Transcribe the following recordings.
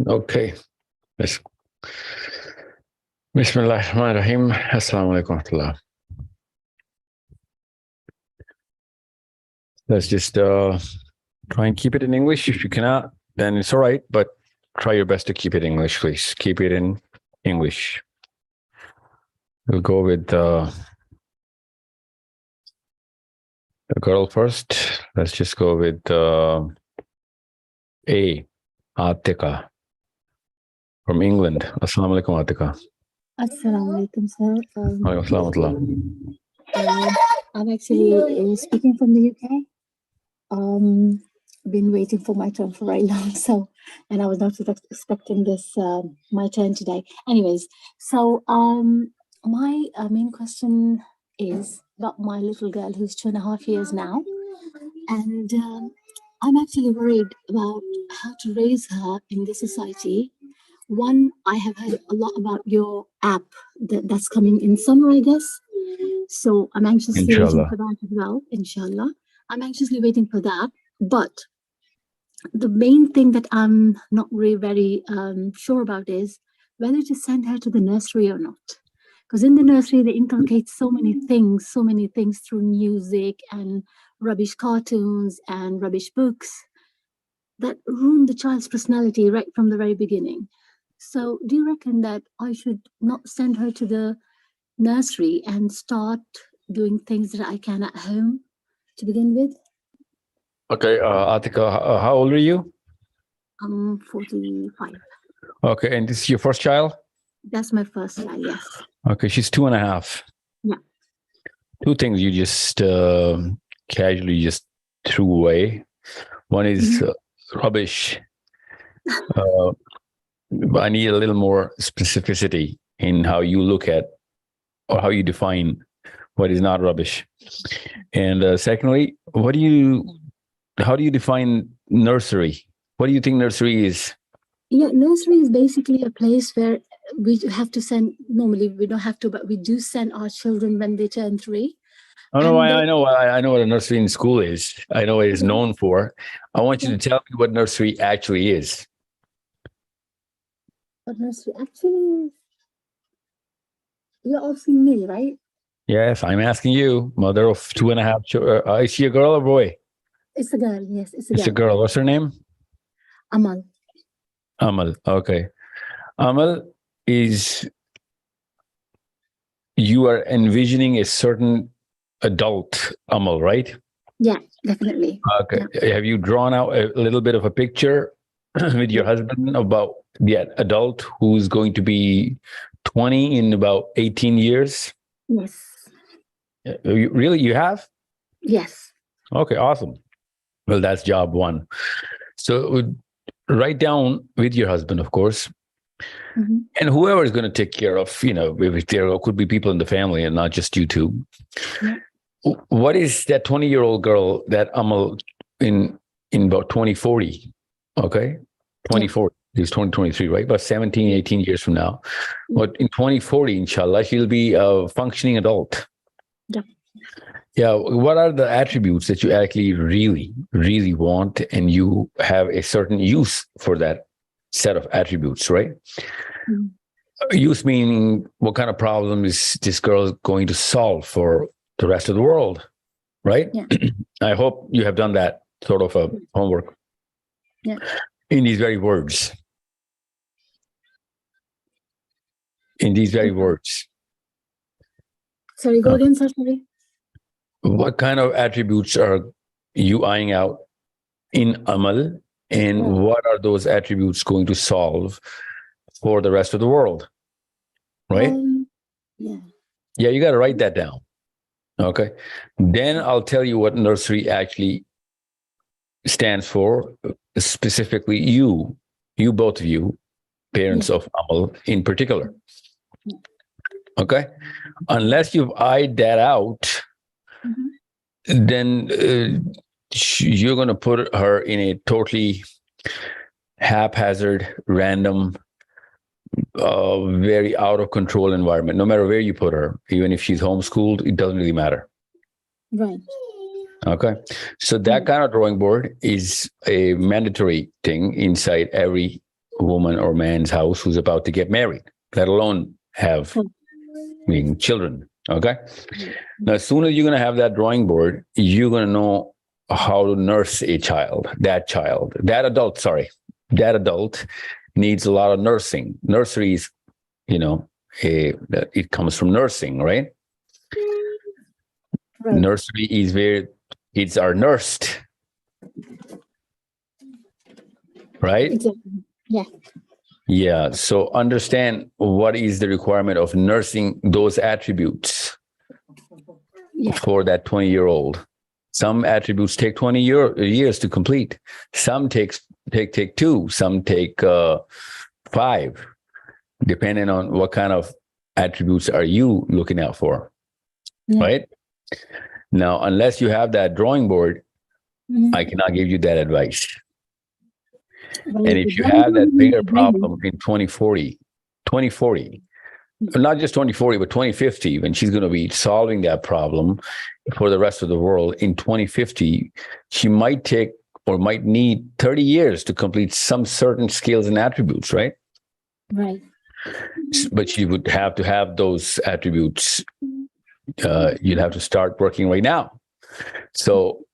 Okay. Let's Bismillahirrahmanirrahim. Assalamu alaikum wa rahmatullah. Let's just try and keep it in English. If you cannot, then it's all right, but try your best to keep it English, please. Keep it in English. We'll go with the girl first. Let's just go with A, Atika from England. Assalamu alaikum, Atika. Assalamu alaikum, sir. Assalamu alaikum. I'm actually speaking from the UK. Been waiting for my turn for very long, and I was not expecting this my turn today. Anyways, so my main question is about my little girl who's 2.5 years now, and I'm actually worried about how to raise her in this society. One, I have heard a lot about your app that's coming in summer, I guess. So I'm anxiously waiting for that as well, inshallah. I'm anxiously waiting for that. But the main thing that I'm not really very sure about is whether to send her to the nursery or not. Because in the nursery, they inculcate so many things through music and rubbish cartoons and rubbish books that ruin the child's personality right from the very beginning. So do you reckon that I should not send her to the nursery and start doing things that I can at home to begin with? Okay, Atika, how old are you? I'm 45. Okay, and this is your first child? That's my first child, yes. Okay, she's 2.5. Yeah. Two things you just casually just threw away. One is rubbish. I need a little more specificity in how you look at or how you define what is not rubbish. And secondly, how do you define nursery? What do you think nursery is? Yeah, nursery is basically a place where we have to send, normally we don't have to, but we do send our children when they turn 3. Oh, no, I know what a nursery in school is. I know what it is known for. I want you to tell me what nursery actually is. What nursery actually is? You're asking me, right? Yes, I'm asking you, mother of 2.5 children. Is she a girl or boy? It's a girl, yes. It's a girl. What's her name? Amal. Amal, okay. Amal is, you are envisioning a certain adult Amal, right? Yeah, definitely. Okay. Yeah. Have you drawn out a little bit of a picture with your husband about the adult who's going to be 20 in about 18 years? Yes. Really? You have? Yes. Okay, awesome. Well, that's job one. So write down with your husband, of course, and whoever is going to take care of, if there could be people in the family and not just you two. Yeah. What is that 20-year-old girl that Amal in about 2040? Okay. 2040 is 2023, right? About 17, 18 years from now. But in 2040, inshallah, she'll be a functioning adult. Yeah. Yeah. What are the attributes that you actually really, really want, and you have a certain use for that set of attributes, right? Use meaning what kind of problem is this girl going to solve for the rest of the world, right? Yeah. I hope you have done that sort of homework. Yeah. In these very words. In these very words. Sorry, go again, sorry. What kind of attributes are you eyeing out in Amal, and what are those attributes going to solve for the rest of the world? Right? Yeah, you got to write that down. Okay. Then I'll tell you what nursery actually stands for, specifically you both of you, parents of Amal in particular. Okay. Unless you've eyed that out, then you're going to put her in a totally haphazard, random, very out of control environment. No matter where you put her, even if she's homeschooled, it doesn't really matter. Right. Okay. So that kind of drawing board is a mandatory thing inside every woman or man's house who's about to get married, let alone have children. Okay. Now, as soon as you're going to have that drawing board, you're going to know how to nurse a child. That adult needs a lot of nursing. Nurseries, it comes from nursing, right? Nursery is where kids are nursed, right? Exactly. Yeah. Yeah. So understand what is the requirement of nursing those attributes for that 20-year-old. Some attributes take 20 years to complete. Some take 2. Some take 5, depending on what kind of attributes are you looking out for, right? Now, unless you have that drawing board, I cannot give you that advice. And if you have that bigger problem in 2040, not just 2040, but 2050, when she's going to be solving that problem for the rest of the world, in 2050, she might take or might need 30 years to complete some certain skills and attributes, right? Right. But she would have to have those attributes. You'd have to start working right now. So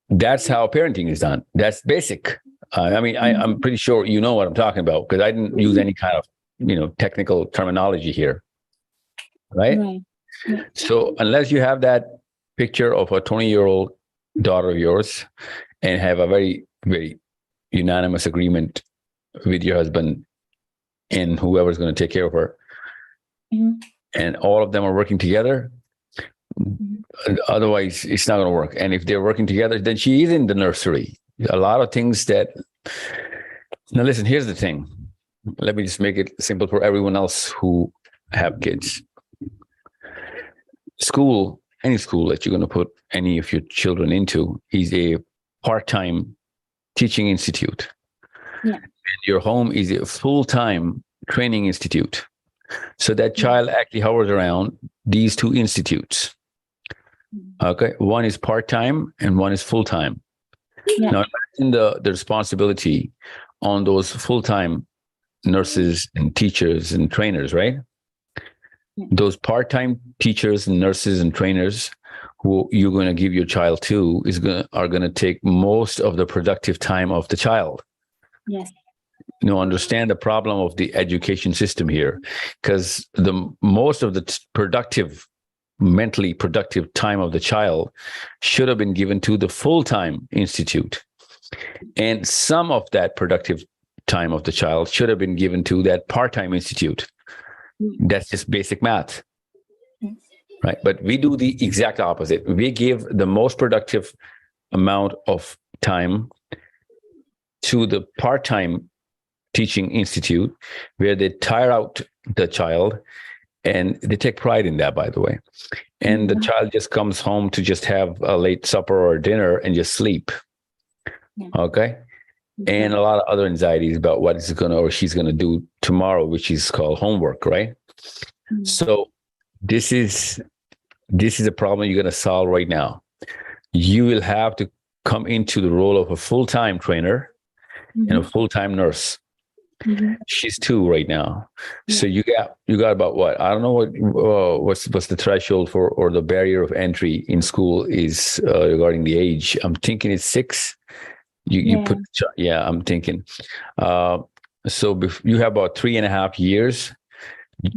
that's how parenting is done. That's basic. I'm pretty sure you know what I'm talking about, because I didn't use any kind of technical terminology here, right? So unless you have that picture of a 20-year-old daughter of yours and have a very, very unanimous agreement with your husband and whoever's going to take care of her, and all of them are working together, otherwise it's not going to work. And if they're working together, then she is in the nursery. A lot of things that... Now listen, here's the thing. Let me just make it simple for everyone else who have kids. School, any school that you're going to put any of your children into, is a part-time teaching institute. Yeah. And your home is a full-time training institute. So that child actually hovers around these 2 institutes. Okay. One is part-time and one is full-time. Yeah. Now, imagine the responsibility on those full-time nurses and teachers and trainers, right? Yeah. Those part-time teachers and nurses and trainers who you're going to give your child to are going to take most of the productive time of the child. Yes. Understand the problem of the education system here, because the most of the mentally productive time of the child should have been given to the full-time institute. And some of that productive time of the child should have been given to that part-time institute. That's just basic math, right? But we do the exact opposite. We give the most productive amount of time to the part-time teaching institute, where they tire out the child, and they take pride in that, by the way. And the child just comes home to just have a late supper or dinner and just sleep. Okay. And a lot of other anxieties about what is going to or she's going to do tomorrow, which is called homework, right? So this is a problem you're going to solve right now. You will have to come into the role of a full-time trainer and a full-time nurse. She's 2 right now. So you got about what? I don't know what's the threshold for, or the barrier of entry in school is regarding the age. I'm thinking it's 6. I'm thinking. So you have about 3.5 years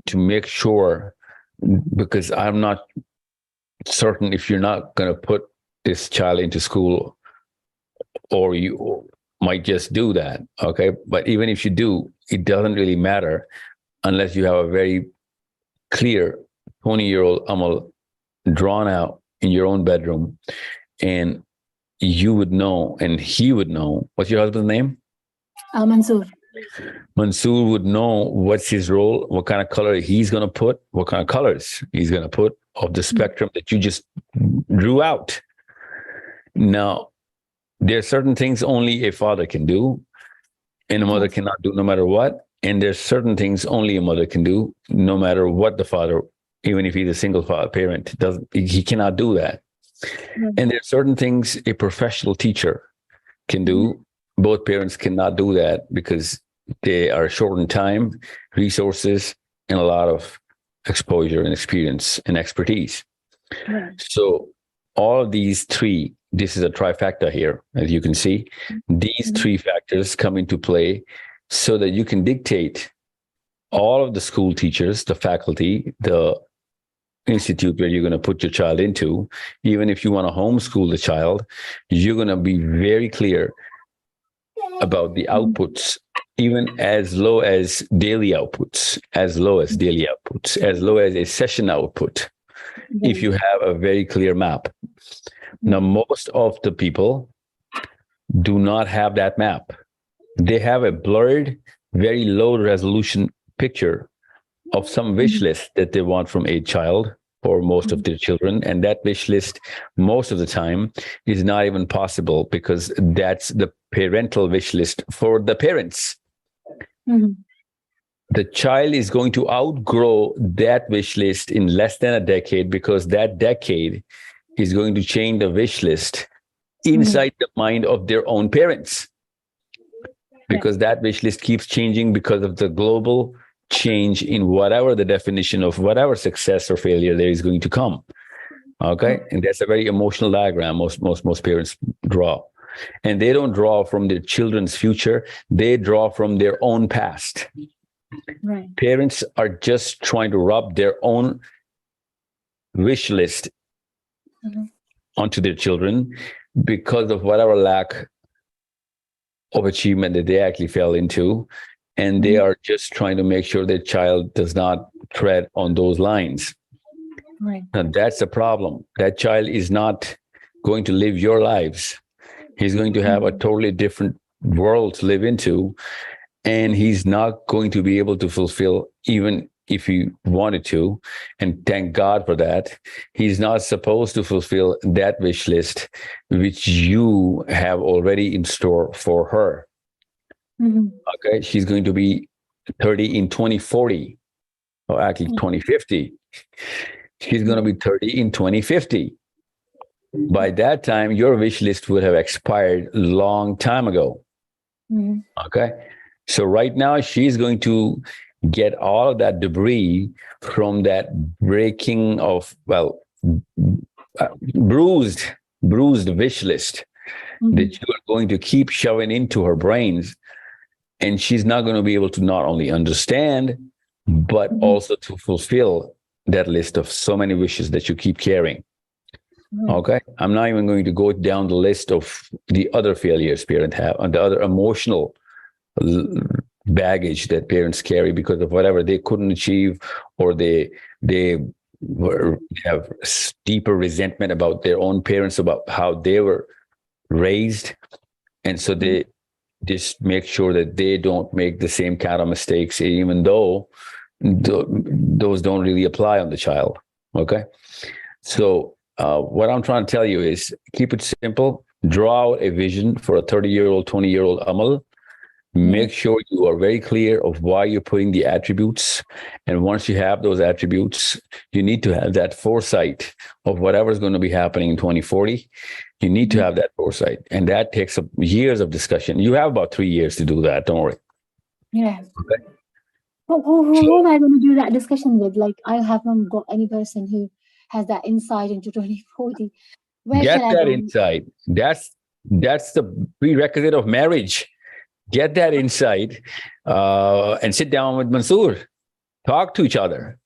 to make sure, because I'm not certain if you're not going to put this child into school, or you might just do that. Okay. But even if you do, it doesn't really matter unless you have a very clear 20-year-old Amal drawn out in your own bedroom, and you would know, and he would know. What's your husband's name? Mansoor. Mansoor would know what's his role, what kind of color he's going to put, what kind of colors he's going to put of the spectrum that you just drew out. Now, there are certain things only a father can do, and a mother cannot do no matter what. And there's certain things only a mother can do, no matter what the father, even if he's a single father parent, he cannot do that. And there are certain things a professional teacher can do. Both parents cannot do that, because They are short in time, resources, and a lot of exposure and experience and expertise. Right. So all of these three, this is a trifecta here, as you can see. These three factors come into play so that you can dictate all of the school teachers, the faculty, the institute where you're going to put your child into. Even if you want to homeschool the child, you're going to be very clear about the outputs, even as low as daily outputs, as low as daily outputs, as low as a session output, if you have a very clear map. Now, most of the people do not have that map. They have a blurred, very low resolution picture of some wish list that they want from a child or most of their children. And that wish list, most of the time, is not even possible because that's the parental wish list for the parents. The child is going to outgrow that wish list in less than a decade because that decade is going to change the wish list inside the mind of their own parents. Because that wish list keeps changing because of the global change in whatever the definition of whatever success or failure there is going to come. Okay. And that's a very emotional diagram most parents draw. And they don't draw from their children's future. They draw from their own past. Right. Parents are just trying to rub their own wish list onto their children because of whatever lack of achievement that they actually fell into. And they are just trying to make sure their child does not tread on those lines. Right. Now, that's the problem. That child is not going to live your lives. He's going to have a totally different world to live into. And he's not going to be able to fulfill, even if he wanted to. And thank God for that. He's not supposed to fulfill that wish list, which you have already in store for her. Okay. She's going to be 30 in 2040, or actually 2050. She's going to be 30 in 2050. By that time, your wish list would have expired a long time ago. Okay. So right now, she's going to get all of that debris from that breaking of, bruised wish list that you are going to keep shoving into her brains. And she's not going to be able to not only understand, but also to fulfill that list of so many wishes that you keep carrying. Okay. I'm not even going to go down the list of the other failures parents have and the other emotional baggage that parents carry because of whatever they couldn't achieve, or they have deeper resentment about their own parents, about how they were raised. And so they just make sure that they don't make the same kind of mistakes, even though those don't really apply on the child. Okay. So what I'm trying to tell you is keep it simple. Draw out a vision for a 30-year-old, 20-year-old Amal. Make sure you are very clear of why you're putting the attributes. And once you have those attributes, you need to have that foresight of whatever's going to be happening in 2040. You need to have that foresight. And that takes up years of discussion. You have about 3 years to do that. Don't worry. Yeah. Okay. But who am I going to do that discussion with? Like, I haven't got any person who has that insight into 2040. Where Get shall I that go? insight. That's the prerequisite of marriage. Get that insight and sit down with Mansoor. Talk to each other,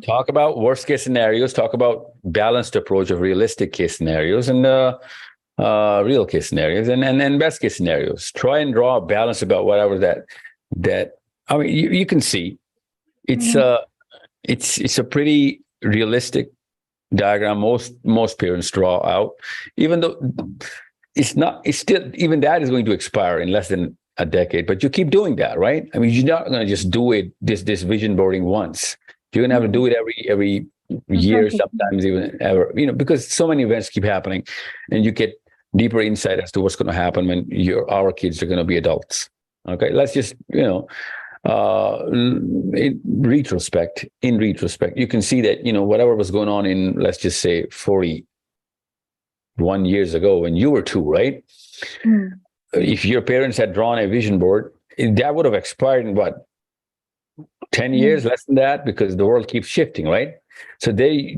Talk about worst case scenarios, talk about balanced approach of realistic case scenarios and real case scenarios and best case scenarios. Try and draw a balance about whatever that I mean, you can see it's a pretty realistic diagram most parents draw out, even though it's still, even that is going to expire in less than a decade, but you keep doing that, right? I mean, you're not going to just do it, this vision boarding once. You're going to have to do it every year, sometimes even ever, because so many events keep happening and you get deeper insight as to what's going to happen when our kids are going to be adults. Okay. Let's just, in retrospect, you can see that, whatever was going on in, let's just say 41 years ago when you were 2, right? if your parents had drawn a vision board, that would have expired in what, 10 Mm. years, less than that, because the world keeps shifting, right? So they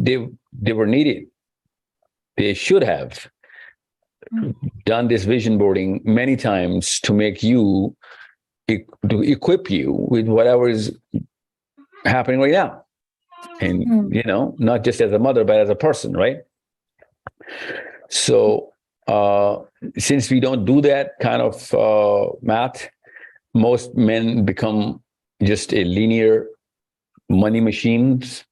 were needed. They should have done this vision boarding many times to make you, to equip you with whatever is happening right now. And, not just as a mother, but as a person, right? So, since we don't do that kind of math, most men become just a linear money machines,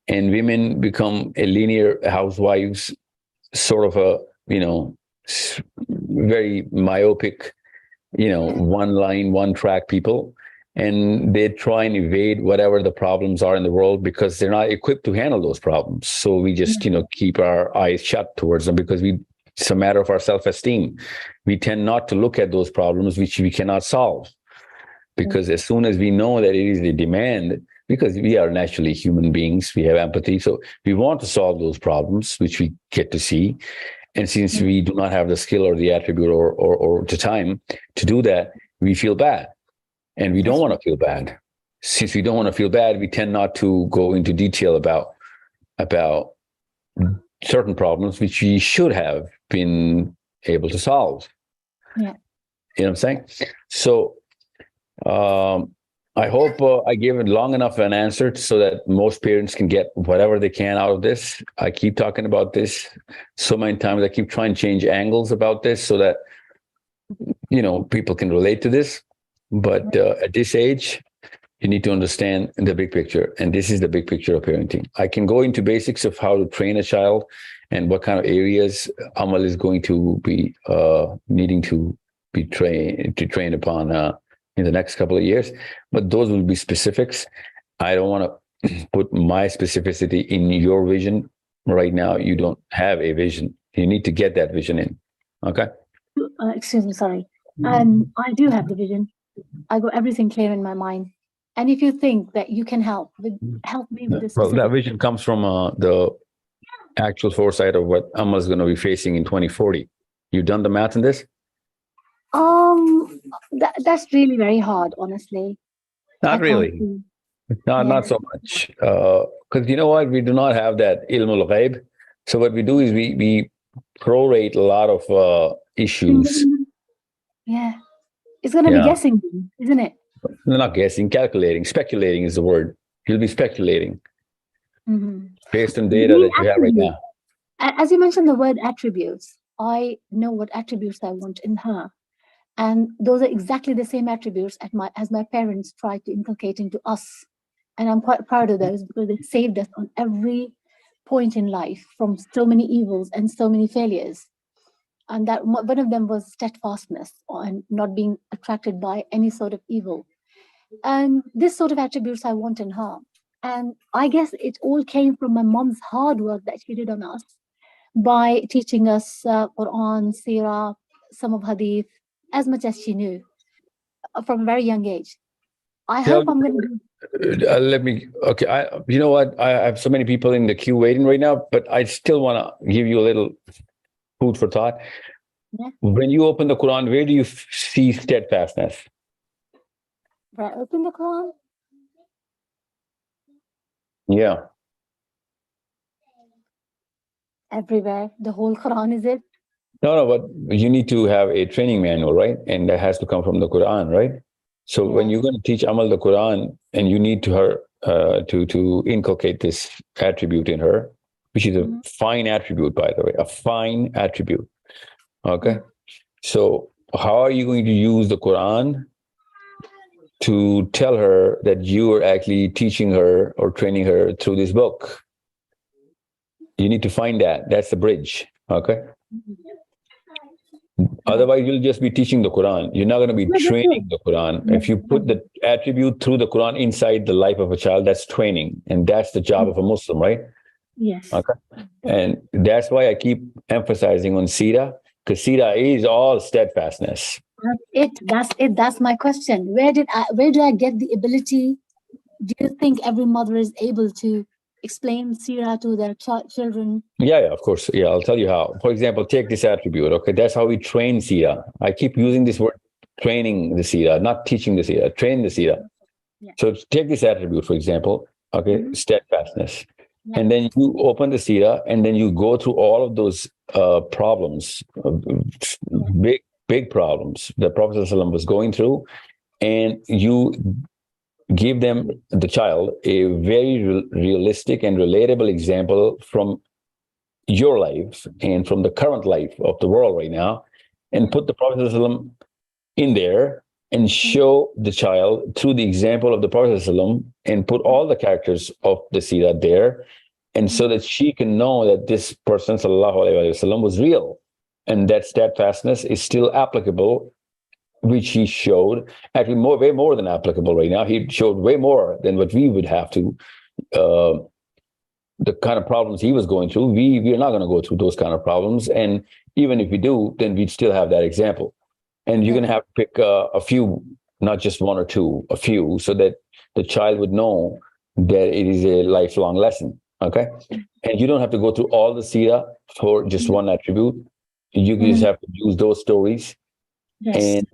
and women become a linear housewives, sort of a, very myopic, one line, one track people. And they try and evade whatever the problems are in the world because they're not equipped to handle those problems. So we just, keep our eyes shut towards them because it's a matter of our self-esteem. We tend not to look at those problems which we cannot solve, because as soon as we know that it is the demand, because we are naturally human beings, we have empathy. So we want to solve those problems, which we get to see. And since we do not have the skill or the attribute or the time to do that, we feel bad. And we don't want to feel bad. Since we don't want to feel bad, we tend not to go into detail about certain problems which we should have been able to solve. Yeah. You know what I'm saying? So I hope I gave it long enough an answer so that most parents can get whatever they can out of this. I keep talking about this so many times. I keep trying to change angles about this so that, people can relate to this. But at this age, you need to understand the big picture. And this is the big picture of parenting. I can go into basics of how to train a child and what kind of areas Amal is going to be needing to be trained upon in the next couple of years. But those will be specifics. I don't want to put my specificity in your vision. Right now, you don't have a vision. You need to get that vision in. Okay? Excuse me, sorry. I do have the vision. I got everything clear in my mind. And if you think that you can help me with this Well, specific, that vision comes from the actual foresight of what Amal is going to be facing in 2040. You've done the math in this? that's really very hard, honestly. I Not can't really. see. Not Yeah. not so much. Because you know what? We do not have that ilm al-ghaib. So what we do is we prorate a lot of issues. Yeah. It's going to be Yeah. guessing, isn't it? No, not guessing, calculating. Speculating is the word. You'll be speculating based on data The that you have right attributes. now. As you mentioned the word attributes, I know what attributes I want in her. And those are exactly the same attributes as my parents tried to inculcate into us. And I'm quite proud of those because they saved us on every point in life from so many evils and so many failures. And that one of them was steadfastness and not being attracted by any sort of evil. And this sort of attributes I want in her. And I guess it all came from my mom's hard work that she did on us by teaching us Quran, Sirah, some of Hadith, as much as she knew from a very young age. I Tell hope I'm going to do. Let me. Okay, you know what? I have so many people in the queue waiting right now, but I still want to give you a little food for thought. Yeah. When you open the Quran, where do you see steadfastness? Right, open the Quran. Yeah. Everywhere. The whole Quran is it. No, but you need to have a training manual, right? And that has to come from the Quran, right? So when you're going to teach Amal the Quran, and you need to inculcate this attribute in her, which is a fine attribute, by the way, a fine attribute. Okay. So how are you going to use the Quran to tell her that you are actually teaching her or training her through this book? You need to find that. That's the bridge. Okay. Otherwise, you'll just be teaching the Quran. You're not going to be training the Quran. If you put the attribute through the Quran inside the life of a child, that's training. And that's the job of a Muslim, right? Yes. Okay. And that's why I keep emphasizing on Sira, because Sira is all steadfastness. That's it. That's my question. Where do I get the ability? Do you think every mother is able to explain Sira to their children? Yeah, of course. Yeah, I'll tell you how. For example, take this attribute. Okay, that's how we train Sira. I keep using this word, training the Sira, not teaching the Sira, train the Sira. Yeah. So take this attribute, for example, okay, steadfastness. Yeah. And then you open the Sira and then you go through all of those problems, big problems that Prophet ﷺ was going through, and you give them, the child, a very realistic and relatable example from your life and from the current life of the world right now, and put the Prophet ﷺ in there and show the child through the example of the Prophet ﷺ, and put all the characters of the Sirah there, and so that she can know that this person, sallallahu alaihi wasallam, was real, and that steadfastness is still applicable, which he showed, actually way more than applicable right now. He showed way more than what we would have to. The kind of problems he was going through, we are not going to go through those kind of problems, and even if we do, then we'd still have that example. And you're going to have to pick a few, not just one or two, a few, so that the child would know that it is a lifelong lesson. Okay, and you don't have to go through all the Sira for just one attribute. You just have to use those stories, and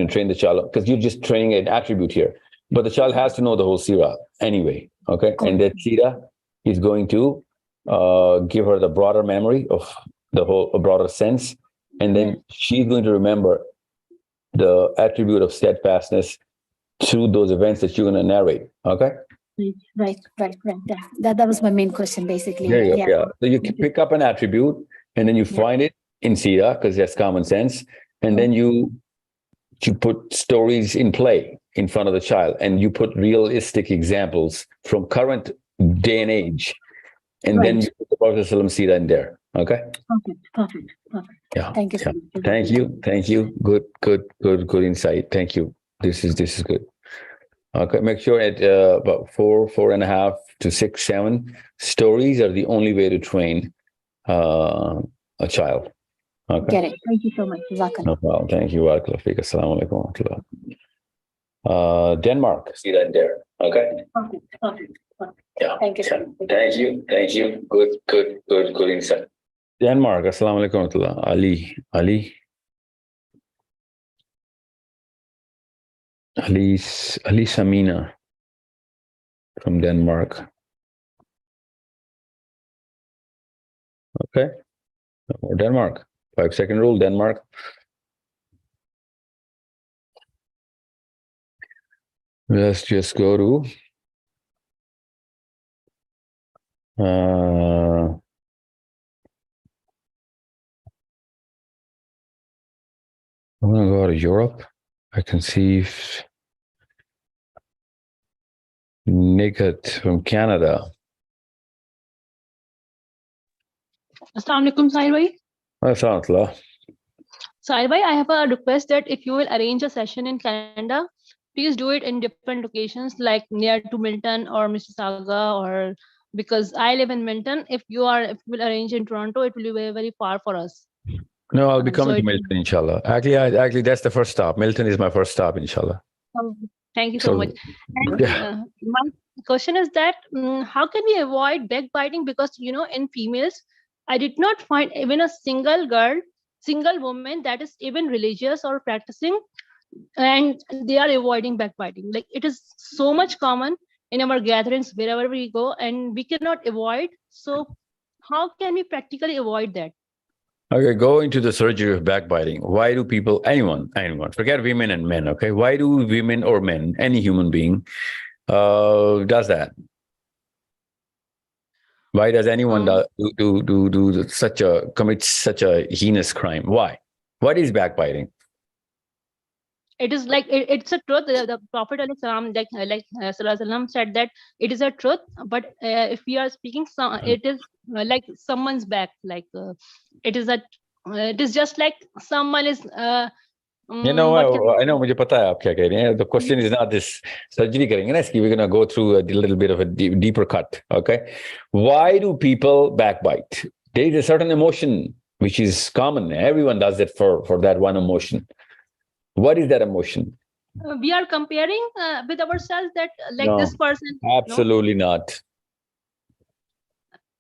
train the child, because you're just training an attribute here. But the child has to know the whole Sira anyway. Okay, and that Sira is going to give her the broader memory of the whole, a broader sense, and then she's going to remember the attribute of steadfastness through those events that you're going to narrate. Okay. Right. That was my main question, basically. There you go. Yeah. So you pick up an attribute and then you find it in Sira, because that's common sense, and then you put stories in play in front of the child, and you put realistic examples from current day and age, and then you put the Prophet ﷺ Sira in there. Okay. Perfect. Yeah. Thank you so much. Thank you. Good insight. Thank you. This is good. Okay. Make sure at about 4.5 to 6, 7 stories are the only way to train a child. Okay. Get it. Thank you so much. No problem. Thank you. Assalamu alaikum. Denmark. See that there. Okay. Perfect. Yeah. Thank you so much. Thank you. Good insight. Denmark. Assalamu alaikum. Ali Samina from Denmark. Okay. Or Denmark. 5-second rule, Denmark. Let's just go to I'm going to go to Europe. I can see Nikat from Canada. Assalamu alaikum, Sahil bhai. Assalamualaikum. Sahil bhai, I have a request that if you will arrange a session in Canada, please do it in different locations, like near to Milton or Mississauga, or because I live in Milton. If you will arrange in Toronto, it will be very, very far for us. No, I'll be coming to Milton, inshallah. Actually, that's the first stop. Milton is my first stop, inshallah. Thank you so much. And my question is that how can we avoid backbiting? Because, in females, I did not find even a single woman that is even religious or practicing, and they are avoiding backbiting. Like, it is so much common in our gatherings wherever we go, and we cannot avoid. So how can we practically avoid that? Okay, go into the surgery of backbiting. Why do people, anyone, forget women and men, okay? Why do women or men, any human being, does that? Why does anyone commit such a heinous crime? Why? What is backbiting? It is like it's a truth. The Prophet ﷺ said that it is a truth, but if we are speaking, it is like someone's back. Like it is just like someone is. I know. मुझे पता है आप क्या कह रहे हैं. The question is not this surgery करेंगे ना इसकी. We're gonna go through a little bit of a deeper cut. Okay, why do people backbite? There is a certain emotion which is common. Everyone does it for that one emotion. What is that emotion? We are comparing with ourselves that like No, this person. Absolutely not.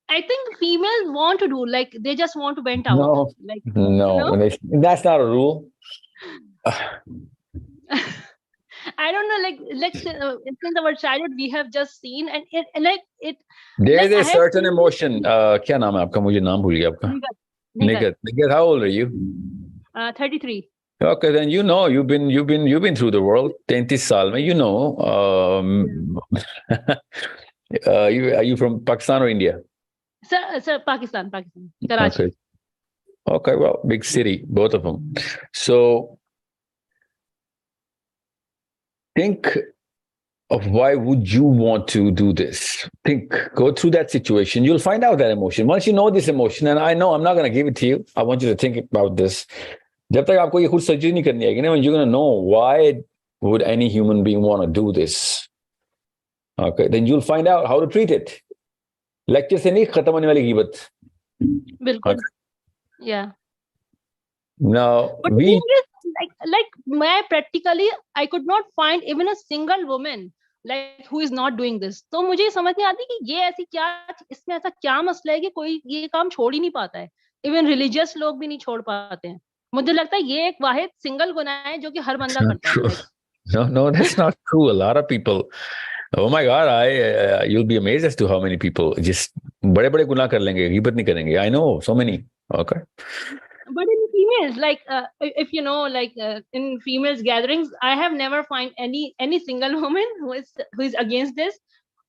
I think females want to do, like they just want to vent out. No, Like, no, no? that's not a rule. I don't know, like since our childhood we have just seen, and it There like is I a have certain seen emotion. क्या नाम है आपका? मुझे नाम भूल गया आपका. Nigat, Nigat, Nigat. Nigat, how old are you? 33. Okay, then you know you've been through the world. 33 साल में, you know. Are you from Pakistan or India? Sir, Pakistan, Karachi. Okay. Okay, well, big city, both of them. So think of why would you want to do this? Go through that situation. You'll find out that emotion. Once you know this emotion, and I know I'm not going to give it to you. I want you to think about this. जब तक आपको ये खुद surgery नहीं करनी आएगी ना, when you're going to know why would any human being want to do this? Okay, then you'll find out how to treat it. Lecture से नहीं खत्म होने वाली गिबत. बिल्कुल. Okay. Yeah. Now But the thing is, like मैं practically I could not find even a single woman like who is not doing this. तो मुझे ये समझ नहीं आती कि ये ऐसी क्या, इसमें ऐसा क्या मसला है कि कोई ये काम छोड़ ही नहीं पाता है. Even religious लोग भी नहीं छोड़ पाते हैं. मुझे लगता है ये एक वाहिद सिंगल गुनाह है जो कि हर बंदा करता है. Like, no, that's not true. A lot of people. Oh my God, you'll be amazed as to how many people just बड़े-बड़े गुनाह कर लेंगे, गिबत नहीं करेंगे. I know so many. Okay. But in females, like if you know, like in females gatherings, I have never find any single woman who is against this,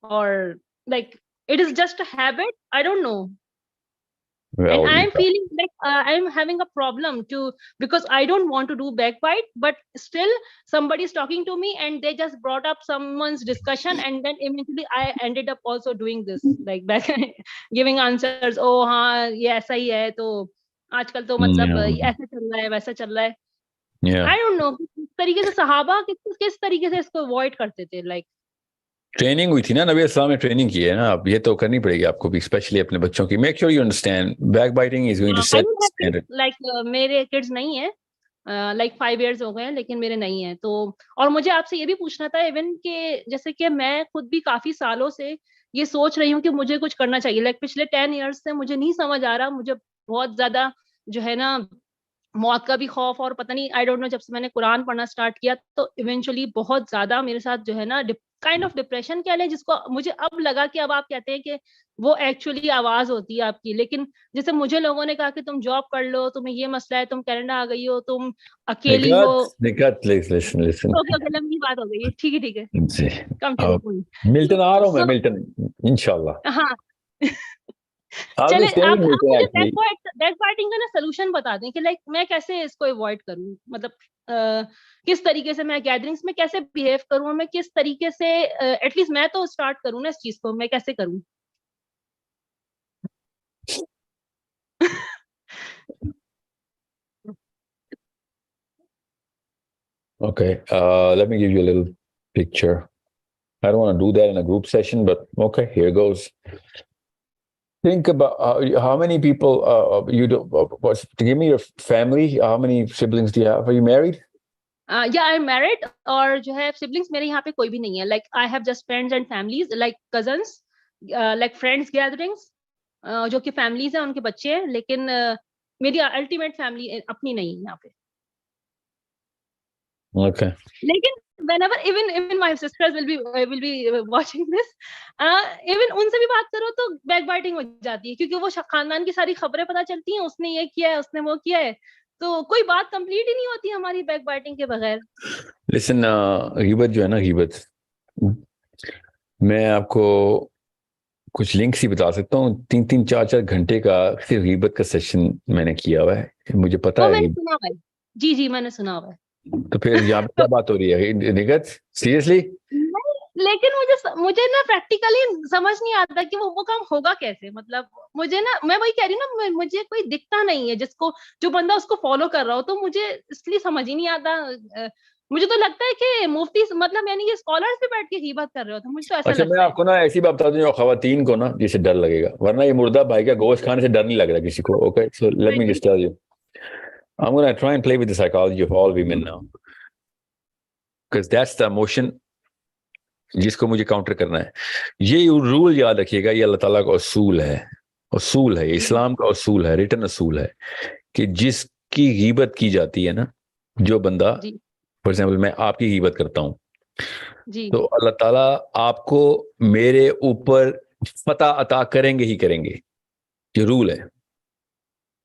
or like it is just a habit. I don't know. Well, And I'm feeling like I'm having a problem too, because I don't want to do backbite, but still somebody's talking to me and they just brought up someone's discussion, and then eventually I ended up also doing this, like back giving answers. Oh, हाँ ये ऐसा ही है, तो आजकल तो मतलब ऐसा चल रहा है, वैसा चल रहा है. I don't know किस तरीके से सहाबा किस तरीके से इसको अवॉइड करते थे. लाइक ट्रेनिंग हुई थी ना, नबी इस्लाम ने ट्रेनिंग की है ना, अब ये तो करनी पड़ेगी आपको भी, स्पेशली अपने बच्चों की. Make sure you understand back biting is going to set standard. Like मेरे किड्स नहीं है, लाइक 5 years हो गए हैं, लेकिन मेरे नहीं है. तो और मुझे आपसे ये भी पूछना था, इवन के जैसे कि मैं खुद भी काफी सालों से ये सोच रही हूँ कि मुझे कुछ करना चाहिए. लाइक पिछले 10 years से मुझे नहीं समझ आ रहा, मुझे बहुत ज्यादा जो है ना मौत का भी खौफ, और पता नहीं आई डोंट नो, जब से मैंने कुरान पढ़ना स्टार्ट किया तो इवेंचुअली बहुत ज्यादा मेरे साथ जो है ना काइंड ऑफ डिप्रेशन कह लें, जिसको मुझे अब लगा कि अब आप कहते हैं कि वो एक्चुअली आवाज होती है आपकी. लेकिन जैसे मुझे लोगों ने कहा कि तुम जॉब कर लो, तुम्हें ये मसला है, तुम कनाडा आ गई हो, तुम अकेली हो. लिसन ओके, लंबी बात हो गई. ठीक है जी, come to the point. Milton आ रहा हूं मैं, मिल्टन इंशाल्लाह. हाँ. I'll be चले staying आप in Milton मुझे actually. बैकबाइटिंग का ना सोल्यूशन बता दें कि लाइक मैं कैसे इसको अवॉइड करूं, मतलब किस तरीके से मैं गैदरिंग्स में कैसे बिहेव करूं, मैं किस तरीके से एटलीस्ट मैं तो स्टार्ट करूं ना इस चीज को, मैं कैसे करूं. Okay, let me give you a little picture. I don't want to do that in a group session, but okay, here goes. Think about how many people you do. Give me your family. How many siblings do you have? Are you married? Yeah, I'm married. और जो है siblings मेरे यहाँ पे कोई भी नहीं है. Like I have just friends and families, like cousins, like friends gatherings, जो कि families हैं, उनके बच्चे हैं, लेकिन मेरी ultimate family अपनी नहीं है यहाँ पे. Okay. लेकिन whenever even my sisters will be watching this, even उनसे भी बात करो तो backbiting हो जाती है, क्योंकि वो खानदान की सारी खबरें पता चलती हैं, उसने ये किया है, उसने वो किया है, तो कोई बात कंप्लीट ही नहीं होती हमारी backbiting के बगैर. Listen, गिबत जो है ना, गिबत, मैं आपको कुछ लिंक्स ही बता सकता हूँ. 3-3, 4-4 घंटे का सिर्फ गिबत का सेशन मैंने किया हुआ है, मुझे पता है. मैंने सुना हुआ है. जी मैंने सुना हुआ है. तो फिर यहाँ पे क्या बात हो रही है निगत, सीरियसली? लेकिन मुझे ना प्रैक्टिकली समझ नहीं आता कि वो काम होगा कैसे. मतलब मुझे ना, मैं वही कह रही हूँ ना, मुझे कोई दिखता नहीं है जिसको, जो बंदा उसको फॉलो कर रहा हो, तो मुझे इसलिए समझ ही नहीं आता. मुझे तो लगता है कि मुफ्ती, मतलब यानी कि स्कॉलर्स भी बैठ के गिबत कर रहे होते हैं, मुझे तो ऐसा अच्छा, लगता मैं आपको ना ऐसी बात बता दूं जो खवातीन को ना जिसे डर लगेगा, वरना ये मुर्दा भाई का गोश्त खाने से डर नहीं लग रहा किसी को. Okay, so let me just tell you, I'm going to try and play with the psychology of all women now, because that's the emotion जिसको मुझे काउंटर करना है. ये रूल याद रखिएगा, ये अल्लाह ताला का उसूल है. اصول ہے, اسلام کا اصول ہے, ریٹن اصول ہے کہ جس کی غیبت کی جاتی ہے نا, جو بندہ فار ایگزامپل میں آپ کی غیبت کرتا ہوں تو اللہ تعالیٰ آپ کو میرے اوپر فتح عطا کریں گے ہی کریں گے, یہ رول ہے.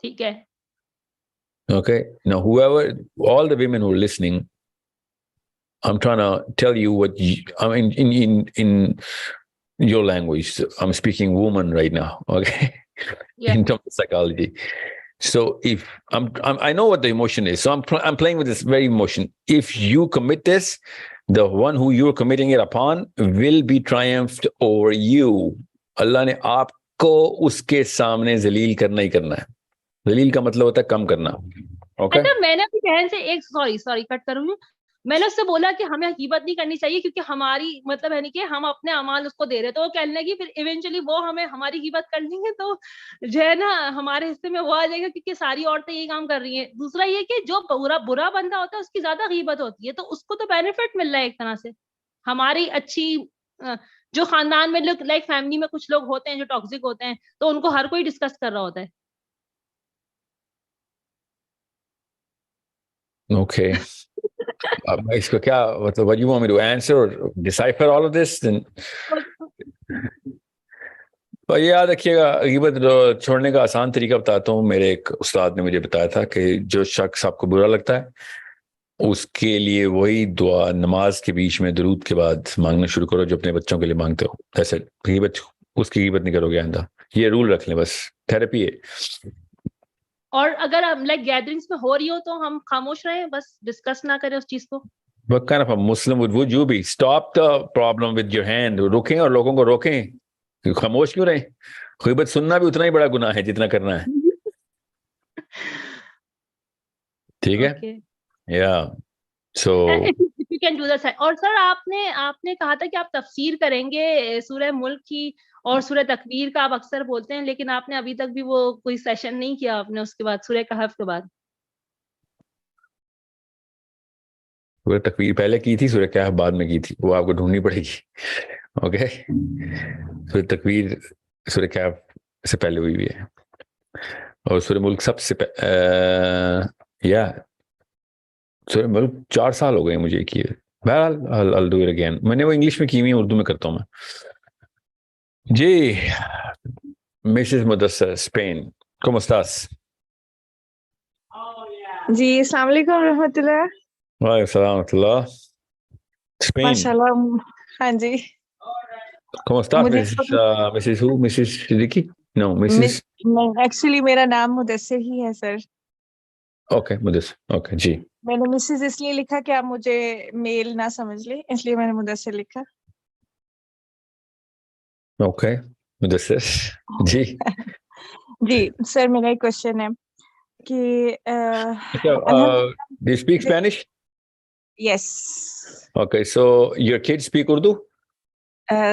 ٹھیک ہے. Okay, now whoever, all the women who are listening, I'm trying to tell you what I mean in your language. I'm speaking woman right now, okay? Yeah. In terms of psychology. So if I know what the emotion is, so I'm playing with this very emotion. If you commit this, the one who you're committing it upon will be triumphed over you. Allah نے آپ کو اس کے سامنے ذلیل کرنا ہی کرنا ہے. ذلیل کا مطلب ہوتا ہے کم کرنا. اچھا, میں نے اپنی بہن سے ایک سوری کٹ کروں گی, میں نے اس سے بولا کہ ہمیں غیبت نہیں کرنی چاہیے کیونکہ ہماری مطلب ہے نہیں کہ ہم اپنے اعمال اس کو دے رہے, تو وہ کہنے لگی پھر ایونچولی وہ ہمیں ہماری غیبت کر لیں گے تو جو ہے نا ہمارے حصے میں وہ آ جائے گا کیونکہ ساری عورتیں یہ کام کر رہی ہیں. دوسرا یہ کہ جو برا بندہ ہوتا ہے اس کی زیادہ غیبت ہوتی ہے, تو اس کو تو بینیفٹ مل رہا ہے ایک طرح سے. ہماری اچھی جو خاندان میں لوگ لائک فیملی میں کچھ لوگ ہوتے ہیں جو ٹاکسک ہوتے ہیں تو ان کو ہر کوئی ڈسکس کر رہا ہوتا ہے. Okay. اس کو کیا مطلب, what you want me to answer or decipher all of this? Then تو یہ یاد رکھیے گا, غیبت چھوڑنے کا آسان طریقہ بتاتا ہوں. میرے ایک استاد نے مجھے بتایا تھا کہ جو شخص آپ کو برا لگتا ہے اس کے لیے وہی دعا نماز کے بیچ میں درود کے بعد مانگنا شروع کرو جو اپنے بچوں کے لیے مانگتے ہو. ایسے غیبت, اس کی غیبت نہیں کرو گے آئندہ. یہ رول رکھ لیں, بس تھراپی ہے. اور اگر لائک گیدرنگس میں ہو رہی ہو تو ہم خاموش رہیں, بس ڈسکس نہ کریں اس چیز کو. What kind of a Muslim would you be? Stop the problem with your hand. روکیں اور لوگوں کو روکیں. خاموش کیوں رہیں؟ غیبت سننا بھی اتنا ہی بڑا گناہ ہے جتنا کرنا ہے. ٹھیک ہے, یا سو you can do that. اور سر آپ نے کہا تھا کہ آپ تفسیر کریں گے سورہ ملک کی اور سورہ تکویر کا آپ اکثر بولتے ہیں, لیکن آپ نے ابھی تک بھی وہ کوئی سیشن نہیں کیا آپ نے اس کے بعد سورہ کہف کے بعد. سورہ تکویر پہلے کی تھی, سورہ کہف بعد میں کی تھی, وہ آپ کو ڈھونڈنی پڑے گی. اوکے, سورہ تکویر سورہ کہف سے پہلے ہوئی ہے اور سورہ ملک سب سے یا سورہ ملک 4 سال ہو گئے مجھے کیے. بہرحال I'll do it again. میں نے وہ انگلش میں کی ہوئی, اردو میں کرتا ہوں میں. جی Mrs Mudassar Spain, ¿cómo estás? جی السلام علیکم ورحمۃ اللہ. وعلیکم السلام ورحمۃ اللہ. اسپین, ماشاء اللہ. ہاں جی. ¿Cómo estás, Mrs. who? Mrs. Siddiqui? No, Mrs. Actually میرا نام مدثر ہی ہے سر. اوکے مدثر, اوکے جی. میں نے مسز اس لیے لکھا کہ آپ مجھے میل نہ سمجھ لیں, اس لیے میں نے مدثر لکھا. اوکے مدثر جی. جی سر, میرا ایک کوشچن ہے کہ do you speak Spanish? Yes. Okay, so your kids speak Urdu?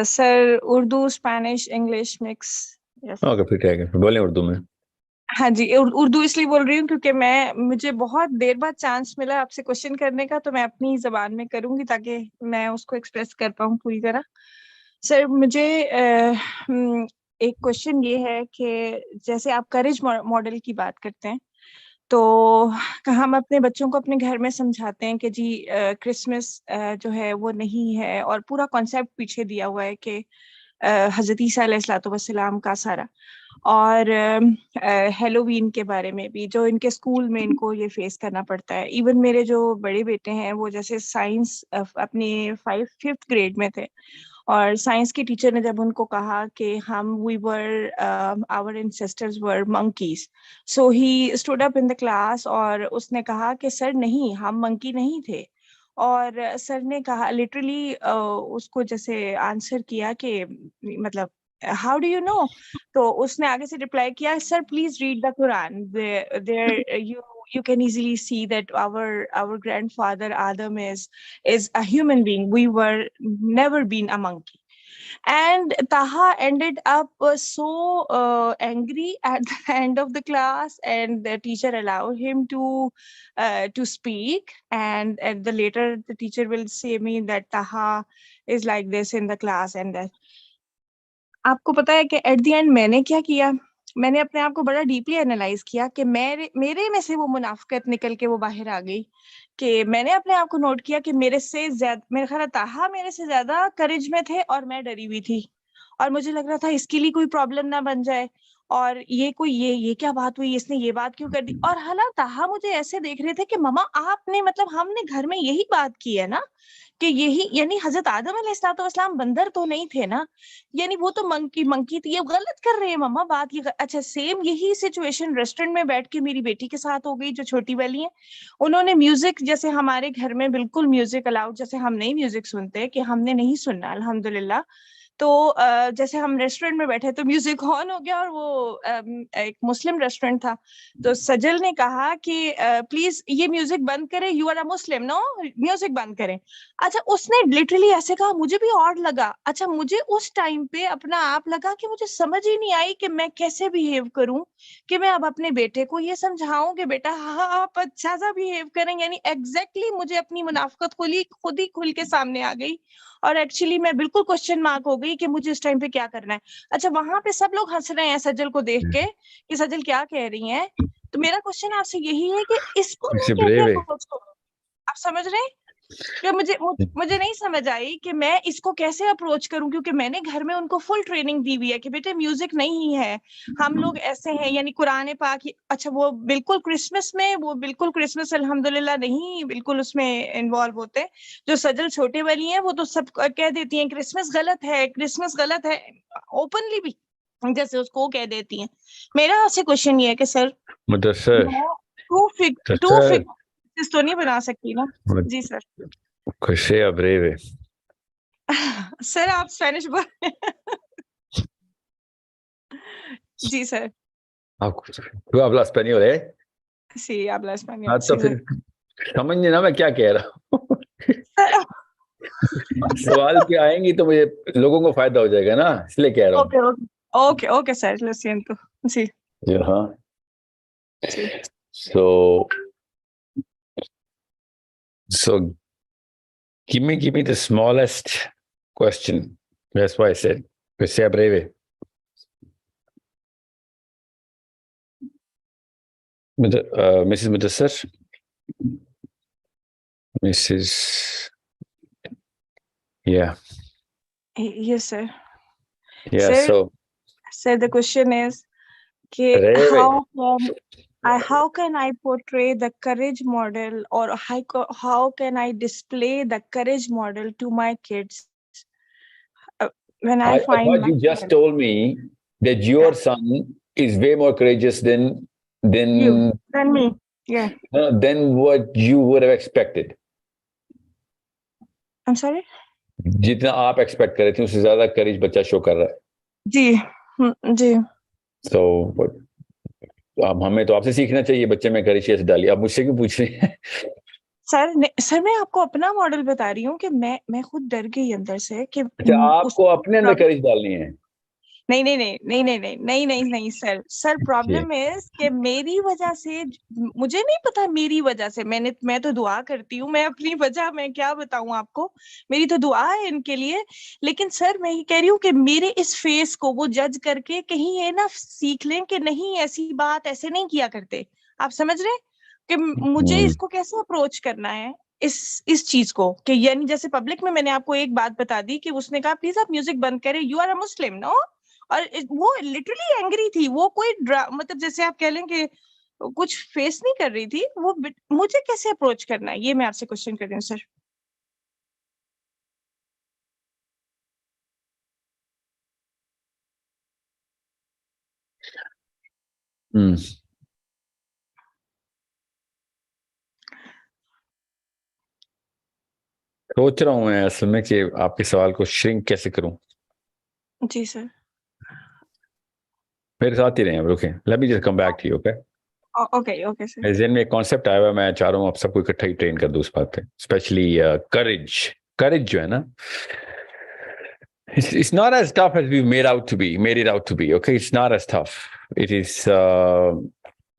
Sir Urdu, Spanish, English mix. Okay پھر ٹھیک ہے, بولیں اردو میں. ہاں جی, اردو اس لیے بول رہی ہوں کیونکہ مجھے بہت دیر بعد چانس ملا آپ سے کوشچن کرنے کا, تو میں اپنی زبان میں کروں گی تاکہ میں اس کو ایکسپریس کر پاؤں پوری طرح. سر مجھے ایک کوشچن یہ ہے کہ جیسے آپ کریج ماڈل کی بات کرتے ہیں تو ہم اپنے بچوں کو اپنے گھر میں سمجھاتے ہیں کہ جی کرسمس جو ہے وہ نہیں ہے, اور پورا کانسیپٹ پیچھے دیا ہوا ہے کہ حضرت عیسیٰ علیہ الصلوۃ والسلام کا سارا, اور ہیلووین کے بارے میں بھی جو ان کے اسکول میں ان کو یہ فیس کرنا پڑتا ہے. ایون میرے جو بڑے بیٹے ہیں وہ جیسے سائنس اپنے 5th گریڈ میں تھے, اور سائنس کے ٹیچر نے جب ان کو کہا کہ ہم our ancestors were monkeys, so he stood up in the class اور اس نے کہا کہ سر نہیں, ہم منکی نہیں تھے. اور سر نے کہا لٹرلی اس کو جیسے آنسر کیا کہ مطلب how do you know, تو اس نے آگے سے ریپلائی کیا sir please read the Quran, there you can easily see that our grandfather Adam is a human being, we were never been a monkey. And Taha ended up so angry at the end of the class, and the teacher allowed him to speak, and later the teacher will say me that Taha is like this in the class, and that. آپ کو پتا ہے کہ at the end میں نے کیا کیا, میں نے اپنے آپ کو بڑا ڈیپلی اینالائز کیا کہ میرے میں سے وہ منافقت نکل کے وہ باہر آ گئی کہ میں نے اپنے آپ کو نوٹ کیا کہ میرے سے زیادہ میرا خیال تاہا میرے سے زیادہ کرج میں تھے اور میں ڈری ہوئی تھی اور مجھے لگ رہا تھا اس کے لیے کوئی پرابلم نہ بن جائے اور یہ کیا بات ہوئی, اس نے یہ بات کیوں کر دی. اور حالانکہ تاہا مجھے ایسے دیکھ رہے تھے کہ مما آپ نے مطلب ہم نے گھر میں یہی بات کی ہے نا کہ یہی یعنی حضرت آدم علیہ السلام بندر تو نہیں تھے نا, یعنی وہ تو منکی تھی, یہ غلط کر رہے ہیں مما بات یہ. اچھا سیم یہی سچویشن ریسٹورینٹ میں بیٹھ کے میری بیٹی کے ساتھ ہو گئی جو چھوٹی والی ہے. انہوں نے میوزک, جیسے ہمارے گھر میں بالکل میوزک الاؤڈ, جیسے ہم نہیں میوزک سنتے کہ ہم نے نہیں سننا الحمدللہ, تو جیسے ہم ریسٹورینٹ میں بیٹھے تو میوزک آن ہو گیا اور وہ ایک مسلم ریسٹورینٹ تھا تو سجل نے کہا کہ پلیز یہ میوزک بند کرے, you are a Muslim no, music بند کریں. اچھا اس نے لٹرلی ایسے کہا, مجھے بھی آڈ لگا. اچھا مجھے اس ٹائم پہ اپنا آپ لگا کہ مجھے سمجھ ہی نہیں آئی کہ میں کیسے بیہیو کروں کہ میں اب اپنے بیٹے کو یہ سمجھاؤں کہ بیٹا ہاں آپ اچھا سا بیہیو کریں. یعنی ایگزیکٹلی مجھے اپنی منافقت خود ہی کھل کے سامنے آ گئی اور ایکچولی میں بالکل کوشچن مارک ہو گئی کہ مجھے اس ٹائم پہ کیا کرنا ہے. اچھا وہاں پہ سب لوگ ہنس رہے ہیں سجل کو دیکھ کے کہ سجل کیا کہہ رہی ہیں, تو میرا کوشچن آپ سے یہی ہے کہ اس کو میں کیسے اپروچ کروں. آپ سمجھ رہے ہیں کہ مجھے نہیں سمجھ آئی کہ میں اس کو کیسے اپروچ کروں, کیونکہ میں نے گھر میں ان کو فل ٹریننگ دی ہوئی ہے کہ بیٹے میوزک نہیں ہے, ہم لوگ ایسے ہیں, یعنی قرآن پاک. اچھا وہ بالکل کرسمس الحمدللہ نہیں بالکل اس میں انوالو ہوتے. جو سجل چھوٹے والی ہیں وہ تو سب کہہ دیتی ہیں کرسمس غلط ہے اوپنلی بھی, جیسے اس کو کہہ دیتی ہیں. میرا آپ سے کوشچن یہ ہے کہ سر مدثر ٹو تو نہیں بنا سکتی نا. جی سر. Cos'è a breve? سر آپ اسپینش بول جی سر. ¿Tú hablas español, eh? Sí, habla español. ہاں تو پھر سمجھنے نا میں کیا کہہ رہا ہوں. سوال پہ آئیں گی تو مجھے لوگوں کو فائدہ ہو جائے گا نا, اس لیے کہہ رہا ہوں. Okay sir, lo siento. Sí. ہاں. Sí. So give me the smallest question. That's why I said, "Cos'è a breve?" Mrs. Mudassar? Mrs. Yeah. Yes, sir. Yeah, Sir, so the question is how can I portray the courage model, or how can I display the courage model to my kids when I find thought you just told me that your son is way more courageous than me. Yeah. Than what you would have expected. I'm sorry? جتنا آپ expect کر رہے تھے اس سے زیادہ courage بچہ شو کر رہا ہے. جی. تو اب ہمیں تو آپ سے سیکھنا چاہیے بچے میں کریج کیسے ڈالی. آپ مجھ سے کیوں پوچھ رہے ہیں؟ سر میں آپ کو اپنا ماڈل بتا رہی ہوں کہ میں خود ڈر گئی اندر سے کہ آپ کو اپنے اندر کریج ڈالنی ہے. نہیں سر پرابلم از کہ میری وجہ سے, مجھے نہیں پتا میری وجہ سے, میں تو دعا کرتی ہوں, میں اپنی وجہ میں کیا بتاؤں آپ کو, میری تو دعا ہے ان کے لیے. لیکن سر میں یہ کہہ رہی ہوں کہ میرے اس فیس کو وہ جج کر کے کہیں یہ نہ سیکھ لیں کہ نہیں ایسی بات ایسے نہیں کیا کرتے. آپ سمجھ رہے کہ مجھے اس کو کیسے اپروچ کرنا ہے اس چیز کو, کہ یعنی جیسے پبلک میں نے آپ کو ایک بات بتا دی کہ اس نے کہا پلیز آپ میوزک بند کریں, یو آر اے مسلم نو, اور وہ لٹرلی اینگری تھی, وہ کوئی مطلب جیسے آپ کہہ لیں کہ کچھ فیس نہیں کر رہی تھی. وہ مجھے کیسے اپروچ کرنا ہے یہ میں آپ سے کوشچن کر رہی ہوں سر. سوچ رہا ہوں میں اصل میں کہ آپ کے سوال کو شرنک کیسے کروں. جی سر. میرے ساتھ ہی رہیں آپ, رکیں. Let me just come back to you. Okay sir. میرے ذہن میں ایک کانسیپٹ آیا ہوا, میں چاہ رہا ہوں آپ سب کو اکٹھا ہی ٹرین کر دوں اس بات پہ. اسپیشلی کریج جو ہے نا, it's not as tough as we made it out to be. Okay, it's not as tough. It is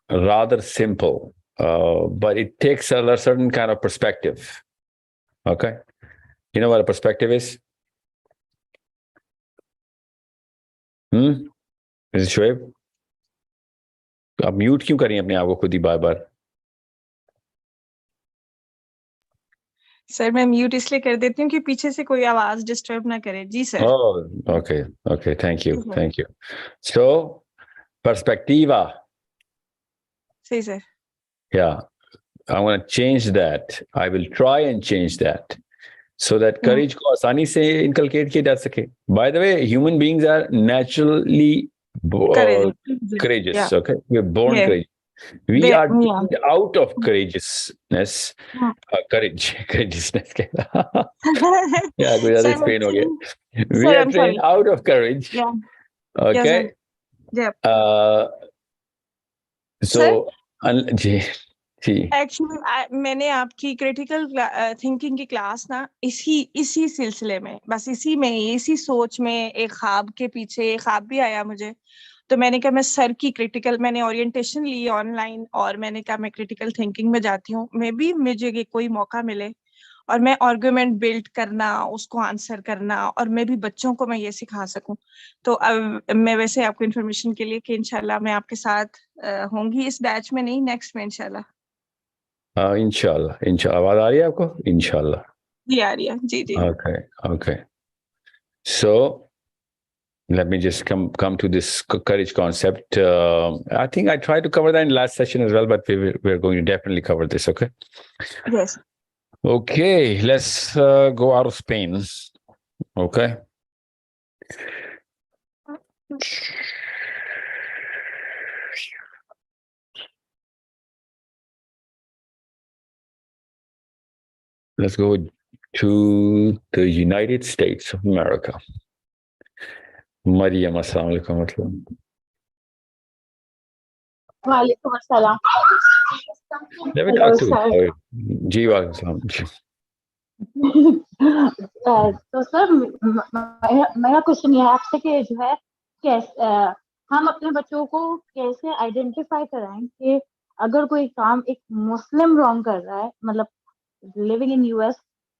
rather simple, but it takes a certain kind of perspective. Okay, you know what a perspective is? Is it Shoaib? आप mute क्यों करें अपने आप को खुद ही बार बार? Sir मैं mute इसलिए कर देती हूँ कि पीछे से कोई आवाज डिस्टर्ब ना करे। जी sir. Oh, okay. Thank you. Mhm. Thank you. So, perspectiva. सही sir. Yeah, I'm going to change that. I will try and change that so that courage को आसानी से inculcate किया जा सके. By the way, human beings are naturally courageous. Yeah. Okay, we're born Yeah. courageous. We They- are yeah. trained out of courageousness. Courageousness. Yeah, Gujarat Sir, is pain हो गया. We Sir, are I'm trained sorry. out of courage. Yeah. Yeah, Okay. sir. Yeah. So, ji ji actually मैंने आपकी critical thinking की class ना इसी सिलसिले में, बस इसी में, इसी सोच में, एक ख्वाब के पीछे एक ख्वाब भी आया मुझे, तो मैंने कहा मैं सर की क्रिटिकल, मैंने ओरिएंटेशन ली ऑनलाइन और मैंने कहा मैं क्रिटिकल थिंकिंग में जाती हूँ, मे बी मुझे कोई मौका मिले और मैं आर्गुमेंट बिल्ड करना, उसको आंसर करना, और मैं भी बच्चों को मैं ये सिखा सकूं। तो अब मैं वैसे आपको इन्फॉर्मेशन के लिए कि इंशाल्लाह मैं आपके साथ होंगी, इस बैच में नहीं, नेक्स्ट में इंशाल्लाह। इंशाल्लाह आवाज आ रही है आपको? इंशाल्लाह जी आ रही है। जी जी। Okay. So let me just come to this courage concept. I think I tried to cover that in last session as well, but we're going to definitely cover this. Okay. Yes. Okay, let's go out of Spain. Okay. Let's go to the United States of America. Mariam, assalamu alaikum. वालेकुम अस्सलाम। Let me talk to you. जी वालेकुम। तो sir मेरा question ये है आपसे कि जो है कैसे हम अपने बच्चों को कैसे आइडेंटिफाई कराएं कि अगर कोई काम एक मुस्लिम रॉन्ग कर रहा है, मतलब लिविंग इन यूएस,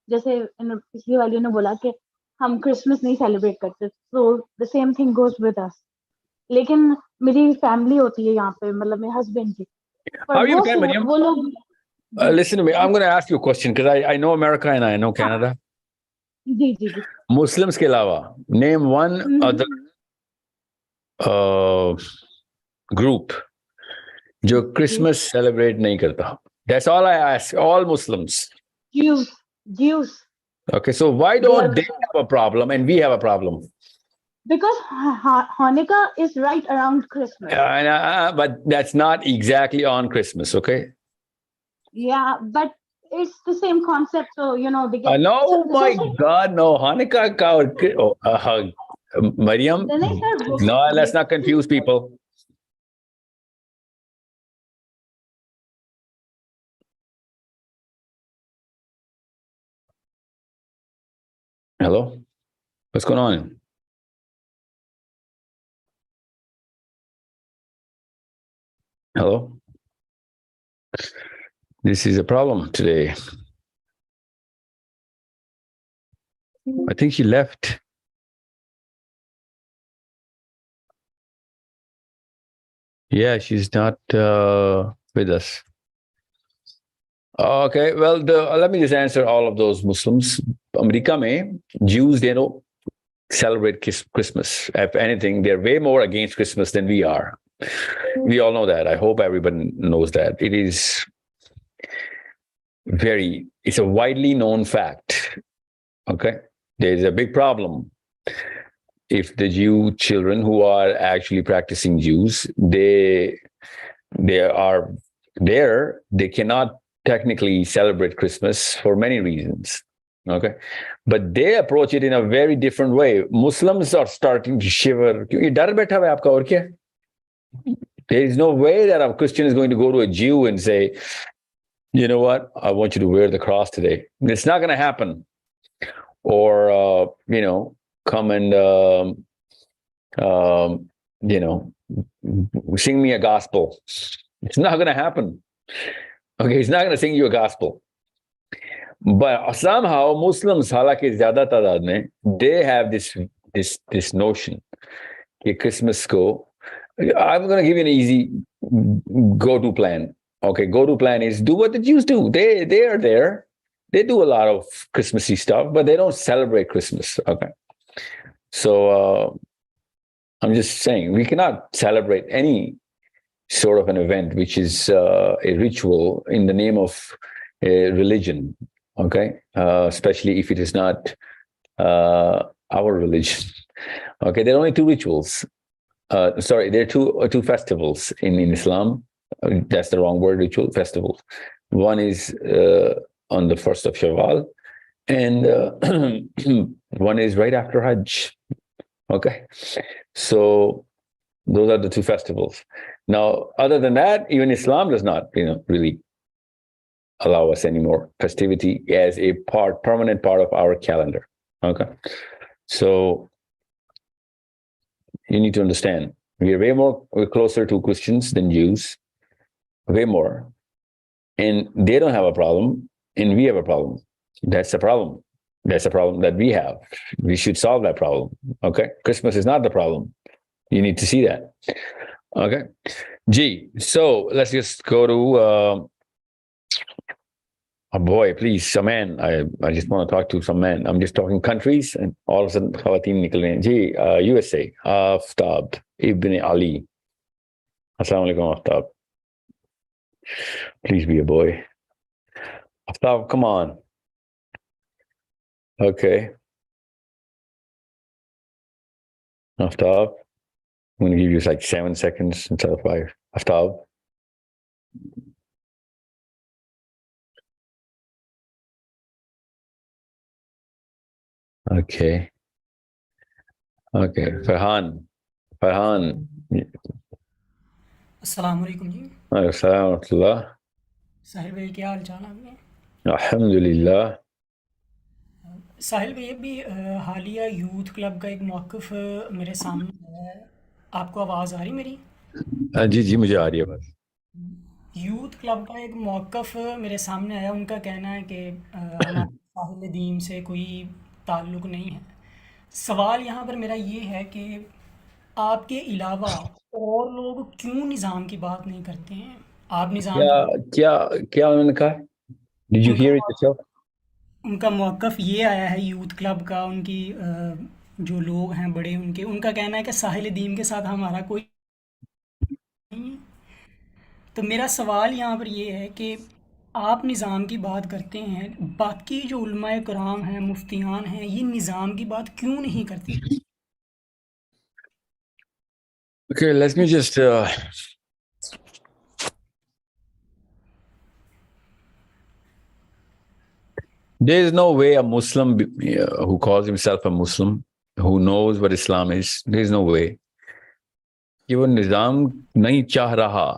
जैसे पिछली वाली ने बोला कि हम क्रिसमस नहीं सेलिब्रेट करते, so the same thing goes with us, लेकिन मेरी फैमिली होती है यहाँ पे, मतलब मेरे हस्बैंड की, पर वो लोग listen to me. I'm going to ask you a question because I know America and I know Canada. Ji ji ji. Muslims के अलावा name one other group जो Christmas celebrate नहीं करता. That's all I ask. All Muslims. Jews. Okay, so why don't they have a problem and we have a problem? Because Hanukkah is right around Christmas. But that's not exactly on Christmas, okay? Yeah, but it's the same concept. So, you know, they get... no, my God, no. Hanukkah ka... Mariam, no, let's not confuse people. Hello? What's going on? Hello? This is a problem today. I think she left. Yeah, she's not with us. Okay, well, let me just answer all of those Muslims. America mein, Jews, they don't celebrate Christmas. If anything, they're way more against Christmas than we are. We all know that. I hope everyone knows that. It is it's a widely known fact. Okay, there's a big problem. If the Jew children who are actually practicing Jews, they are there, they cannot technically celebrate Christmas for many reasons. Okay, but they approach it in a very different way. Muslims are starting to shiver. There is no way that a Christian is going to go to a Jew and say, you know what, I want you to wear the cross today. It's not going to happen. Or, you know, come and, you know, sing me a gospel. It's not going to happen. Okay, he's not going to sing you a gospel. But somehow Muslims, halaki zyada taadad mein, they have this notion that Christmas ko, I'm going to give you an easy go-to plan. Okay, go-to plan is do what the Jews do. They are there. They do a lot of Christmassy stuff, but they don't celebrate Christmas. Okay. So I'm just saying we cannot celebrate any sort of an event which is a ritual in the name of a religion. Okay. Especially if it is not our religion. Okay. There are only two rituals. There are two festivals in Islam. That's the wrong word, ritual, festivals. One is on the 1st of Shawwal, and one is right after Hajj. Okay. So those are the two festivals. Now, other than that, even Islam does not, really allow us any more festivity as a permanent part of our calendar. Okay. So you need to understand, we're closer to Christians than Jews, way more. And they don't have a problem, and we have a problem. That's the problem. That's a problem that we have. We should solve that problem. Okay. Christmas is not the problem. You need to see that. Okay. G. So let's just go to oh boy, please, some man. I just want to talk to some man. I'm just talking countries, and all of a sudden, Khawateen nikal rahe hain. G. USA. Aftab Ibn Ali. Assalamu alaikum, Aftab. Please be a boy. Aftab, come on. Okay. Aftab, I'm going to give you like 7 seconds instead of 5. Aftab. Okay. Okay. Farhan. अस्सलाम वालेकुम जी। Assalamualaikum. साहिल भाई क्या हाल चाल आपके? Alhamdulillah. साहिल भाई अभी हालिया youth club का एक मौक़िफ़ मेरे सामने है। आपको आवाज़ आ रही मेरी? जी मुझे आ रही है बस। यूथ क्लब का एक मौक़िफ़ मेरे सामने आया। उनका कहना है कि हमारे साहिल अदीम से कोई ताल्लुक़ नहीं है। सवाल यहाँ पर मेरा ये है कि आपके अलावा और लोग क्यों निज़ाम की बात नहीं करते हैं? आप निज़ाम क्या उन्होंने कहा? Did you hear it yourself? उनका मौक़िफ़ ये आया है यूथ क्लब का, उनकी जो लोग हैं बड़े उनका कहना है कि साहिल अदीम के साथ हमारा कोई नहीं है। तो मेरा सवाल यहाँ पर ये है कि आप निज़ाम की बात करते हैं, बाकी जो उलमाए कराम हैं, मुफ्तियान हैं, ये निज़ाम की बात क्यों नहीं करते? Okay, let me just there is no way a Muslim who calls himself a Muslim, who knows what Islam is, there is no way कि वो निज़ाम नहीं चाह रहा।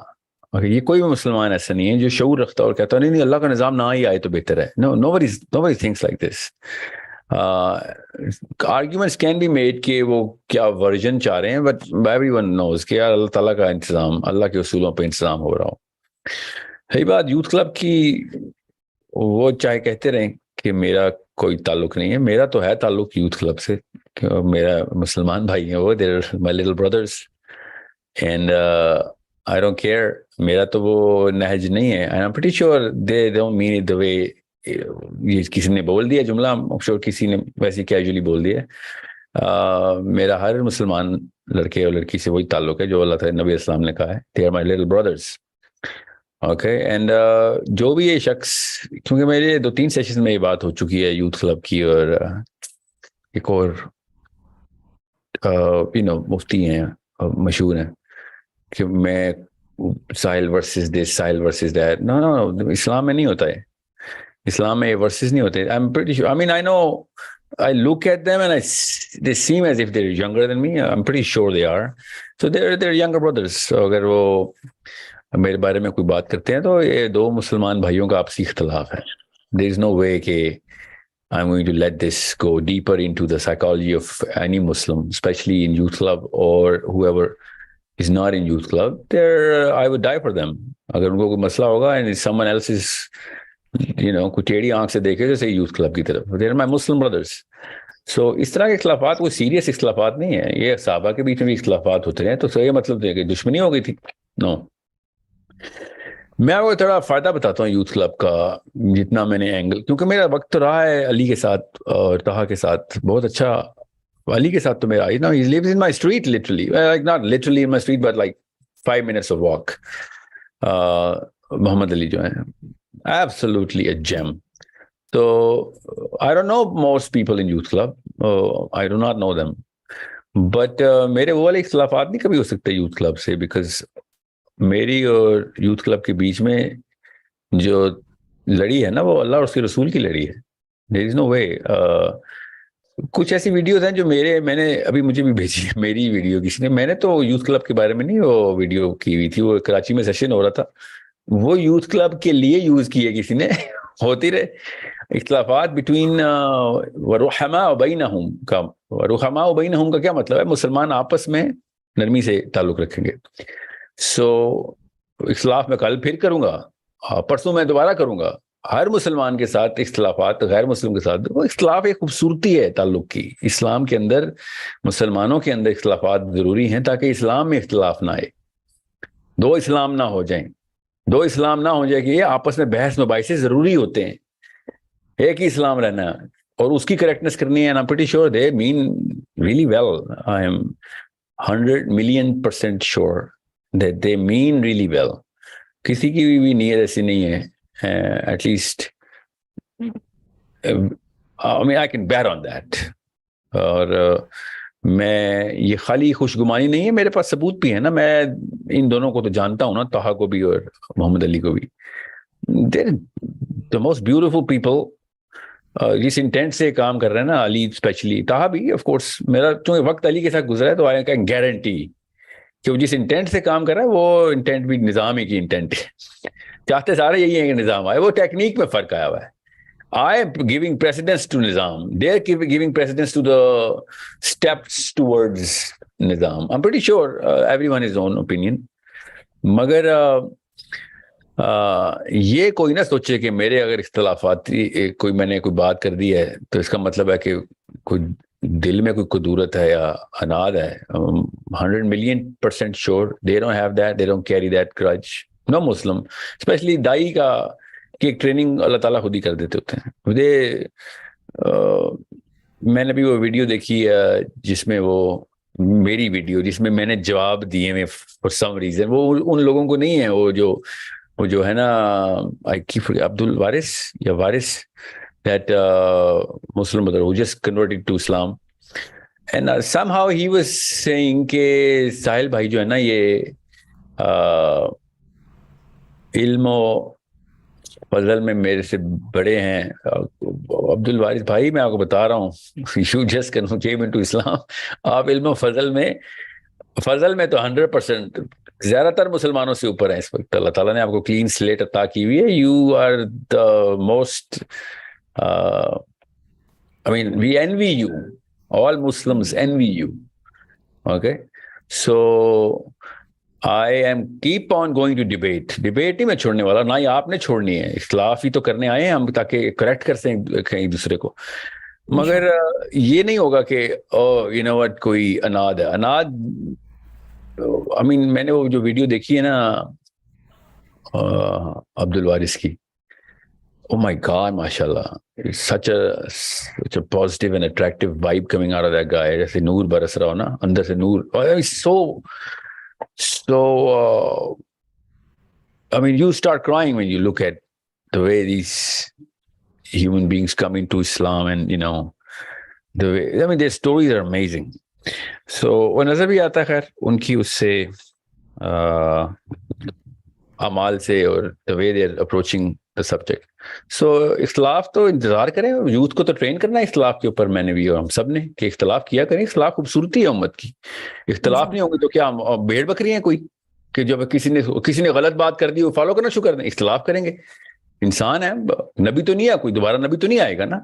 Okay, ये कोई भी मुसलमान ऐसा नहीं है जो शऊर रखता और कहता नहीं अल्लाह का निज़ाम ना ही आए तो बेहतर है। No, nobody thinks like this. Arguments can be made कि वो क्या वर्जन चाह रहे हैं, but everyone knows कि यार अल्लाह ताला का इंतज़ाम, अल्लाह के उसूलों पे इंतज़ाम हो रहा हो। यही बात यूथ क्लब की, वो चाहे कहते रहें कि मेरा कोई ताल्लुक नहीं है, मेरा तो है ताल्लुक यूथ क्लब से। मेरा मुसलमान भाई हैं वो, there my little brothers and I don't care. मेरा तो वो नहज नहीं है, I am pretty sure they don't mean it the way ये किसी ने बोल दिया जुमला, आई एम श्योर किसी ने वैसे कैजुअली बोल दिया। मेरा हर मुसलमान लड़के और लड़की से वही ताल्लुक है जो अल्लाह ताला नबी अस्सलाम ने कहा है, they are my little brothers. Okay and जो भी ये शख्स, क्योंकि मेरे 2-3 सेशन में ये बात हो चुकी है यूथ क्लब की, और एक और मुफ्ती हैं मशहूर हैं कि मैं Sahil versus this, Sahil versus that. No, इस्लाम में नहीं होता है। इस्लाम में ये वर्सेस नहीं होते। आई am pretty sure, I mean I know, I look at them and they seem as if they're younger than me. I'm pretty sure they are. So they're younger brothers. So अगर वो मेरे बारे में कोई बात करते हैं तो ये दो मुसलमान भाइयों का आपसी इख्तलाफ है। There is no way कि I'm going to let this go deeper into the psychology of any Muslim, especially in youth club or whoever is not in youth club. I would die for them. अगर उनको कोई मसला होगा and someone else is कोई टेढ़ी आंख से देखे जैसे यूथ क्लब की तरफ, देयर माय मुस्लिम ब्रदर्स। सो इस तरह के इख्तलाफात कोई सीरियस इख्तलाफात नहीं है, ये सहाबा के बीच में भी इख्तलाफात होते हैं, तो ये मतलब है कि दुश्मनी हो गई थी? नो, میں آپ کو تھوڑا فائدہ بتاتا ہوں یوتھ کلب کا, جتنا میں نے اینگل, کیونکہ میرا وقت تو رہا ہے علی کے ساتھ اور طہا کے ساتھ بہت اچھا. علی کے ساتھ تو میرا he lives in my street literally, like not literally in my street but like 5 minutes of walk. محمد علی جو ہیں absolutely a gem. So I don't know most people in youth club. I do not know them. But میرے وہ والے اختلافات نہیں کبھی ہو سکتے youth club سے, بیکاز میری اور یوتھ کلب کے بیچ میں جو لڑی ہے نا وہ اللہ اور اس کے رسول کی لڑی ہے. there is no way. کچھ ایسی ویڈیوز ہیں جو میں نے ابھی مجھے بھی بھیجی ہے میری ویڈیو کسی نے, میں نے تو یوتھ کلب کے بارے میں نہیں وہ ویڈیو کی ہوئی تھی, وہ کراچی میں سیشن ہو رہا تھا, وہ یوتھ کلب کے لیے یوز کی ہے کسی نے. ہوتی رہے اختلافات بٹوین ورحماء بینہم کا. ورحماء بینہم کا کیا مطلب ہے؟ مسلمان آپس میں نرمی سے تعلق رکھیں گے. سو اختلاف میں کل پھر کروں گا, پرسوں میں دوبارہ کروں گا. ہر مسلمان کے ساتھ اختلافات, غیر مسلم کے ساتھ, وہ اختلاف ایک خوبصورتی ہے تعلق کی. اسلام کے اندر مسلمانوں کے اندر اختلافات ضروری ہیں تاکہ اسلام میں اختلاف نہ آئے, دو اسلام نہ ہو جائیں. دو اسلام نہ ہو جائے کہ یہ آپس میں بحث مباحثے ضروری ہوتے ہیں, ایک ہی اسلام رہنا ہے اور اس کی کریکٹنس کرنی ہے. I'm pretty sure they mean really well. I am 100,000,000% sure that they mean really well. کسی کی بھی نیت ایسی نہیں ہے, at least I mean I can bet on that. اور میں یہ خالی خوشگمانی نہیں ہے, میرے پاس ثبوت بھی ہے نا. میں ان دونوں کو تو جانتا ہوں نا, طہا کو بھی اور محمد علی کو بھی. They're the most beautiful people. جس انٹینٹ سے کام کر رہے ہیں نا, علی اسپیشلی, طہا بھی آف کورس. میرا چونکہ وقت علی کے ساتھ گزرا ہے تو آئی کین گارنٹی کہ وہ جس انٹینٹ سے کام کر رہا ہے وہ انٹینٹ بھی نظام ہی کی انٹینٹ ہے. چاہتے سارے یہی ہیں کہ نظام آئے, وہ ٹیکنیک میں فرق آیا ہوا ہے. I am giving precedence to Nizam. They are giving precedence to the steps towards Nizam. I'm pretty sure everyone has own opinion. مگر یہ کوئی نہ سوچے کہ میرے اگر اختلافات میں نے کوئی بات کر دی ہے تو اس کا مطلب ہے کہ کوئی دل میں کوئی قدورت ہے یا اناد ہے. 100,000,000% sure they don't have that. They don't carry that grudge. No Muslim, especially دائی کا کہ ایک ٹریننگ اللہ تعالیٰ خود ہی کر دیتے ہوتے ہیں. مجھے میں نے بھی وہ ویڈیو دیکھی جس میں وہ میری ویڈیو جس میں میں نے جواب دیے میں فار سم ریزن, وہ ان لوگوں کو نہیں ہے, وہ جو ہے نا عبد الوارث یا وارث, that Muslim brother who just converted to Islam. And somehow he was saying کہ ساحل بھائی جو ہے نا یہ علم و فضل میں میرے سے بڑے ہیں. عبد الوارث بھائی میں آپ کو بتا رہا ہوں, you just came into Islam. آپ علم و فضل میں تو 100% زیادہ تر مسلمانوں سے اوپر ہیں اس وقت. اللہ تعالیٰ نے آپ کو کلین سلیٹ عطا کی ہوئی ہے. You are the most I mean we envy you. All Muslims envy you. Okay, so I am keep on going to debate ہی میں چھوڑنے والا, نہ ہی آپ نے چھوڑنی ہے. اختلاف ہی تو کرنے آئے ہیں ہم تاکہ کریکٹ کر سکیں ایک دوسرے کو. مگر یہ نہیں ہوگا کہ you know what کوئی اناد ہے. اناد I mean میں نے وہ جو ویڈیو دیکھی ہے نا عبد الوارث کی, oh my God, mashallah, it's such a positive and attractive vibe coming out of that guy. جیسے نور برس رہا ہو نا اندر سے نور. So I mean you start crying when you look at the way these human beings come into Islam, and you know the way, I mean their stories are amazing. So وہ نظر بھی آتا ہے خیر ان کی اس سے اعمال سے اور the way they are approaching the subject. So اختلاف تو انتظار کریں, یوتھ کو تو ٹرین کرنا ہے اختلاف کے اوپر, میں نے بھی اور ہم سب نے, کہ اختلاف کیا کریں. اختلاف خوبصورتی ہے امت کی. اختلاف نہیں ہوں گے تو کیا بھیڑ بکری ہیں کوئی کہ جب کسی نے غلط بات کر دی وہ فالو کرنا شروع کر دیں. اختلاف کریں گے, انسان ہے, نبی تو نہیں ہے کوئی, دوبارہ نبی تو نہیں آئے گا نا.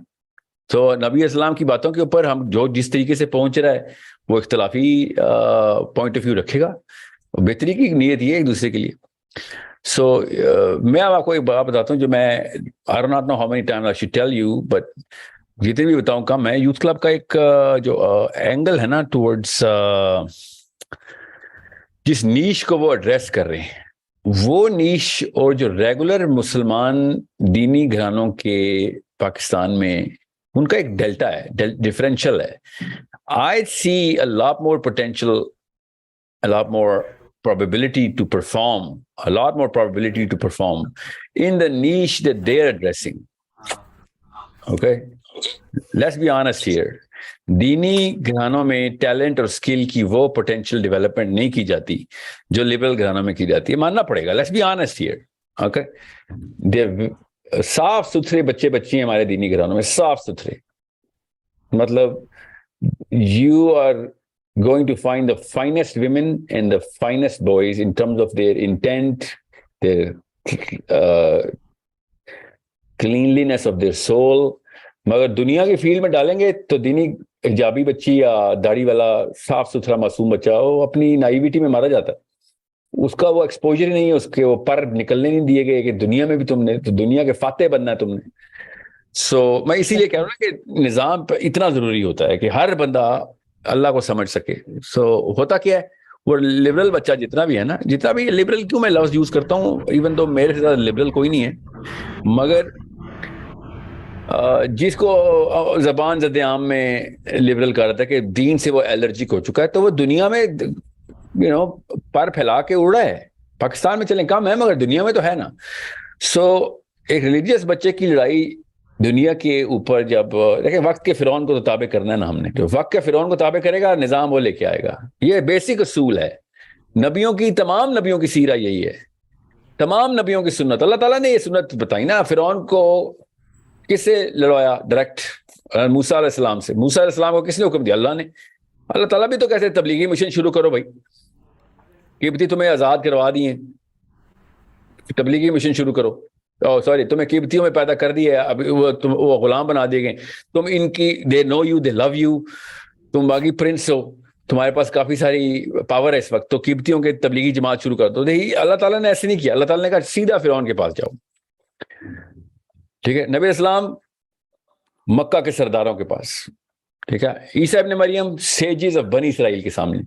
تو نبی اسلام کی باتوں کے اوپر ہم جو جس طریقے سے پہنچ رہا ہے وہ اختلافی پوائنٹ آف ویو رکھے گا. بہتری کی نیت یہ ہے ایک دوسرے کے لیے. سو میں آپ کو ایک بات بتاتا ہوں جو میں I do not know how many times I should tell you, but جتنے بھی بتاؤں کم ہے. یوتھ کلب کا ایک جو اینگل ہے نا ٹورڈس جس نیش کو وہ ایڈریس کر رہے ہیں, وہ نیش اور جو ریگولر مسلمان دینی گھرانوں کے پاکستان میں ان کا ایک ڈیلٹا ہے, ڈفرینشل ہے. I see a lot more potential, a lot more probability to perform in the niche that they're addressing. Okay? Let's be honest here. دینی گھرانوں میں ٹیلنٹ اور اسکل کی وہ پوٹینشیل ڈیولپمنٹ نہیں کی جاتی جو لبرل گھرانوں میں کی جاتی ہے, ماننا پڑے گا. Let's be honest here. Okay, صاف ستھرے بچے بچی ہیں ہمارے دینی گھرانوں میں, صاف ستھرے. مطلب you are going to find the finest women and the finest boys in terms of their intent, their cleanliness of their soul. مگر دنیا کی فیلڈ میں ڈالیں گے تو دینی حجابی بچی یا داڑھی والا صاف ستھرا معصوم بچہ وہ اپنی نائیویٹی میں مارا جاتا ہے. اس کا وہ ایکسپوجر ہی نہیں ہے, اس کے وہ پر نکلنے نہیں دیے گئے کہ دنیا میں بھی تم نے تو دنیا کے فاتح بننا ہے تم نے. سو میں اسی لیے کہہ رہا ہوں کہ نظام پہ اتنا ضروری ہوتا ہے کہ ہر بندہ اللہ کو سمجھ سکے. سو ہوتا کیا ہے, وہ لبرل بچہ جتنا بھی ہے نا, جتنا بھی لبرل, کیوں میں لفظ یوز کرتا ہوں ایون تو میرے سے زیادہ لبرل کوئی نہیں ہے, مگر جس کو زبان زد عام میں لبرل کہا رہتا ہے کہ دین سے وہ الرجک ہو چکا ہے, تو وہ دنیا میں پر پھیلا کے اڑ رہا ہے. پاکستان میں چلیں کم ہے مگر دنیا میں تو ہے نا. سو ایک ریلیجیس بچے کی لڑائی دنیا کے اوپر, جب دیکھیں وقت کے فرعون کو تو تابع کرنا ہے نا ہم نے, تو وقت کے فرعون کو تابع کرے گا, نظام وہ لے کے آئے گا. یہ بیسک اصول ہے نبیوں کی, تمام نبیوں کی سیرہ یہی ہے, تمام نبیوں کی سنت. اللہ تعالیٰ نے یہ سنت بتائی نا. فرعون کو کس سے لڑوایا؟ ڈائریکٹ موسیٰ علیہ السلام سے. موسیٰ علیہ السلام کو کس نے حکم دیا؟ اللہ نے. اللہ تعالیٰ بھی تو کہتے تبلیغی مشن شروع کرو بھائی, قبطی تمہیں آزاد کروا دیے, تبلیغی مشن شروع کرو. سوری, تمہیں قبطیوں میں پیدا کر دیا, اب وہ غلام بنا دیے گئے, تم ان کی, دے نو یو, دے لو یو, تم باقی پرنس ہو, تمہارے پاس کافی ساری پاور ہے اس وقت, تو قبطیوں کے تبلیغی جماعت شروع کر دو. اللہ تعالیٰ نے ایسے نہیں کیا. اللہ تعالیٰ نے کہا سیدھا فرعون کے پاس جاؤ. ٹھیک ہے, نبی اسلام مکہ کے سرداروں کے پاس, ٹھیک ہے, عیسیٰ ابن مریم سیجز آف بنی اسرائیل کے سامنے,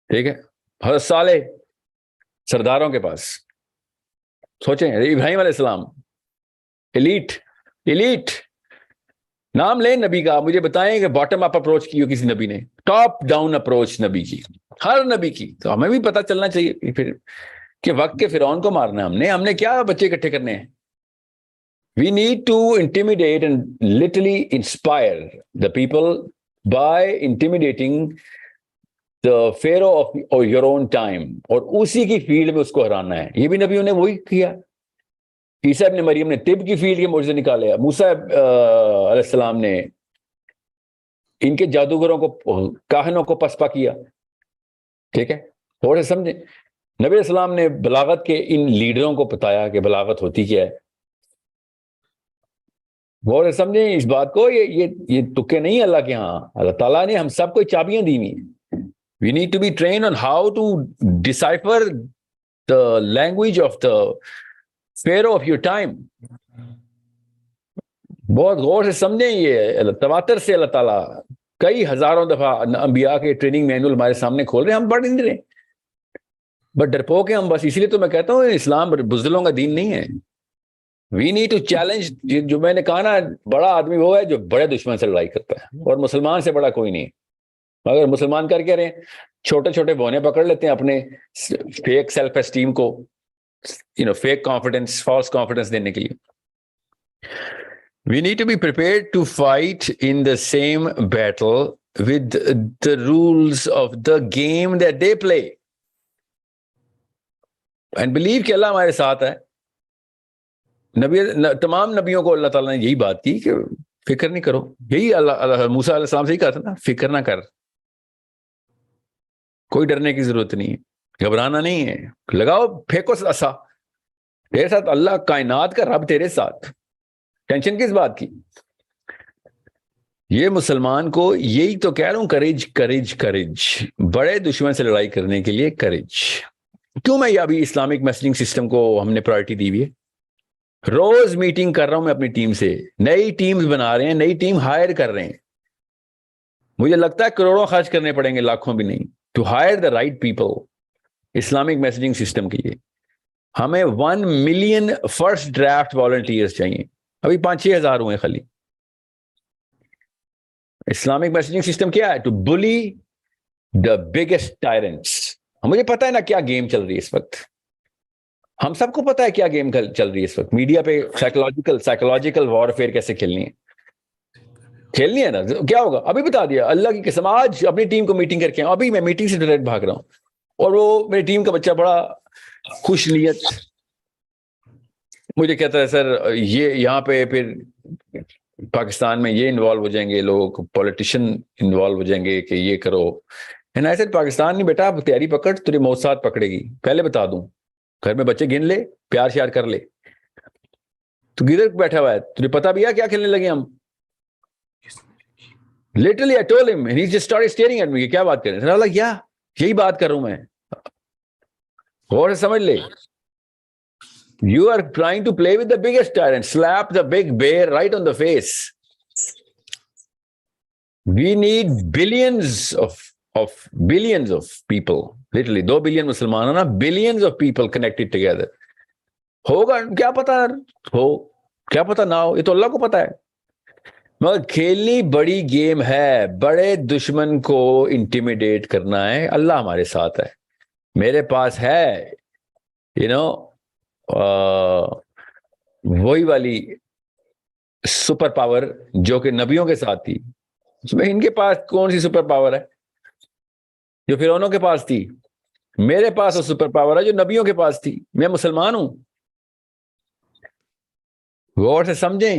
ٹھیک ہے, حضرت صالح سرداروں کے پاس. سوچیں, ابراہیم علیہ السلام ایلیٹ نام لیں نبی کا, مجھے بتائیں کہ باٹم اپ اپروچ کی ہو کسی نبی نے, ٹاپ ڈاؤن اپروچ نبی کی, ہر نبی کی. تو ہمیں بھی پتہ چلنا چاہیے پھر کہ وقت کے فرعون کو مارنا ہے ہم نے کیا بچے اکٹھے کرنے ہیں. We need to intimidate and literally inspire the people by intimidating the pharaoh of your own time, اور اسی کی فیلڈ میں اس کو ہرانا ہے. یہ بھی نبیوں نے وہی کیا. عیسیٰ ابن مریم نے طب کی فیلڈ کے معجزے نکالے, موسیٰ علیہ السلام نے ان کے جادوگروں کو, کاہنوں کو پسپا کیا. ٹھیک ہے, تھوڑے سمجھیں. نبی السلام نے بلاغت کے ان لیڈروں کو بتایا کہ بلاغت ہوتی کیا ہے. غور سے سمجھیں اس بات کو, یہ تکے نہیں اللہ کے ہاں. اللہ تعالیٰ نے ہم سب کو چابیاں دی ہوئی ہیں. We need to be trained on how to decipher the language of the pharaoh of your time. بہت غور سے سمجھیں. یہ تواتر سے اللہ تعالیٰ کئی ہزاروں دفعہ انبیاء کے ٹریننگ مینول ہمارے سامنے کھول رہے ہیں, ہم پڑھ نہیں رہے, بٹ ڈرپوک ہیں ہم بس. اسی لیے تو میں کہتا ہوں اسلام بزدلوں کا دین نہیں ہے. We need to challenge. جو میں نے کہا نا, بڑا آدمی وہ ہے جو بڑے دشمن سے لڑائی کرتا ہے, اور مسلمان سے بڑا کوئی نہیں. مگر مسلمان کر کے رہے ہیں, چھوٹے چھوٹے بونے پکڑ لیتے ہیں اپنے فیک سیلف اسٹیم کو, فیک کانفیڈنس, فالس کانفیڈنس دینے کے لیے. We need to be prepared to fight in the same battle with the rules of the game that they play. And believe کہ اللہ ہمارے ساتھ ہے. تمام نبیوں کو اللہ تعالیٰ نے یہی بات کی کہ فکر نہیں کرو. یہی اللہ موسیٰ علیہ السلام سے ہی کہا تھا نا, فکر نہ کر, کوئی ڈرنے کی ضرورت نہیں ہے, گھبرانا نہیں ہے, لگاؤ پھینکو عصا, تیرے ساتھ اللہ کائنات کا رب تیرے ساتھ, ٹینشن کس بات کی. یہ مسلمان کو یہی تو کہہ رہا ہوں, کریج کریج کریج, بڑے دشمن سے لڑائی کرنے کے لیے کریج. کیوں میں یہ ابھی اسلامک میسنگ سسٹم کو ہم نے پرائرٹی دی ہوئی ہے. روز میٹنگ کر رہا ہوں میں اپنی ٹیم سے, نئی ٹیمز بنا رہے ہیں, نئی ٹیم ہائر کر رہے ہیں. مجھے لگتا ہے کروڑوں خرچ کرنے پڑیں گے, لاکھوں بھی نہیں, to hire the right people. Islamic messaging system کے لیے ہمیں 1 ملین فرسٹ ڈرافٹ والنٹیئرز چاہیے. ابھی 5-6 ہزار ہوئے خالی. اسلامک میسجنگ سسٹم کیا ہے؟ ٹو بلی دا بگیسٹ ٹائرنٹس. مجھے پتا ہے نا کیا گیم چل رہی ہے اس وقت, ہم سب کو پتا ہے کیا گیم چل رہی ہے اس وقت میڈیا پہ. سائیکولوجیکل وارفیئر کیسے کھیلنی ہے نا. کیا ہوگا ابھی بتا دیا, اللہ کی قسم. آج اپنی ٹیم کو میٹنگ کر کے ابھی میں میٹنگ سے ڈائریکٹ بھاگ رہا ہوں, اور وہ میری ٹیم کا بچہ بڑا خوش نیت مجھے کہتا ہے سر یہ یہاں پہ پھر پاکستان میں یہ انوالو ہو جائیں گے لوگ, پولیٹیشین انوالو ہو جائیں گے کہ یہ کرو. ایسے پاکستان نہیں بیٹا, آپ تیاری پکڑ, تیری موت ساتھ پکڑے گی. پہلے بتا دوں, گھر میں بچے گن لے, پیار شیار کر لے. تو کدھر بیٹھا ہوا ہے, تجھے پتا بھی ہے کیا کھیلنے لگے ہم. Literally, I told him, and he just started staring at me. کیا بات کر رہے ہیں؟ I was like, yeah, یہی بات کر رہا ہوں میں. غور سے سمجھ لے. You are trying to play with the biggest tyrant. Slap the big bear right on the face. We need billions of people. Literally, 2 billion مسلمان ہیں نا, billions of people connected together. ہوگا کیا پتا ہو, کیا پتا نہ ہو, یہ تو اللہ کو پتا ہے. مگر کھیلنی بڑی گیم ہے, بڑے دشمن کو انٹیمیڈیٹ کرنا ہے. اللہ ہمارے ساتھ ہے. میرے پاس ہے وہی والی سپر پاور جو کہ نبیوں کے ساتھ تھی. اس میں ان کے پاس کون سی سپر پاور ہے جو فرعونوں کے پاس تھی؟ میرے پاس وہ سپر پاور ہے جو نبیوں کے پاس تھی. میں مسلمان ہوں. غور سے سمجھیں.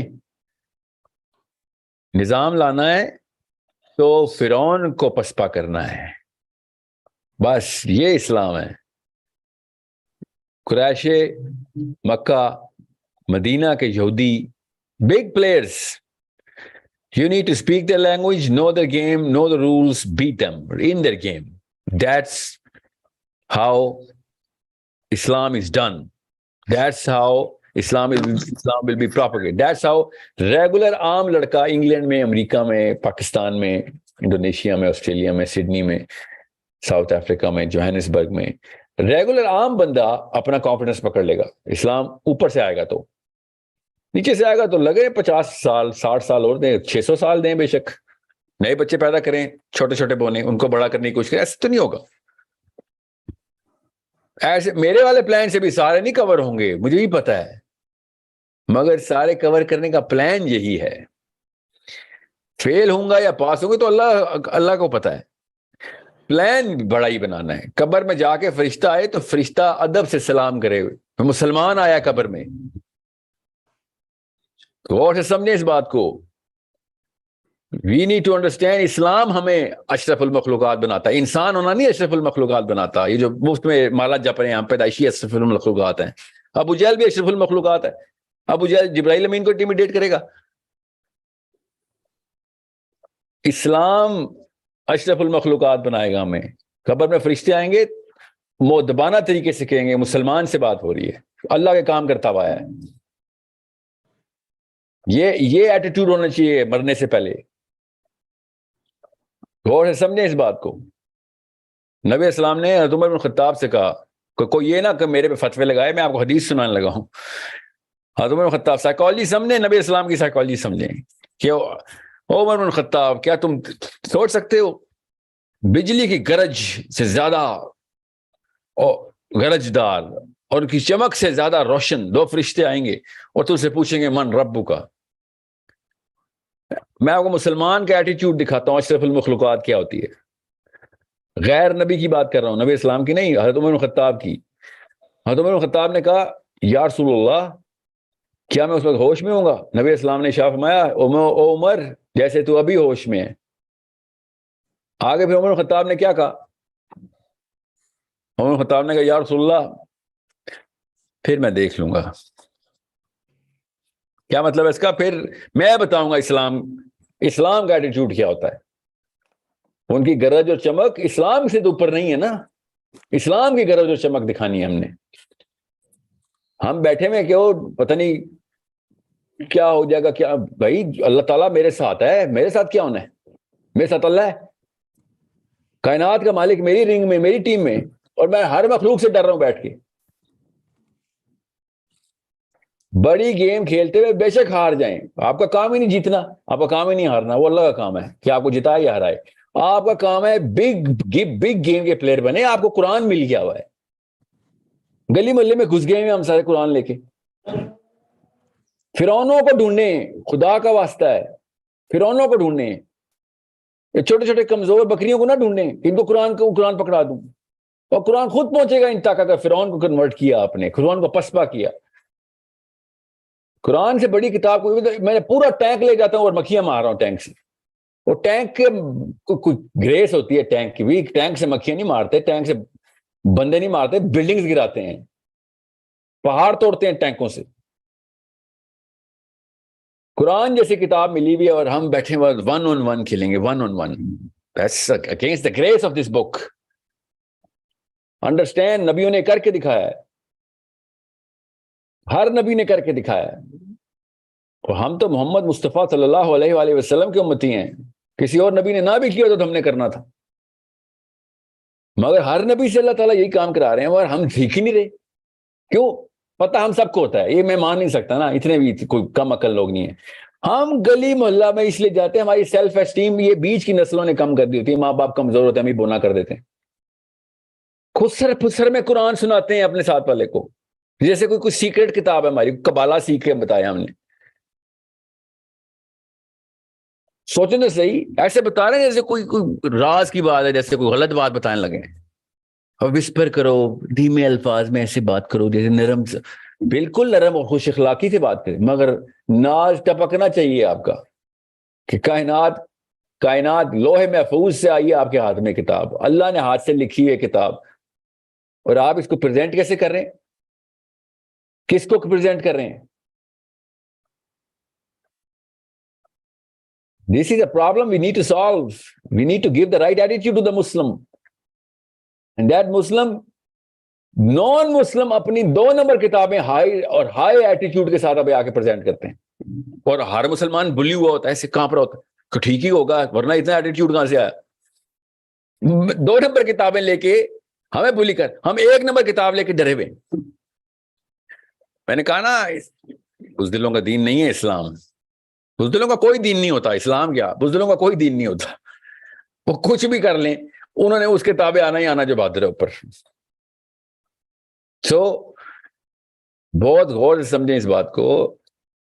نظام لانا ہے تو فرعون کو پسپا کرنا ہے, بس یہ اسلام ہے. قریش مکہ مدینہ کے یہودی big players, you need to speak their language, know the game, know the rules, beat them in their game. That's how Islam is done. That's how Islam will be propagated. That's how regular عام لڑکا England میں, امریکہ میں, پاکستان میں, Indonesia میں, Australia میں, Sydney میں, South Africa میں, Johannesburg میں, ریگولر عام بندہ اپنا کانفیڈنس پکڑ لے گا. اسلام اوپر سے آئے گا تو, نیچے سے آئے گا تو لگے 50 سال 60 سال اور دیں, 600 سال دیں, بے شک نئے بچے پیدا کریں, چھوٹے چھوٹے بونے, ان کو بڑا کرنے کی کوشش کریں. ایسا تو نہیں ہوگا. ایسے میرے والے پلان سے بھی سارے نہیں کور ہوں گے, مجھے بھی پتا ہے, مگر سارے کور کرنے کا پلان یہی ہے. فیل ہوں گا یا پاس ہوں گے تو اللہ کو پتا ہے. پلان بڑا ہی بنانا ہے. قبر میں جا کے فرشتہ آئے تو فرشتہ ادب سے سلام کرے, مسلمان آیا قبر میں. غور سے سمجھیں اس بات کو. وی نیڈ ٹو انڈرسٹینڈ, اسلام ہمیں اشرف المخلوقات بناتا ہے. انسان ہونا نہیں اشرف المخلوقات بناتا. یہ جو مفت میں مالا جپ رہے ہیں ہم, پیدائشی اشرف المخلوقات ہیں. ابو جہل بھی اشرف المخلوقات ہے. ابو جہل جبرائیل امین کو انٹیمیڈیٹ کرے گا. اسلام اشرف المخلوقات بنائے گا ہمیں. قبر میں فرشتے آئیں گے, مؤدبانہ طریقے سے کہیں گے مسلمان سے بات ہو رہی ہے, اللہ کے کام کرتا ہوا ہے. یہ ایٹیٹیوڈ ہونا چاہیے مرنے سے پہلے. غور سے سمجھیں اس بات کو. نبی اسلام نے حضرت عمر بن خطاب سے کہا, کوئی یہ نہ کہ میرے پہ فتوے لگائے, میں آپ کو حدیث سنانے لگا ہوں. حضرت عمر بن خطاب سائیکالوجی سمجھیں, نبی اسلام کی سائیکالوجی سمجھیں کہ عمر بن خطاب, کیا تم سوچ سکتے ہو بجلی کی گرج سے زیادہ گرجدار اور ان کی چمک سے زیادہ روشن 2 فرشتے آئیں گے اور تم سے پوچھیں گے من ربو کا. میں آپ کو مسلمان کا ایٹیٹیوڈ دکھاتا ہوں اشرف المخلوقات کیا ہوتی ہے. غیر نبی کی بات کر رہا ہوں, نبی اسلام کی نہیں, حضرت عمر بن خطاب کی. حضرت عمر بن خطاب نے کہا یا رسول اللہ, کیا میں اس وقت ہوش میں ہوں گا؟ نبی اسلام نے ارشاد فرمایا او عمر, جیسے تو ابھی ہوش میں ہے. آگے پھر عمر بن خطاب نے کیا کہا؟ عمر بن خطاب نے کہا یا رسول اللہ پھر میں دیکھ لوں گا. کیا مطلب ہے اس کا؟ پھر میں بتاؤں گا اسلام کا ایٹیٹیوڈ کیا ہوتا ہے. ان کی گرج اور چمک اسلام سے تو اوپر نہیں ہے نا. اسلام کی گرج اور چمک دکھانی ہے ہم نے. ہم بیٹھے میں کہ وہ پتہ نہیں کیا ہو جائے گا. کیا بھائی, اللہ تعالیٰ میرے ساتھ ہے, میرے ساتھ کیا ہونا ہے؟ میرے ساتھ اللہ ہے. کائنات کا مالک میری رنگ میں, میری ٹیم میں. اور میں ہر مخلوق سے ڈر رہا ہوں بیٹھ کے. بڑی گیم کھیلتے ہوئے بے شک ہار جائیں, آپ کا کام ہی نہیں جیتنا, آپ کا کام ہی نہیں ہارنا, وہ اللہ کا کام ہے کہ آپ کو جتائے یا ہرائے. آپ کا کام ہے بگ گیم کے پلیئر بنے. آپ کو قرآن مل گیا ہوا ہے, گلی محلے میں گھس گئے ہیں ہم سارے قرآن لے کے. فرعونوں کو ڈھونڈیں, خدا کا واسطہ ہے, فرعونوں کو ڈھونڈیں. یہ چھوٹے چھوٹے کمزور بکریوں کو نہ ڈھونڈیں ان کو قرآن پکڑا دوں, اور قرآن خود پہنچے گا ان تک اگر فرعون کو کنورٹ کیا آپ نے, فرعون کو پسپا کیا. قرآن سے بڑی کتاب کو میں پورا ٹینک لے جاتا ہوں اور مکھیاں مار رہا ہوں ٹینک سے. وہ ٹینک کے کوئی گریس ہوتی ہے ٹینک کی بھی, ٹینک سے مکھیاں نہیں مارتے, ٹینک سے بندے نہیں مارتے, بلڈنگز گراتے ہیں, پہاڑ توڑتے ہیں ٹینکوں سے. قرآن جیسی کتاب ملی ہوئی ہے اور ہم بیٹھے ہوئے 1-on-1 کھیلیں گے, 1-on-1. That's against the grace of this book. Understand, نبیوں نے کر کے دکھایا ہے, ہر نبی نے کر کے دکھایا ہے. اور ہم تو محمد مصطفیٰ صلی اللہ علیہ وآلہ وسلم کے امتی ہیں, کسی اور نبی نے نہ بھی کیا تو ہم نے کرنا تھا. مگر ہر نبی سے اللہ تعالیٰ یہی کام کرا رہے ہیں اور ہم سیکھ ہی نہیں رہے. کیوں؟ پتہ ہم سب کو ہوتا ہے, یہ میں مان نہیں سکتا نا, اتنے بھی کوئی کم عقل لوگ نہیں ہیں. ہم گلی محلہ میں اس لیے جاتے ہیں, ہماری سیلف اسٹیم یہ بیچ کی نسلوں نے کم کر دی ہوتی ہے, ماں باپ کمزور ہوتے ہیں, ہم ہی بونا کر دیتے ہیں. خسر پھسر میں قرآن سناتے ہیں اپنے ساتھ والے کو, جیسے کوئی سیکرٹ کتاب ہے ہماری, کبالا سیکھ کے بتایا ہم نے. سوچیں تو صحیح, ایسے بتا رہے ہیں جیسے کوئی راز کی بات ہے, جیسے کوئی غلط بات بتانے لگے. اور وسپر کرو, دھیمے الفاظ میں ایسے بات کرو جیسے نرم, بالکل نرم اور خوش اخلاقی سے بات کریں, مگر ناز ٹپکنا چاہیے آپ کا کہ کائنات لوہے محفوظ سے آئی ہے آپ کے ہاتھ میں کتاب, اللہ نے ہاتھ سے لکھی ہے کتاب, اور آپ اس کو پریزنٹ کیسے کر رہے ہیں, کس کو پریزنٹ کر رہے ہیں. This is a problem we need to solve. We need to give the right attitude to the Muslim. And that Muslim, non-Muslim اپنی 2 نمبر کتابیں ہائی ایٹیٹیوڈ کے ساتھ ابھی آ کے پریزنٹ کرتے ہیں. اور ہر مسلمان بلی ہوا ہوتا ہے, ایسے کانپ رہا ہوتا ہے کہ ٹھیک ہی ہوگا, ورنہ اتنا ایٹیٹیوڈ کہاں سے آیا. 2 نمبر کتابیں لے کے ہمیں بلی کر, ہم 1 نمبر کتاب لے کے ڈرے ہوئے. میں نے کہا نا, بزدلوں کا دین نہیں ہے اسلام. بزدلوں کا کوئی دین نہیں ہوتا, اسلام کیا, بزدلوں کا کوئی دین نہیں ہوتا. وہ کچھ بھی کر لیں, انہوں نے اس کتابیں آنا ہی آنا جو بہادر ہے اوپر. سو بہت غور سے سمجھیں اس بات کو,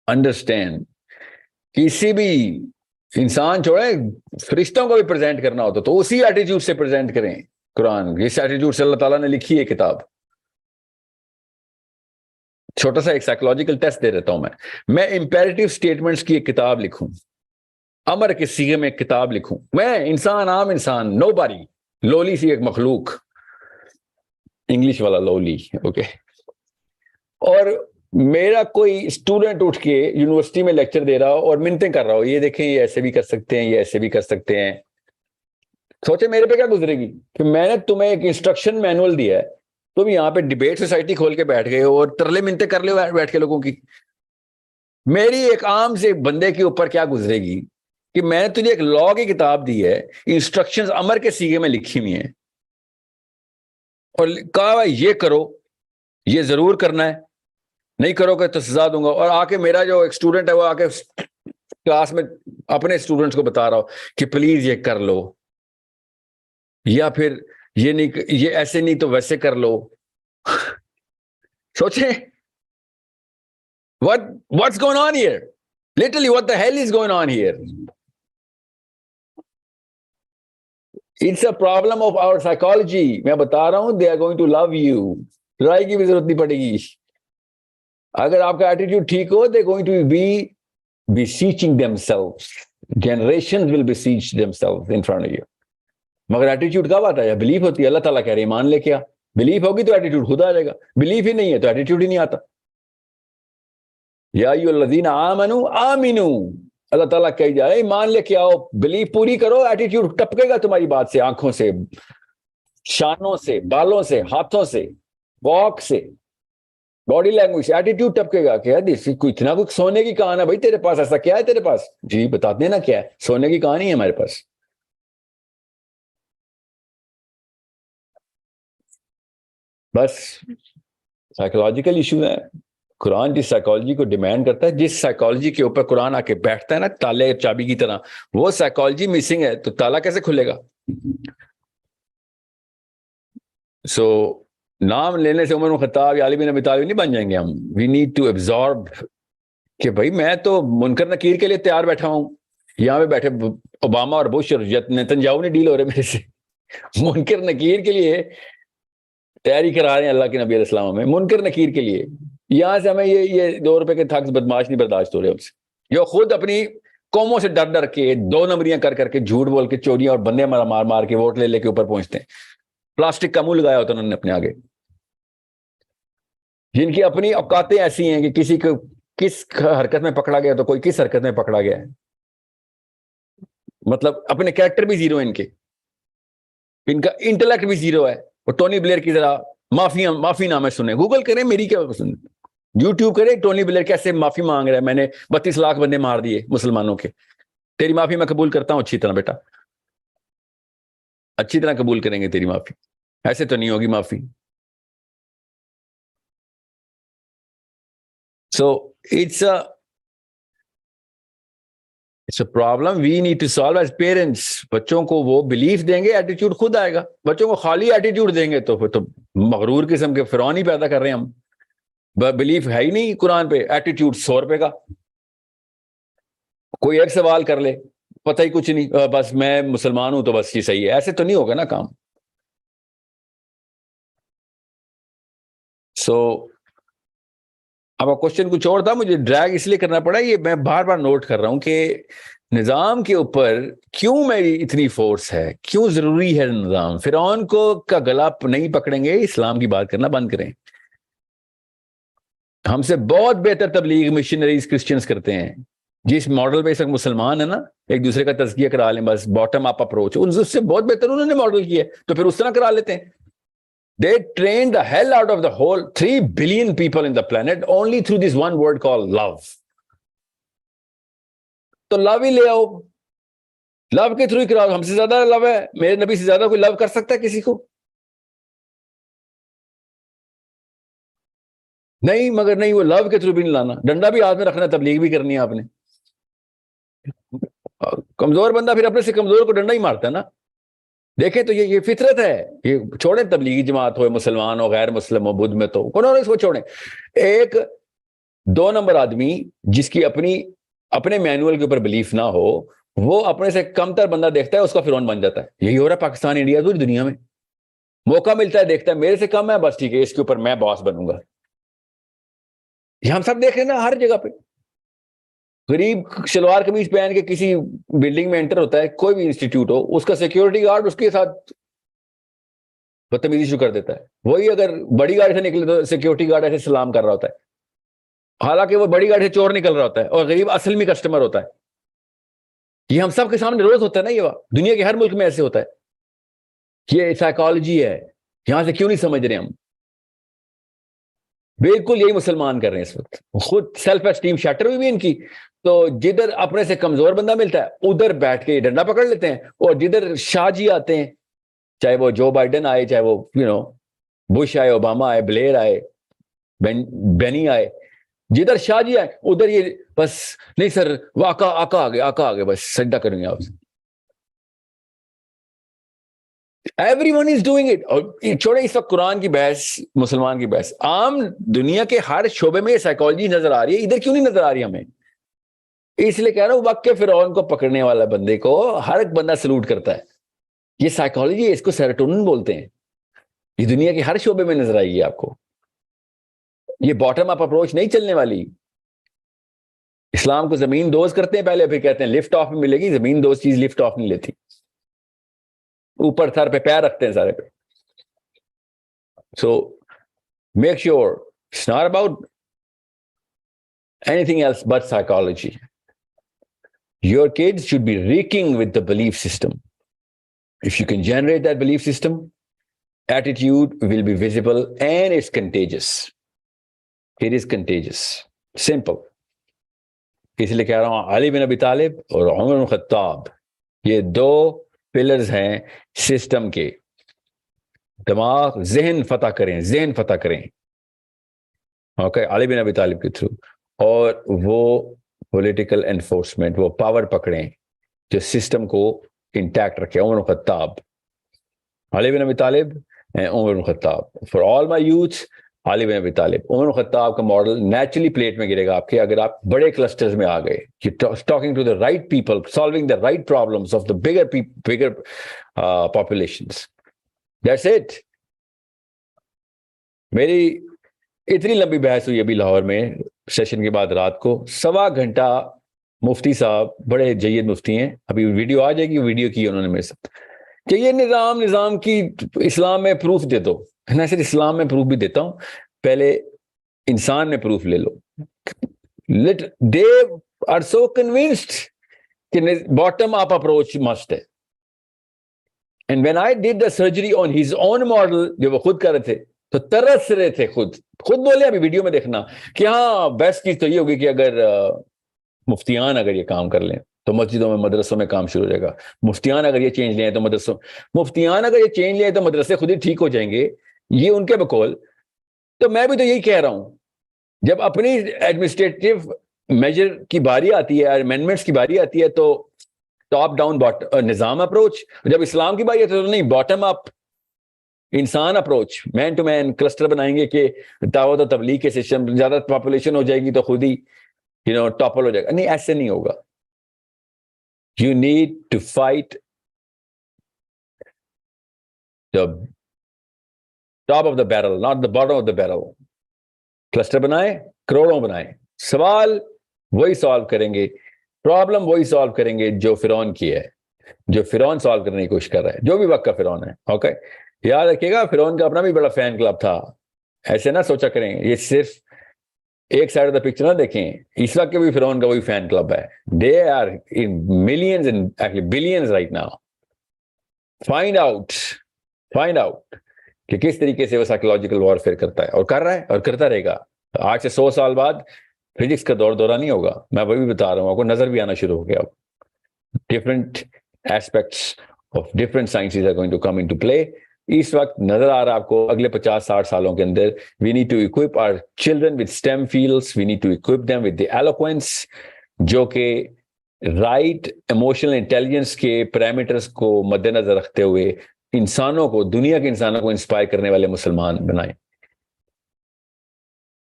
انڈرسٹینڈ. کسی بھی انسان چھوڑیں, فرشتوں کو بھی پریزنٹ کرنا ہوتا تو اسی ایٹیٹیوڈ سے پریزنٹ کریں قرآن. اس ایٹیٹیوڈ سے اللہ تعالیٰ نے لکھی ہے کتاب. چھوٹا سا ایک سائیکولوجیکل ٹیسٹ دے دیتا ہوں میں امپیریٹیو سٹیٹمنٹس کی ایک کتاب لکھوں, امر کے صیغے میں ایک کتاب لکھوں, میں انسان, عام انسان, نو باری, لولی سی ایک مخلوق, انگلش والا لولی, اوکے. اور میرا کوئی اسٹوڈنٹ اٹھ کے یونیورسٹی میں لیکچر دے رہا ہو اور منتیں کر رہا ہو, یہ دیکھیں یہ ایسے بھی کر سکتے ہیں, یہ ایسے بھی کر سکتے ہیں. سوچے میرے پہ کیا گزرے گی کہ میں نے تمہیں ایک انسٹرکشن مینول دیا ہے, تم یہاں پہ ڈیبیٹ سوسائٹی کھول کے بیٹھ گئے ہو اور ترلے منتیں کر لے بیٹھ کے لوگوں کی. میری ایک عام سے بندے کے اوپر کیا گزرے گی کہ میں نے تجھے ایک لا کی کتاب دی ہے, انسٹرکشنز امر کے صیغے میں لکھی ہوئی ہیں, اور کہا یہ کرو, یہ ضرور کرنا ہے, نہیں کرو گے تو سزا دوں گا. اور آ کے میرا جو ایک اسٹوڈنٹ ہے وہ آ کے کلاس میں اپنے اسٹوڈنٹس کو بتا رہا ہو کہ پلیز یہ کر لو, یا پھر یہ نہیں, یہ ایسے نہیں تو ویسے کر لو. سوچیں what's going on here? Literally, what the hell is going on here? It's a problem of our psychology. میں بتا رہا ہوں, they are going to love you. لڑائی کی بھی ضرورت نہیں پڑے گی. اگر آپ کا ایٹیٹیوڈ ٹھیک ہو, they're going to be beseeching themselves. Generations will beseech themselves in front of you. مگر ایٹیٹیوڈ کب آتا ہے؟ بلیف ہوتی ہے. اللہ تعالیٰ کہہ رہے ایمان لے کے آ. بلیف ہوگی تو ایٹیٹیوڈ خود آ جائے گا, بلیف ہی نہیں ہے تو ایٹیٹیوڈ ہی نہیں آتا. یا ایھا الذین آمنوا آمنوا, اللہ تعالیٰ کہی جا رہا ہے ایمان لے کے آؤ, بلیف پوری کرو, ایٹیٹیوڈ ٹپکے گا تمہاری بات سے, آنکھوں سے, شانوں سے, بالوں سے, ہاتھوں سے, واک سے, باڈی لینگویج سے ایٹیٹیوڈ ٹپکے گا کہ کوئی اتنا کچھ سونے کی کہان ہے بھائی تیرے پاس, ایسا کیا ہے تیرے پاس؟ جی بتاتے ہیں نا کیا ہے, سونے کی کہانی ہے ہمارے پاس. بس سائیکولوجیکل ایشو ہے. قرآن جس سائیکالوجی کو ڈیمانڈ کرتا ہے, جس سائیکالوجی کے اوپر قرآن آ کے بیٹھتا ہے نا تالے چابی کی طرح, وہ سائیکالوجی مسنگ ہے تو تالا کیسے کھلے گا؟ سو نام لینے سے عمر بن خطاب یا علی بن ابی طالب نہیں بن جائیں گے ہم. وی نیڈ ٹو ایبزارب کہ بھائی میں تو منکر نکیر کے لیے تیار بیٹھا ہوں. یہاں پہ بیٹھے اوباما اور بش اور نتنیاہو نہیں ڈیل ہو رہے میرے سے. منکر نکیر کے لیے تیاری کرا رہے ہیں اللہ کے نبی علیہ السلام میں, منکر نکیر کے لیے. یہاں سے ہمیں یہ 2 روپے کے تھکس بدماش نہیں برداشت ہو رہے ہم سے, جو خود اپنی قوموں سے ڈر ڈر کے 2 نمبریاں کر کے جھوٹ بول کے چوریاں اور بندے مار مار کے ووٹ لے کے اوپر پہنچتے ہیں. پلاسٹک کا منہ لگایا ہوتا انہوں نے اپنے آگے, جن کی اپنی اوقاتیں ایسی ہیں کہ کسی کو کس حرکت میں پکڑا گیا تو کوئی کس حرکت میں پکڑا گیا ہے. مطلب اپنے کریکٹر بھی زیرو ہیں ان کا انٹلیکٹ بھی زیرو ہے. اور ٹونی بلیئر کی ذرا معافی نامے سنیں, گوگل کریں, میری کیا سنیں, یوٹیوب کریں, ٹونی بلیئر کیسے معافی مانگ رہا ہے, میں نے 32 لاکھ بندے مار دیے مسلمانوں کے, تیری معافی میں قبول کرتا ہوں اچھی طرح بیٹا, اچھی طرح قبول کریں گے تیری معافی, ایسے تو نہیں ہوگی معافی. So it's a problem we need to solve as parents. بچوں کو وہ بلیف دیں گے, ایٹیٹیوڈ خود آئے گا. بچوں کو خالی ایٹیٹیوڈ دیں گے تو پھر تو مغرور قسم کے فرعون ہی پیدا کر رہے ہیں ہم. بلیف ہے ہی نہیں قرآن پہ, ایٹیٹیوڈ 100 روپے کا. کوئی ایک سوال کر لے, پتہ ہی کچھ نہیں, بس میں مسلمان ہوں تو بس یہ صحیح ہے. ایسے تو نہیں ہوگا نا کام. سو اب کوشچن کچھ اور تھا, مجھے ڈریگ اس لیے کرنا پڑا, یہ میں بار بار نوٹ کر رہا ہوں کہ نظام کے اوپر کیوں میری اتنی فورس ہے, کیوں ضروری ہے نظام. فرعون کو کا گلا نہیں پکڑیں گے, اسلام کی بات کرنا بند کریں. ہم سے بہت بہتر تبلیغ مشنریز کرسچنز کرتے ہیں, جس ماڈل پہ اس وقت مسلمان ہے نا, ایک دوسرے کا تزکیہ کرا لیں بس, باٹم اپ اپروچ, اس سے بہت بہتر انہوں نے ماڈل کیا ہے, تو پھر اس طرح کرا لیتے ہیں. They trained the hell out of the whole 3 billion people in the planet only through this one word called love. تو لو ہی لے آؤ, لو کے تھرو ہی کراؤ. ہم سے زیادہ لو ہے, میرے نبی سے زیادہ کوئی لو کر سکتا ہے کسی کو؟ نہیں, مگر نہیں, وہ لو کے تھرو بھی نہیں لانا. ڈنڈا بھی ہاتھ میں رکھنا, تبلیغ بھی کرنی ہے آپ نے. کمزور بندہ پھر اپنے سے کمزور کو ڈنڈا ہی مارتا ہے نا. دیکھیں تو یہ فطرت ہے. یہ چھوڑیں تبلیغی جماعت ہو, مسلمان ہو, غیر مسلم ہو, بدھ میں تو کون اس کو چھوڑیں. ایک 2 نمبر آدمی جس کی اپنے مینول کے اوپر بلیف نہ ہو, وہ اپنے سے کم تر بندہ دیکھتا ہے, اس کا فرعون بن جاتا ہے. یہی ہو رہا ہے پاکستان, انڈیا, پوری دنیا میں. موقع ملتا ہے, دیکھتا ہے میرے سے کم ہے, بس ٹھیک ہے, اس کے اوپر میں باس بنوں گا. یہ ہم سب دیکھ رہے ہیں نا ہر جگہ پہ. غریب شلوار قمیض پہن کے کسی بلڈنگ میں انٹر ہوتا ہے, کوئی بھی انسٹیٹیوٹ ہو, اس کا سیکیورٹی گارڈ اس کے ساتھ بدتمیزی شروع کر دیتا ہے. وہی اگر بڑی گاڑی سے نکلے تو سیکیورٹی گارڈ ایسے سلام کر رہا ہوتا ہے, حالانکہ وہ بڑی گاڑی سے چور نکل رہا ہوتا ہے, اور غریب اصل میں کسٹمر ہوتا ہے. یہ ہم سب کے سامنے روز ہوتا ہے نا, یہ دنیا کے ہر ملک میں ایسے ہوتا ہے. یہ سائیکالوجی ہے, یہاں سے کیوں نہیں سمجھ رہے ہم. بالکل یہی مسلمان کر رہے ہیں اس وقت. خود سیلف اسٹیم شیٹر ہوئی بھی ان کی, تو جدھر اپنے سے کمزور بندہ ملتا ہے ادھر بیٹھ کے ڈنڈا پکڑ لیتے ہیں, اور جدھر شاہ جی آتے ہیں, چاہے وہ جو بائیڈن آئے, چاہے وہ بش آئے, اوباما آئے, بلیئر آئے, بینی آئے, جدھر شاہ جی آئے ادھر یہ بس نہیں سر, وہ آقا آگے بس سجدہ کریں گے آپ سے. Every one is doing it. اور چھوڑیں اس وقت قرآن کی بحث, مسلمان کی بحث, عام دنیا کے ہر شعبے میں یہ سائیکالوجی نظر آ رہی ہے. ادھر کیوں نہیں نظر آ رہی ہمیں؟ اس لیے کہہ رہا ہوں, وقت کے فرعون کو پکڑنے والا بندے کو ہر ایک بندہ سلوٹ کرتا ہے. یہ سائیکالوجی ہے, اس کو سیروٹونن بولتے ہیں. یہ دنیا کے ہر شعبے میں نظر آئے گی آپ کو. یہ باٹم اپ اپروچ نہیں چلنے والی. اسلام کو زمین دوز کرتے ہیں پہلے, پھر کہتے ہیں لفٹ آف میں ملے گی. زمین دوز چیز لفٹ آف نہیں لیتی, اوپر سر پہ پیر رکھتے ہیں سارے پہ. So make sure it's not about anything else but psychology. Your kids should be reeking with the belief system. If you can generate that belief system, attitude will be visible and it's contagious. It is contagious. Simple. اس لیے کہہ رہا ہوں, علی بن ابی طالب اور عمر بن خطاب یہ 2 pillars ہیں سسٹم کے. دماغ ذہن فتح کریں, ذہن فتح کریں, اوکے, علی بن ابی طالب کے تھرو, اور وہ پولیٹیکل انفورسمنٹ, وہ پاور پکڑیں جو سسٹم کو انٹیکٹ رکھے. عمر بن خطاب, علی بن ابی طالب عمر بن خطاب. فار آل مائی یوتھ, علی بن ابی طالب. عمر بن خطاب کا ماڈل نیچرلی پلیٹ میں گرے گا آپ کے اگر آپ بڑے کلسٹرز میں آ گئے. Talking to the right people, solving the right problems of the bigger populations. That's it. میری اتنی لمبی بحث ہوئی ابھی لاہور میں سیشن کے بعد رات کو, 1.25 گھنٹہ. مفتی صاحب بڑے جید مفتی ہیں, ابھی ویڈیو آ جائے گی, ویڈیو کی انہوں نے میرے ساتھ کہ یہ نظام کی اسلام میں پروف دے دو. میں صرف اسلام میں پروف بھی دیتا ہوں, پہلے انسان میں پروف لے لو. دے آر سو کنوینسڈ کہ باٹم اپ اپروچ مسٹ ہے. And when I did the surgery on his own model, جو وہ خود کر رہے تھے تو ترس رہے تھے, خود بولے ابھی ویڈیو میں دیکھنا کہ ہاں بیسٹ چیز تو یہ ہوگی کہ اگر مفتیان اگر یہ کام کر لیں تو مسجدوں میں مدرسوں میں کام شروع ہو جائے گا. مفتیان اگر یہ چینج لیں تو مفتیان اگر یہ چینج لیں تو مدرسے خود ہی ٹھیک ہو جائیں گے. یہ ان کے بقول. تو میں بھی تو یہی کہہ رہا ہوں, جب اپنی ایڈمنسٹریٹو میجر کی باری آتی ہے, امینڈمنٹس کی باری آتی ہے, تو ٹاپ ڈاؤن نظام اپروچ. جب اسلام کی باری آتی ہے تو نہیں, باٹم اپ انسان approach, man to man cluster بنائیں گے کہ دعوت و تبلیغ کے سسٹم, زیادہ پاپولیشن ہو جائے گی تو خود ہی ٹاپل ہو جائے گا. نہیں, ایسے نہیں ہوگا. You need to fight the top of the barrel, not the bottom of the barrel. Cluster بنائیں, کروڑوں بنائیں, سوال وہی سالو کریں گے, پرابلم وہی سالو کریں گے جو فرعون کی ہے, جو فرعون سالو کرنے کی کوشش کر رہا ہے, جو بھی وقت کا فرعون ہے. اوکے, یاد رکھیے گا فرعون کا اپنا بھی بڑا فین کلب تھا. ایسے نہ سوچا کریں, یہ صرف ایک سائڈ آف دا پکچر نہ دیکھیں. اس وقت کے بھی فرعون کا وہی فین کلب ہے. They are in millions and actually billions right now. Find out کہ کس طریقے سے وہ سائیکولوجیکل وارفیئر کرتا ہے, اور کر رہا ہے اور کرتا رہے گا. آج سے 100 سال بعد فزکس کا دورہ نہیں ہوگا. میں وہی بتا رہا ہوں آپ کو, نظر بھی آنا شروع ہو گیا. Different aspects of different sciences are going to come into play. اس وقت نظر آ رہا ہے آپ کو اگلے 50-60 سالوں کے اندر we need to equip our children with STEM fields, we need to equip them with the eloquence, جو کہ رائٹ ایموشنل انٹیلیجنس کے پیرامیٹرز کو مد نظر رکھتے ہوئے انسانوں کو, دنیا کے انسانوں کو انسپائر کرنے والے مسلمان بنائیں.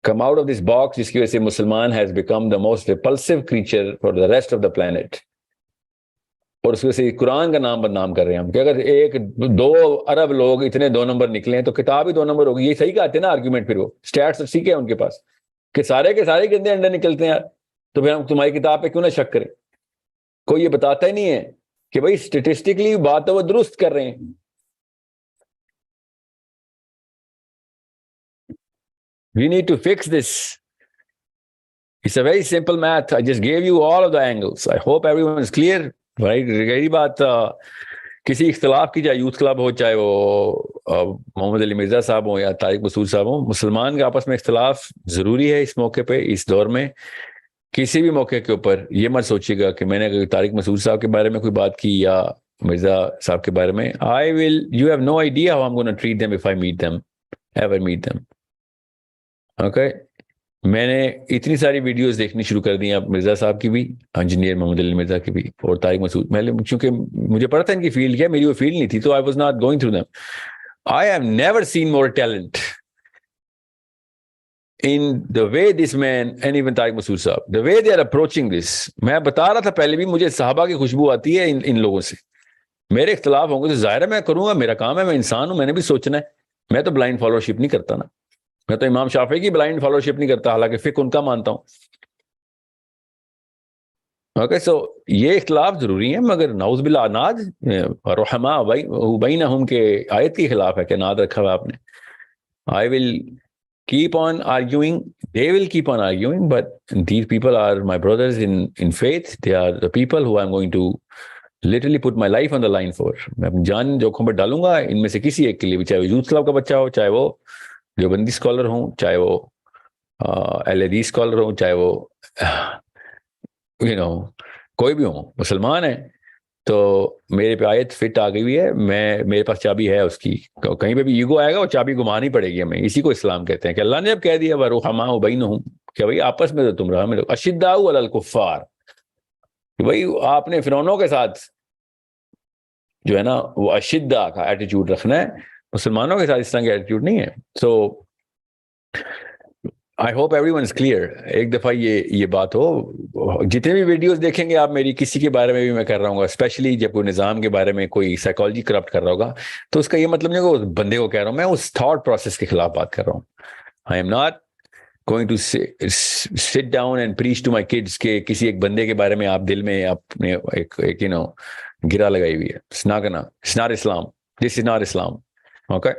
Come out of this box, جس کی وجہ سے مسلمان has become the most repulsive creature for the rest of the planet. اور اس وجہ سے قرآن کا نام بدنام کر رہے ہیں ہم کہ اگر 1-2 ارب لوگ اتنے 2 نمبر نکلے ہیں تو کتاب ہی 2 نمبر ہوگی. یہ صحیح کہتے ہیں نا آرگیومنٹ, پھر وہ اسٹیٹس سیکھے ان کے پاس کہ سارے کے سارے گندے انڈے نکلتے ہیں یار, تو پھر ہم تمہاری کتاب پہ کیوں نہ شک کریں. کوئی یہ بتاتا ہی نہیں ہے کہ بھائی اسٹیٹسٹکلی بات تو وہ درست کر رہے ہیں. We need to fix this. It's a very simple math. I just gave you all of the angles. I hope everyone is clear. رہی بات کسی اختلاف کی, چاہے یوتھ کلب ہو, چاہے وہ محمد علی مرزا صاحب ہوں یا طارق مسعود صاحب ہوں, مسلمان کا آپس میں اختلاف ضروری ہے اس موقع پہ, اس دور میں. کسی بھی موقع کے اوپر یہ مت سوچیے گا کہ میں نے طارق مسعود صاحب کے بارے میں کوئی بات کی یا مرزا صاحب کے بارے میں. You have no idea how I'm going to treat them if I ever meet them. Okay, میں نے اتنی ساری ویڈیوز دیکھنی شروع کر دی ہیں مرزا صاحب کی بھی, انجینئر محمد علی مرزا کی بھی, اور طارق مسعود. میں چونکہ مجھے پتا تھا ان کی فیلڈ کیا, میری وہ فیلڈ نہیں تھی, تو I was not going through them. I have never seen more talent in the way this man and even Tariq مسعود صاحب, the way they are approaching this. میں بتا رہا تھا پہلے بھی, مجھے صحابہ کی خوشبو آتی ہے ان لوگوں سے. میرے اختلاف ہوں گے تو ظاہر ہے میں کروں گا, میرا کام ہے, میں انسان ہوں, میں نے بھی سوچنا ہے. میں تو بلائنڈ فالوورشپ نہیں کرتا نا, میں تو امام شافعی کی بلائنڈ فالوورشپ نہیں کرتا, حالانکہ فقہ ان کا مانتا ہوں. اوکے, سو یہ اختلاف ضروری ہے, مگر نعوذ باللہ اناد رحماء بینہم کے آیت کے خلاف ہے کہ اناد رکھا ہوا آپ نے. I will keep on arguing, they will keep on arguing, but these people are my brothers in faith. They are the people who I'm going to literally put my life on the line for. میں اپنی جان جوکھم پر ڈالوں گا ان میں سے کسی ایک کے لیے بھی, چاہے وہ یوتھ کلب کا بچہ ہو, چاہے وہ دیوبندی اسکالر ہوں, چاہے وہ اہل حدیث اسکالر ہوں, چاہے وہ کوئی بھی ہوں, مسلمان ہیں. تو میرے پہ آیت فٹ آ گئی ہوئی ہے, میرے پاس چابی ہے اس کی, کہیں پہ بھی ایگو آئے گا وہ چابی گھمانی پڑے گی ہمیں. اسی کو اسلام کہتے ہیں کہ اللہ نے اب کہہ دیا وَرُحَمَاءُ بَيْنُهُمْ کہ بھائی آپس میں تو تم رحم رکھو, اشداء علی الکفار کہ بھائی آپ نے فرعونوں کے ساتھ جو ہے نا وہ اشدہ کا ایٹیٹیوڈ رکھنا ہے, مسلمانوں کے ساتھ اس طرح کا ایٹیٹیوڈ نہیں ہے. So I hope everyone is clear. ایک دفعہ یہ بات ہو, جتنے بھی ویڈیوز دیکھیں گے آپ میری, کسی کے بارے میں بھی میں کر رہا ہوں گا, اسپیشلی جب کوئی نظام کے بارے میں کوئی سائیکالوجی کرپٹ کر رہا ہوگا, تو اس کا یہ مطلب نہیں کہ اس بندے کو کہہ رہا ہوں, میں اس تھاٹ پروسیس کے خلاف بات کر رہا ہوں. I am not going to sit down and preach to my kids کہ کسی ایک بندے کے بارے میں آپ دل میں اپنے ایک گرا لگائی ہوئی ہے. It's not gonna, it's not Islam. This is not Islam. Okay?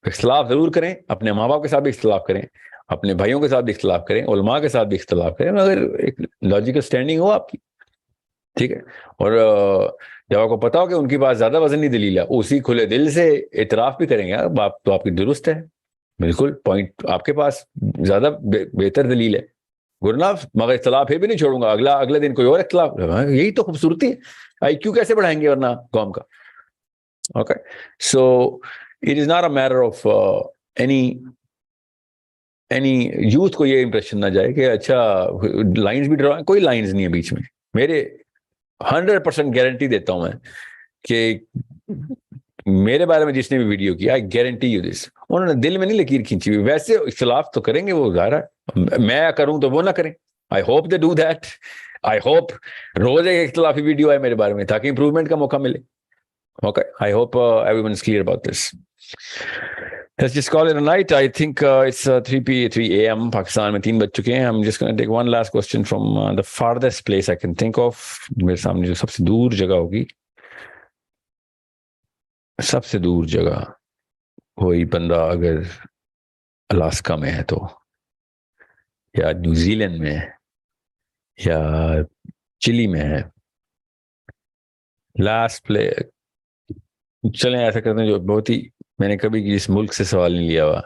اختلاف ضرور کریں, اپنے ماں باپ کے ساتھ بھی اختلاف کریں, اپنے بھائیوں کے ساتھ بھی اختلاف کریں, علماء کے ساتھ بھی اختلاف کریں, مگر ایک لاجیکل سٹینڈنگ ہو آپ کی, ٹھیک ہے. اور جب آپ کو پتا ہو کہ ان کی بات زیادہ وزنی دلیل ہے, اسی کھلے دل سے اعتراف بھی کریں گے, بات تو آپ کی درست ہے, بالکل پوائنٹ آپ کے پاس زیادہ بہتر دلیل ہے, گرنا, مگر اختلاف پھر بھی نہیں چھوڑوں گا, اگلے دن کوئی اور اختلاف. یہی تو خوبصورتی ہے, آئی کیو کیسے بڑھائیں گے ورنہ قوم کا. Okay, so it is not a matter of any youth کو یہ امپریشن نہ جائے کہ اچھا لائنز بھی ڈرا, کوئی لائنز نہیں ہے بیچ میں. میرے 100% گارنٹی دیتا ہوں میں کہ میرے بارے میں جس نے بھی ویڈیو کی, آئی گارنٹی یو دس, انہوں نے دل میں نہیں لکیر کھینچی ہوئی. ویسے اختلاف تو کریں گے, وہ ظاہر ہے, میں کروں تو وہ نہ کریں. I hope they do that. I hope روز ایک اختلافی ویڈیو آئے میرے بارے میں تاکہ امپروومنٹ کا موقع ملے. Okay, I hope everyone is clear about this. Let's just call it a night. I think it's 3 a.m. Pakistan میں 3 بج چکے ہیں. I'm just going to take one last question from the farthest place I can think of. میرے سامنے جو سب سے دور جگہ ہوگی, سب سے دور جگہ کوئی بندہ اگر الاسکا میں ہے تو, یا نیوزی لینڈ میں ہے, یا چلی میں ہے, لاسٹ پلے, چلیں ایسا کرتے ہیں جو بہت ہی میں نے کبھی اس ملک سے سوال نہیں لیا ہوا.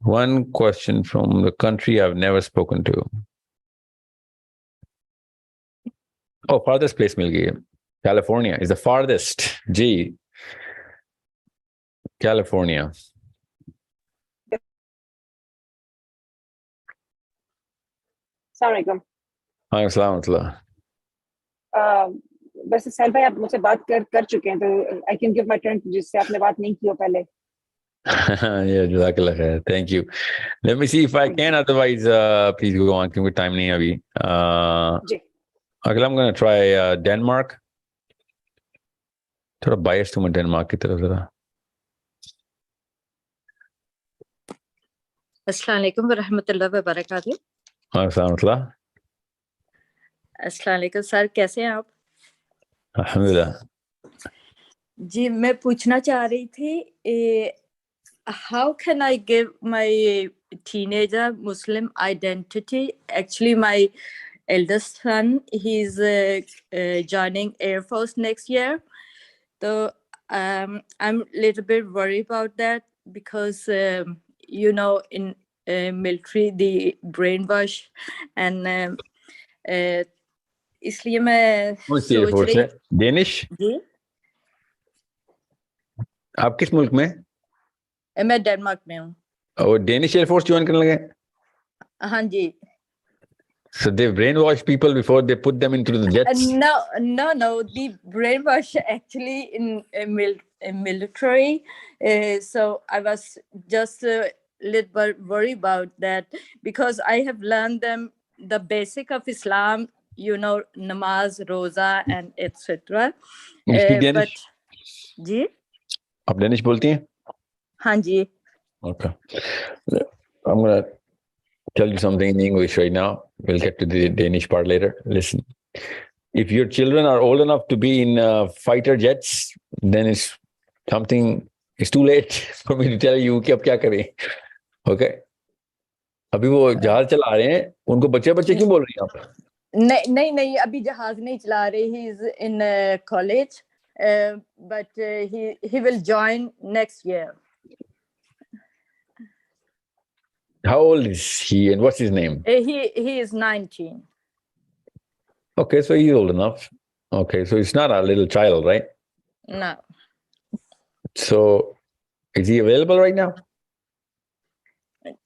One question from the country I've never spoken to. Oh, farthest place مل گئی ہے. California is the farthest. G, California. السلام علیکم. ہاں, السلام علیکم. ویسے سہیل بھائی آپ مجھ سے بات کر چکے ہیں, تو I can give my turn جس سے آپ نے بات نہیں کی ہو پہلے. Yeah, جزاک اللہ خیر. Thank you. Let me see if I can. Otherwise, please go on. کیونکہ ٹائم نہیں ہے ابھی. جی. اگلا I'm going to try Denmark. تھوڑا biased ہوں میں ڈینمارک کی طرف ذرا. السلام علیکم ورحمۃ اللہ وبرکاتہ. السلام علیکم. السلام علیکم سر, کیسے ہیں آپ؟ الحمدللہ. جی میں پوچھنا چاہ رہی تھی, how can I give my teenager Muslim identity? Actually my eldest son, he's joining Air Force next year, so I'm a little bit worried about that because you know in military the brainwash and اس لیے میں سوچ رہی. Danish, جی آپ کس ملک میں؟ میں Denmark میں ہوں. اور ڈینش ایئر فورس جوائن کرنے لگے؟ ہاں جی. So they brainwash people before they put them into the jets? No, the brainwash actually in military. So I was just a little bit worried about that because I have learned them the basic of Islam, you know, namaz, roza and etc. But جی آپ Danish بولتی ہیں؟ ہاں جی. Okay. I'm going to tell you something in English right now. We'll get to the Danish part later. Listen, if your children are old enough to be in fighter jets, then it's too late for me to tell you کہ اب کیا کریں. Okay? ابھی وہ جہاز چلا رہے ہیں, ان کو بچے کیوں بول رہی ہیں آپ؟ نہیں ابھی جہاز نہیں چلا رہے. He is in college, but he will join next year. How old is he and what's his name? He is 19. Okay, so he's old enough. Okay, so it's not a little child, right? No. So is he available right now?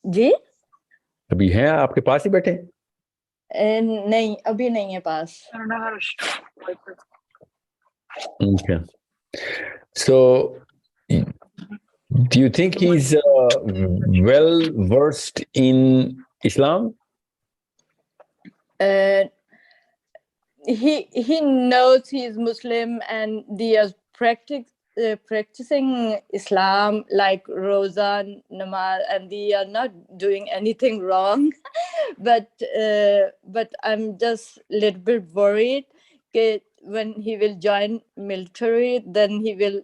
जी अभी हैं आपके पास ही बैठे? नहीं अभी नहीं है पास. Okay. So do you think he's well versed in Islam? He knows he is Muslim and they are practicing Islam like Rosa, Namaz, and they are not doing anything wrong. but I'm just a little bit worried that when he will join military, then he will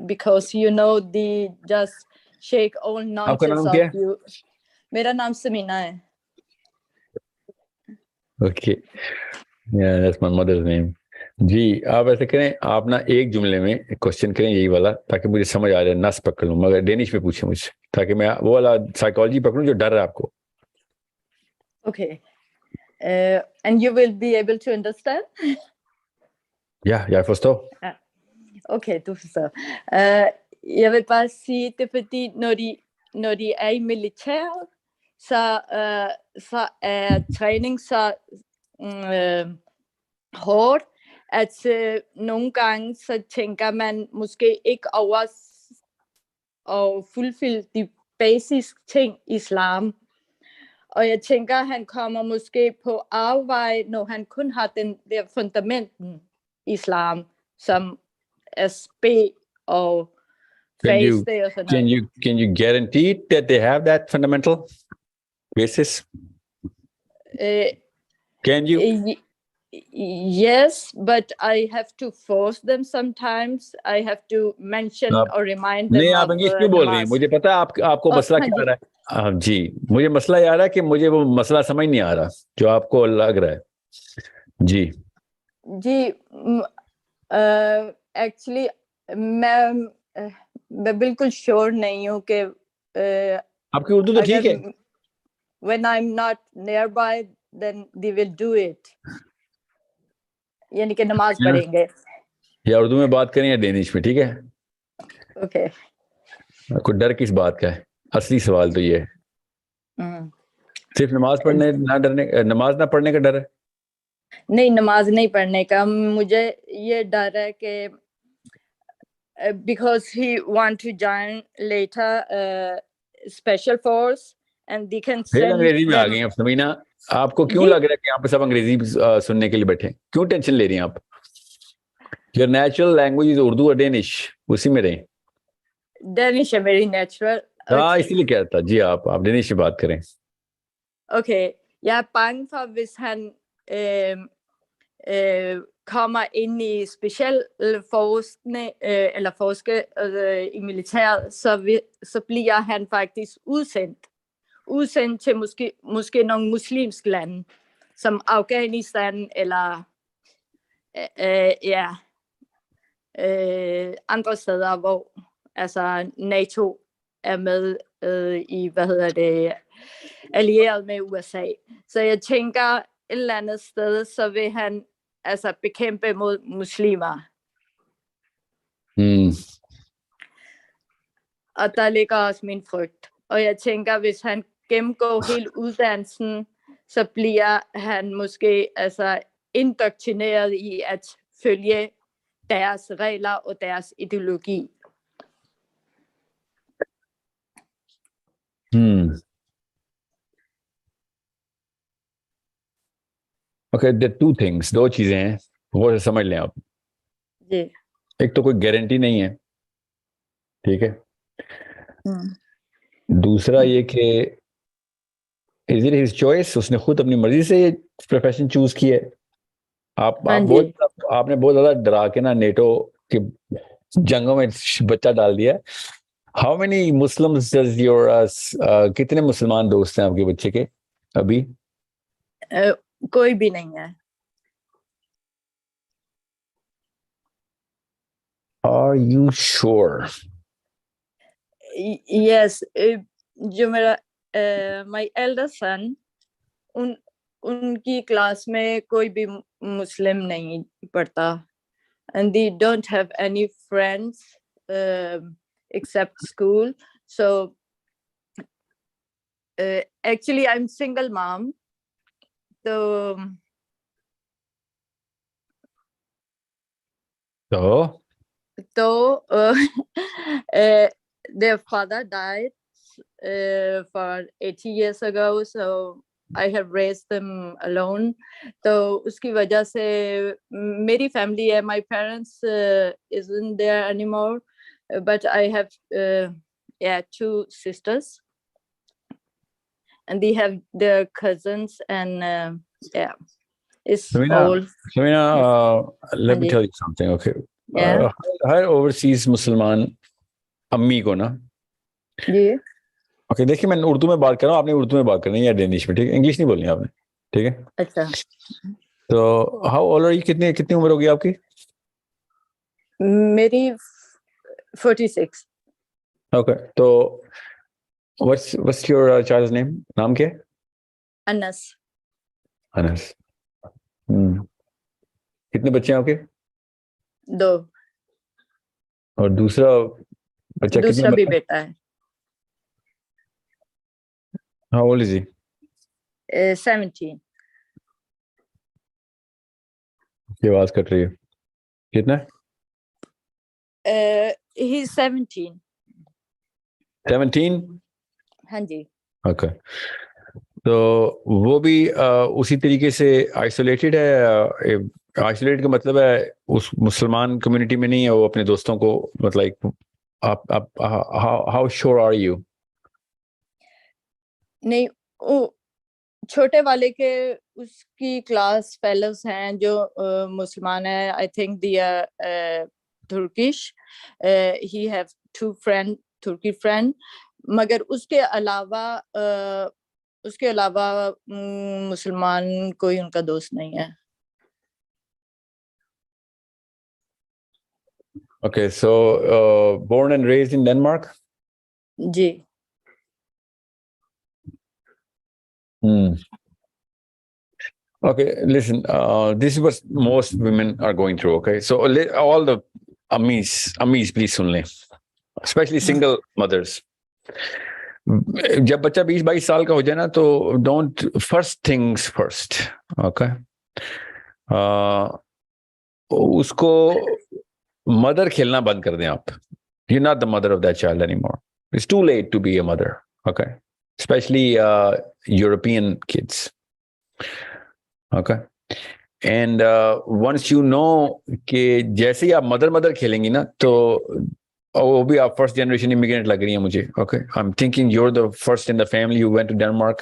because you know they just shake all आपका nonsense नाम क्या of है? you. मेरा नाम समीना है. Okay. Yeah, that's my mother's name. जी आप ऐसे करें, आप ना एक जुमले में क्वेश्चन करें यही वाला, ताकि मुझे समझ आ जाए, नस पकड़ लूं, मगर डेनिश में पूछें मुझसे, ताकि मैं वो वाला साइकोलॉजी पकड़ूं जो डर है आपको. Okay. And you will be able to understand? Ja, jeg forstår. Okay, du forstår. Jeg vil bare sige, det er fordi, når de er i militæret, så er træning så hårdt, at nogle gange så tænker man måske ikke over at fuldfylde de basiske ting i islam. Og jeg tænker, han kommer måske på afvej, når han kun har den der fundamenten islam, som SB og faste og sådan noget. Can you guarantee that they have that fundamental basis? Can you? Yes, but I have to force them sometimes. I have to mention or remind them. नहीं, आप English क्यों बोल रही हैं? मुझे पता है आपको मसला क्या आ रहा है. हाँ जी, मुझे मसला ये आ रहा है कि मुझे वो मसला समझ नहीं आ रहा जो आपको लग रहा है. जी एक्चुअली मैं बिल्कुल श्योर नहीं हूँ कि आपकी उर्दू तो ठीक है. When I'm not nearby, then they will do it. यानी कि नमाज पढ़ेंगे. या उर्दू में बात करें या डेनिश में, ठीक है? ओके. कोई डर किस बात का है? असली सवाल तो ये है. सिर्फ नमाज ना पढ़ने का डर है? नहीं, नमाज नहीं पढ़ने का. मुझे ये डर है कि because he want to join later special force and they can send. अंग्रेजी में आ गई अब समीना. आपको क्यों लग रहा है कि यहाँ पे सब अंग्रेजी सुनने के लिए बैठे? क्यों टेंशन ले रही हैं आप? Your natural language is Urdu और डेनिश, उसी में रहें. डेनिश है मेरी नेचुरल. हाँ, इसीलिए कह रहा था. जी आप डेनिश में बात करें. Okay, jeg er bange for, hvis han kommer ind i specialforskning eller forske i militæret, så bliver han faktisk udsendt til måske nogle muslimske lande, som Afghanistan eller andre steder, hvor altså NATO er med i, allieret med USA. Så jeg tænker, et eller andet sted, så vil han altså bekæmpe mod muslimer. Og der ligger også min frygt. Og jeg tænker, hvis han gennemgår hele uddannelsen, så bliver han måske altså indoktrineret i at følge deres regler og deres ideologi. Okay, there are two things. दो चीजें हैं, वो समझ लें आप. जी. एक तो कोई गारंटी नहीं है, ठीक है. दूसरा ये कि is it his choice? उसने खुद अपनी मर्जी से ये प्रोफेशन चूज किया है. आपने बहुत ज्यादा डरा के ना नेटो के जंगों में बच्चा डाल दिया. How many Muslims does your कितने मुसलमान दोस्त हैं आपके बच्चे के अभी? कोई भी नहीं है. Are you sure? Yes. जो मेरा my elder son, ان کی کلاس میں کوئی بھی مسلم نہیں پڑھتا and they don't have any friends except school. So actually I'm single mom. So their father died for 80 years ago, so I have raised them alone. تو اس کی وجہ سے میری فیملی ہے, my parents isn't there anymore, but I have 2 sisters and they have their cousins and it's all. Let me tell you something, okay? Hare overseas مسلمان امی کو نا جی اوکے دیکھیے میں اردو میں بات کر رہا ہوں, آپ نے اردو میں بات کرنی ہے یا ڈینش میں, ٹھیک ہے, انگلش نہیں بولنی آپ نے, ٹھیک ہے. اچھا تو ہاؤ اولڈ آر یو, کتنی عمر ہوگی آپ کی؟ میری 46. اوکے تو what's your child's name, نام کیا ہے؟ انس. انس. کتنے بچے ہیں آپ کے؟ 2. اور دوسرا بچہ دوسرا بھی بیٹا ہے. How old is he? 17. کی آواز کٹ رہی ہے, کتنا ہے؟ He's 17. 17. ہاں جی. اوکے تو وہ بھی اسی طریقے سے آئسولیٹڈ ہے. آئسولیٹڈ کا مطلب ہے اس مسلمان کمیونٹی میں نہیں ہے, وہ اپنے دوستوں کو مطلب ہاؤ شور آر یو؟ نہیں, چھوٹے والے کے اس کی کلاس فیلوز ہیں جو مسلمان ہیں. I think they are Turkish. He have 2 friend, ترکی فرینڈ, مگر اس کے علاوہ مسلمان کوئی ان کا دوست نہیں ہے. Okay, so born and raised in Denmark? G. Okay, listen, this is what most women are going through, okay? So all the ammis, please sun le, especially single mothers. جب بچہ 20-22 سال کا ہو جائے نا تو don't, first things first, okay, اس کو mother کھیلنا بند کر دیں آپ. You not the mother of that child anymore. It's too late to be a mother, okay, especially European kids, okay. And once you know کہ جیسے ہی آپ مدر کھیلیں گی نا تو وہ بھی آپ فرسٹ جنریشن امیگرینٹ لگ رہی ہیں مجھے, okay. I am thinking you are the first in the family who went to Denmark.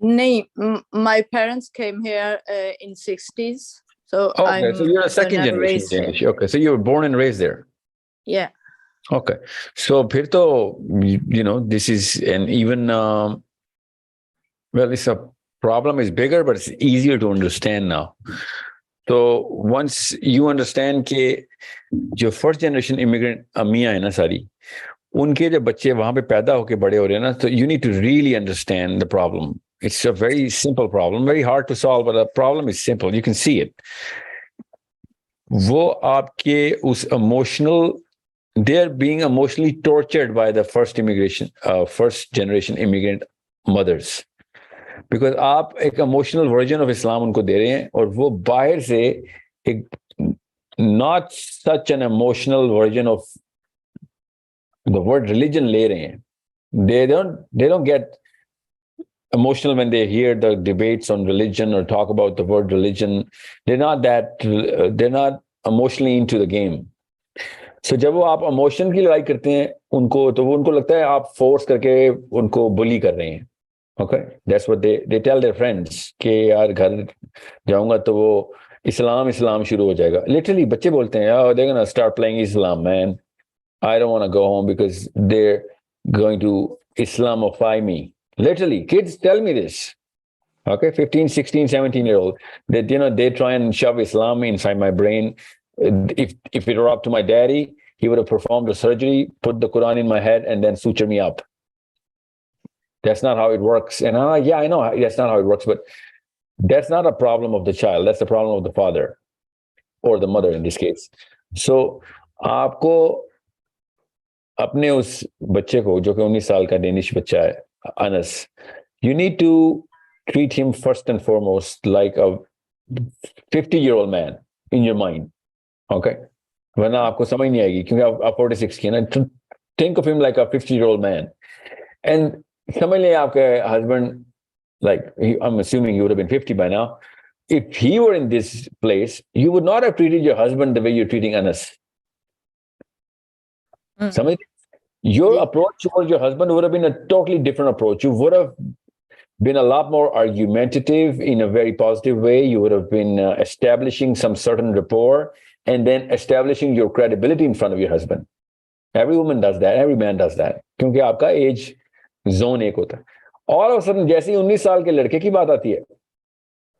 نہیں, my parents came here in 60s. So okay, so you're a second generation Danish. Okay, so you were born and raised there. Yeah. Okay, so phir to you know this is an even well, it's a problem is bigger but it's easier to understand now. So once you understand کہ جو first generation immigrant امیاں ہیں نا ساری, ان کے جب بچے وہاں پہ پیدا ہو کے بڑے ہو رہے ہیں نا, تو you need to really understand the problem. It's a very simple problem, very hard to solve, but the problem is simple. You can see it. وہ آپ کے اس emotional, they are being emotionally tortured by the first generation immigrant mothers. Because آپ ایک emotional version of Islam ان کو دے رہے ہیں, اور وہ باہر سے ایک not such an emotional version of the word religion لے رہے ہیں. They don't get emotional when they hear the debates on religion or talk about the word religion. They're not emotionally into the game. So جب وہ آپ emotion کی لڑائی کرتے ہیں ان کو, تو وہ ان کو لگتا ہے آپ فورس کر کے ان کو بلی کر رہے ہیں. Okay, that's what they tell their friends کہ یار گھر جاؤں گا تو وہ اسلام شروع ہو جائے گا. Literally بچے بولتے ہیں oh, they're gonna start playing Islam, man. I don't want to go home because they're going to Islamify me. Literally, kids tell me this. Okay, 15, 16, 17-year-old. They try and shove Islam inside my brain. If it were up to my daddy, he would have performed a surgery, put the Quran in my head, and then suture me up. That's not how it works. And I'm like, yeah, I know that's not how it works, but that's not a problem of the child. That's the problem of the father or the mother in this case. So आपको अपने उस बच्चे को जो कि 19 साल का Danish बच्चा है, Anas, you need to treat him first and foremost like a 50-year-old man in your mind. Okay? वरना आपको समझ नहीं आएगी क्योंकि आप 46 की है ना. Think of him like a 50-year-old man. And समझ लें आपके husband, like I'm assuming you would have been 50 by now. If he were in this place, you would not have treated your husband the way you're treating Anas. Samajh? Your approach towards your husband would have been a totally different approach. You would have been a lot more argumentative in a very positive way. You would have been establishing some certain rapport and then establishing your credibility in front of your husband. Every woman does that. Every man does that. क्योंकि आपका age zone एक होता है. All of a sudden, जैसे ही 19 साल के लड़के की बात आती है,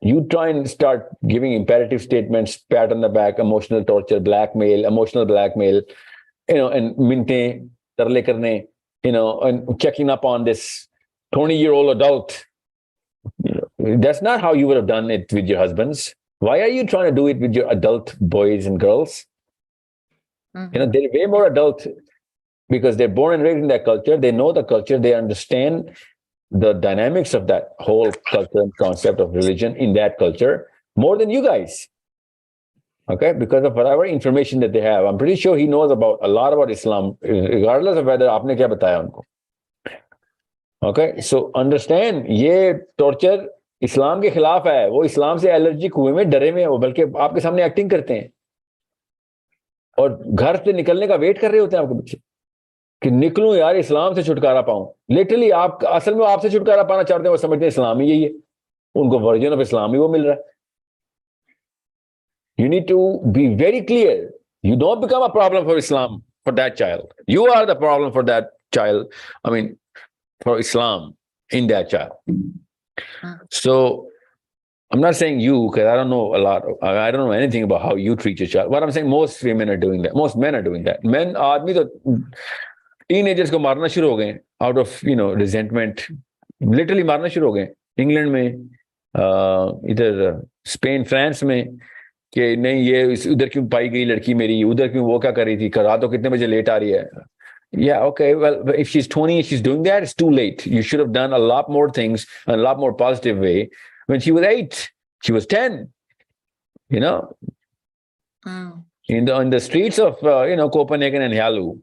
you try and start giving imperative statements, pat on the back, emotional torture, blackmail, emotional blackmail, and minte, tarle karne, and checking up on this 20-year-old adult. That's not how you would have done it with your husbands. Why are you trying to do it with your adult boys and girls? They're way more adult because they're born and raised in that culture. They know the culture. They understand the dynamics of that whole culture and concept of religion in that culture more than you guys. Okay, because of whatever information that they have. I'm pretty sure he knows a lot about Islam, regardless of whether आपने क्या बताया उनको. Okay, so understand, ये torture इस्लाम के खिलाफ है. वो इस्लाम से एलर्जिक हुए में, डरे में, वो बल्कि आपके सामने एक्टिंग करते हैं और घर से निकलने का वेट कर रहे होते हैं आपके बच्चे कि निकलूं यार, इस्लाम से छुटकारा पाऊं. लिटरली आप असल में आपसे छुटकारा पाना चाहते हैं, वो समझते हैं इस्लाम ही यही है, उनको वर्जन ऑफ इस्लाम ही वो मिल रहा है. You need to be very clear. You don't become a problem for Islam for that child. You are the problem for that child. I mean, for Islam in that child. So I'm not saying you, because I don't know a lot. I don't know anything about how you treat your child. What I'm saying, most women are doing that. Most men are doing that. Men, आदमी तो teenagers को मारना शुरू हो गए out of resentment. Literally मारना शुरू हो गए. इंग्लैंड में, इधर स्पेन, फ्रांस में, कि नहीं ये उधर क्यों पाई गई लड़की मेरी, उधर क्यों वो क्या कर रही थी, रात को कितने बजे लेट आ रही है. Yeah, okay, well, if she's 20, she's doing that, it's too late. You should have done a lot more things in a lot more positive way when she was 8, she was 10, in the streets of, Copenhagen and Yalu.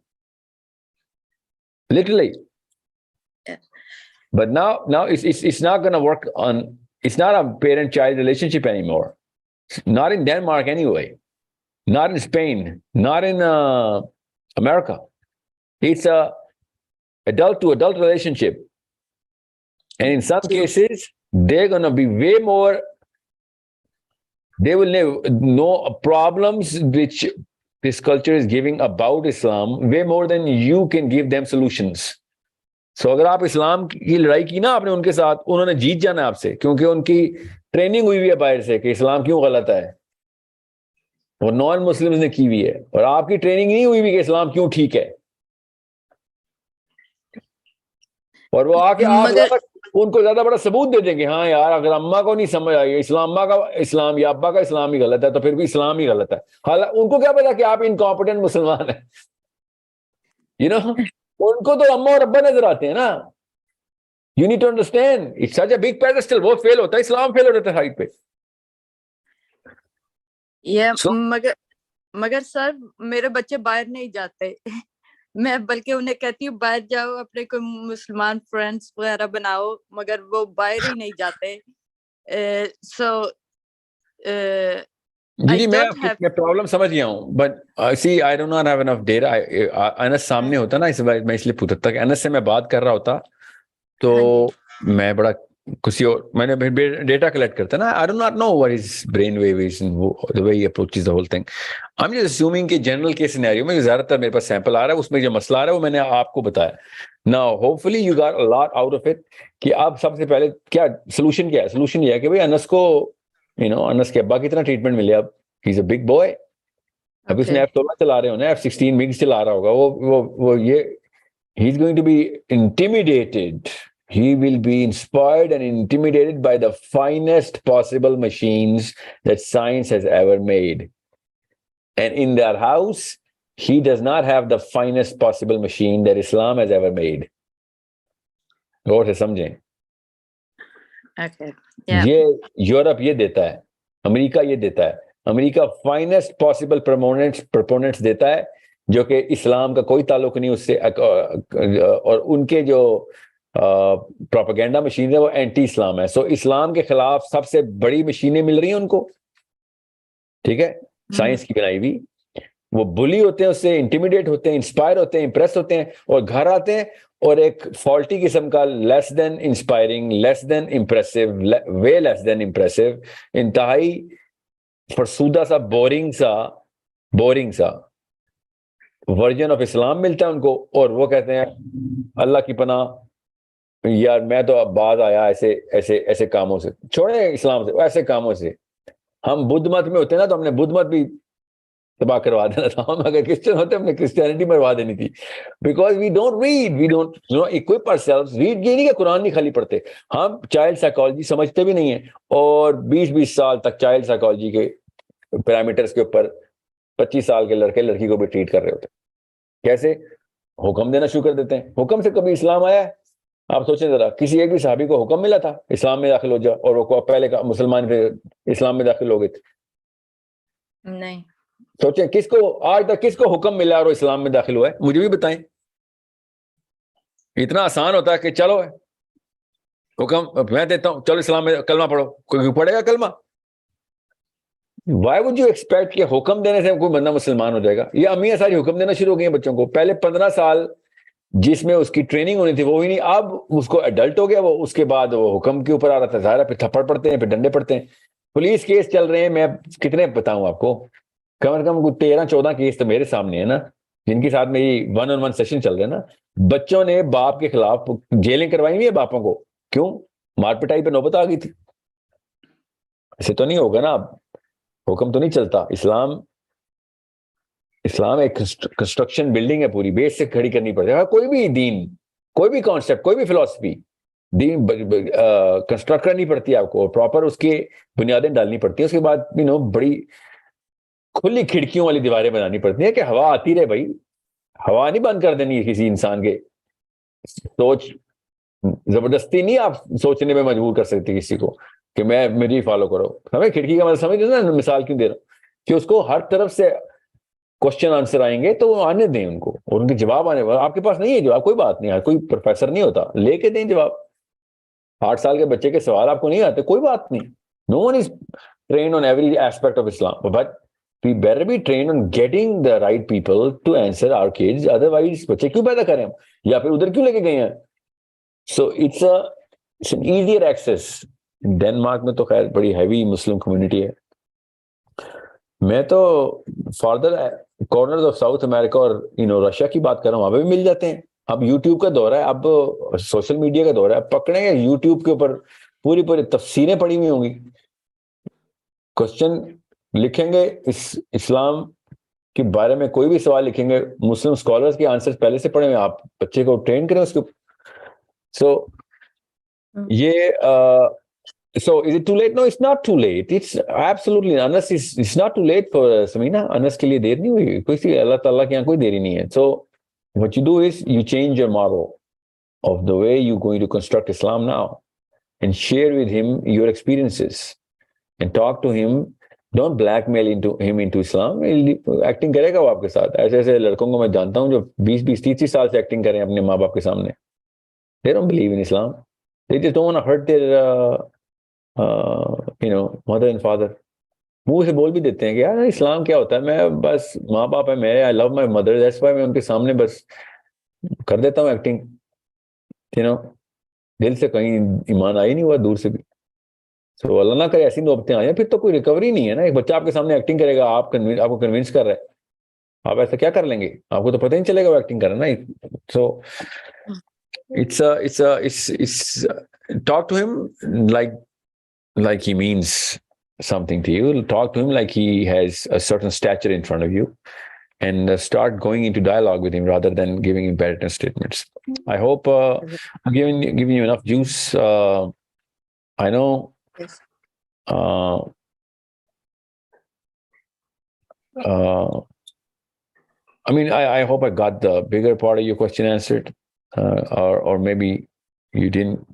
Literally. Yeah. But now it's not going to work on, it's not a parent-child relationship anymore. Not in Denmark anyway. Not in Spain. Not in America. It's a adult-to-adult relationship. And in some cases, they're going to be way more, they will know problems which this culture is giving about Islam way more than you can give them solutions. So अगर आप इस्लाम की लड़ाई की ना आपने उनके साथ, उन्होंने जीत जाना आपसे, क्योंकि उनकी ट्रेनिंग हुई हुई है बाहर से कि इस्लाम क्यों गलत है, और नॉन मुस्लिम्स ने की हुई है, और आपकी ट्रेनिंग नहीं हुई भी कि इस्लाम क्यों ठीक है. और वो आके आप उनको ज्यादा बड़ा सबूत दे देंगे, हाँ यार अगर अम्मा को नहीं समझ आई अम्मा का इस्लाम या अब्बा का इस्लाम ही गलत है तो फिर भी इस्लाम ही गलत है. हालांकि उनको क्या पता कि आप इनकॉम्पिटेंट मुसलमान हैं. उनको तो अम्मा और अब्बा नजर आते हैं ना. You need to understand, it's such a big pedestal. वो फेल होता है, इस्लाम फेल हो जाता है हाइट पे. मगर सर मेरे बच्चे बाहर नहीं जाते. मैं बल्कि उन्हें कहती हूँ बाहर जाओ, अपने कोई मुसलमान फ्रेंड्स वगैरह बनाओ, मगर वो बाहर ही नहीं जाते. जी मैं प्रॉब्लम समझ गया हूँ, but see I do not have enough data. अनस सामने होता ना, इस बार मैं इसलिए पूछता था कि अनस से मैं बात कर रहा होता तो मैं बड़ा किसी और, मैंने डेटा कलेक्ट करता ना. I do not know what is brain waves and the way he approaches the whole thing. I am just assuming कि जनरल केस सिनेरियो में ज्यादातर मेरे पास सैंपल आ रहा है, उसमें जो मसला आ रहा है वो मैंने आपको बताया. Now hopefully you got a lot out of it कि आप सबसे पहले क्या सोल्यूशन क्या है. सोल्यूशन ये है कि भाई अनस को अनस के अब्बा कितना ट्रीटमेंट मिले. अब he is a big boy. अब इसने F-16 चला रहे हो ना, F-16 मिग्स चला रहा होगा, वो ये he is going to be intimidated He will be inspired and intimidated by the finest possible machines that science has ever made. And in that house, he does not have the finest possible machine that Islam has ever made. غور سے سمجھیں. Okay. Yeah. یہ Europe یہ دیتا ہے, امریکہ یہ دیتا ہے. امریکہ فائنسٹ پاسبل پرپوننٹس دیتا ہے جو کہ اسلام کا کوئی تعلق نہیں اس سے, اور ان کے جو پروپیگنڈا مشین ہے وہ اینٹی اسلام ہے. سو اسلام کے خلاف سب سے بڑی مشینیں مل رہی ہیں ان کو, ٹھیک ہے, سائنس کی بنائی ہوئی. وہ بلی ہوتے ہیں, اس سے انٹیمیڈیٹ ہوتے ہیں, انسپائر ہوتے ہیں, امپریس ہوتے ہیں, اور گھر آتے ہیں اور ایک فالٹی قسم کا لیس دین انسپائرنگ, لیس دین امپریسو, وے لیس دین امپریسو, انتہائی فرسودہ سا بورنگ سا ورژن آف اسلام ملتا ہے ان کو. اور وہ کہتے ہیں اللہ کی پناہ یار میں تو اب باز آیا ایسے کاموں سے, چھوڑے اسلام سے, ایسے کاموں سے. ہم بدھ مت میں ہوتے نا تو ہم نے بدھ مت بھی تباہ کروا دینا تھا. ہم اگر کرسچن ہوتے ہم نے کرسچینٹی مروا دینی تھی. Because we don't read, we don't equip ourselves. Read یہ نہیں کہ قرآن نہیں خالی پڑھتے, ہم چائلڈ سائیکالوجی سمجھتے بھی نہیں ہیں, اور 20 سال تک چائلڈ سائیکالوجی کے پیرامیٹرز کے اوپر 25 سال کے لڑکے لڑکی کو بھی ٹریٹ کر رہے ہوتے ہیں. کیسے؟ حکم دینا شروع کر دیتے ہیں. حکم سے کبھی اسلام آیا ہے؟ آپ سوچیں ذرا, کسی ایک بھی صحابی کو حکم ملا تھا اسلام میں داخل ہو جا, اور وہ پہلے کا مسلمان پھر اسلام میں داخل ہو گئے تھے؟ نہیں. سوچیں کس کو آج تک کس کو حکم ملا اور وہ اسلام میں داخل ہوا ہے؟ مجھے بھی بتائیں. اتنا آسان ہوتا ہے کہ چلو حکم میں دیتا ہوں, چلو اسلام میں کلمہ پڑھو. کوئی پڑھے گا کلمہ؟ وائی وڈ یو ایکسپیکٹ کہ حکم دینے سے کوئی بندہ مسلمان ہو جائے گا؟ یہ امیاں ساری حکم دینا شروع ہو گئی ہیں بچوں کو. پہلے 15 سال جس میں اس کی ٹریننگ ہونی تھی وہ ہی نہیں, اب اس کو ایڈلٹ ہو گیا وہ, اس کے بعد وہ حکم کے اوپر آ رہا تھا. ظاہر ہے پھر تھپڑ پڑتے ہیں, پھر ڈنڈے پڑتے ہیں. پولیس کیس چل رہے ہیں, میں کتنے بتاؤں آپ کو, کم از کم 13-14 کیس تو میرے سامنے ہے نا, جن کے ساتھ میری 1-on-1 سیشن چل رہے ہیں نا. بچوں نے باپ کے خلاف جیلیں کروائی ہوئی ہیں باپوں کو. کیوں؟ مار پٹائی پہ نوبت آ گئی تھی. ایسے تو نہیں ہوگا نا, اب حکم تو نہیں چلتا. اسلام ایک کنسٹرکشن بلڈنگ ہے, پوری بیس سے کھڑی کرنی پڑتی ہے. کوئی بھی دین, کوئی بھی کانسیپٹ, کوئی بھی فلسفی دین کنسٹرکٹ کرنی پڑتی ہے آپ کو, پراپر اس کی بنیادیں ڈالنی پڑتی ہیں. اس کے بعد بڑی کھلی کھڑکیوں والی دیواریں بنانی پڑتی ہیں کہ ہوا آتی رہے. بھائی ہوا نہیں بند کر دینی ہے کسی انسان کے سوچ, زبردستی نہیں آپ سوچنے میں مجبور کر سکتے کسی کو کہ میں میری فالو کرو. ہمیں کھڑکی کا مطلب سمجھ نا, مثال کیوں دے رہا ہوں کہ اس کو ہر طرف سے کوشچن آنسر آئیں گے تو وہ آنے دیں ان کو, اور ان کے جواب آنے والا. آپ کے پاس نہیں ہے جواب, کوئی بات نہیں ہے, کوئی پروفیسر نہیں ہوتا, لے کے دیں جواب. 8 سال کے بچے کے سوال آپ کو نہیں آتے, کوئی بات نہیں. No one is trained on every aspect of Islam, but we better be trained on getting the right people to answer our kids. Otherwise بچے کیوں پیدا کریں ہم, یا پھر ادھر کیوں لے کے گئے ہیں. So it's an easier access. Denmark میں تو خیر بڑی ہیوی مسلم کمیونٹی ہے. میں تو فاردر کارنرز آف ساؤتھ امریکہ اور رشیا کی بات کر رہا ہوں, وہاں پہ بھی مل جاتے ہیں. اب یوٹیوب کا دور ہے, اب سوشل میڈیا کا دور ہے, اب پکڑیں گے یوٹیوب کے اوپر پوری تفسیریں پڑی ہوئی ہوں گی. کوشچن لکھیں گے اسلام کے بارے میں, کوئی بھی سوال لکھیں گے, مسلم اسکالرز کے آنسر پہلے سے پڑھے ہوئے, آپ بچے کو ٹرین کریں اس کے. سو یہ so is it too late? No, it's not too late. It's absolutely, Anas, it's not too late for Samina. Anas کے لیے دیر نہیں ہوئی, کوئی اللہ تعالیٰ کے یہاں کوئی دیری نہیں ہے. So what you do is you change your model of the way you're going to construct Islam now and share with him your experiences and talk to him. Don't blackmail him into Islam. Acting کرے گا وہ آپ کے ساتھ. ایسے لڑکوں کو میں جانتا ہوں جو 20-30 سال سے ایکٹنگ کریں اپنے ماں باپ کے سامنے. They don't believe in Islam. They just don't want to hurt their mother and father. منہ سے بول بھی دیتے ہیں کہ یار اسلام کیا ہوتا ہے, میں بس ماں باپ ہے میرے, I love my mother, that's why میں ان کے سامنے بس کر دیتا ہوں ایکٹنگ. دل سے کہیں ایمان آئی نہیں ہوا, دور سے بھی. تو اللہ نہ کرے ایسی نوبتیں آئیں, پھر تو کوئی ریکوری نہیں ہے نا. ایک بچہ آپ کے سامنے ایکٹنگ کرے گا, آپ کو کنوینس کر رہے ہیں, آپ ایسا کیا کر لیں گے, آپ کو تو پتہ ہی نہیں چلے گا وہ ایکٹنگ کر رہا ہے نا. سو it's talk to him like he means something to you. Talk to him like he has a certain stature in front of you. and start going into dialogue with him rather than giving him pattern statements. I hope I'm giving you enough juice. I know. Yes. I mean, I hope I got the bigger part of your question answered, or maybe you didn't.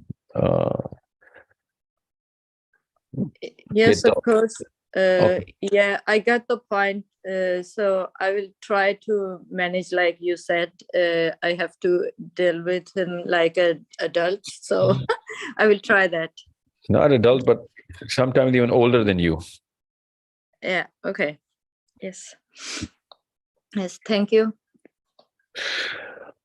Yes, Get of course. Okay. Yeah, I got the point. So I will try to manage, like you said. I have to deal with him like an adult. So I will try that. Not adult, but sometimes even older than you. Yeah. Okay. Yes. Yes. Thank you.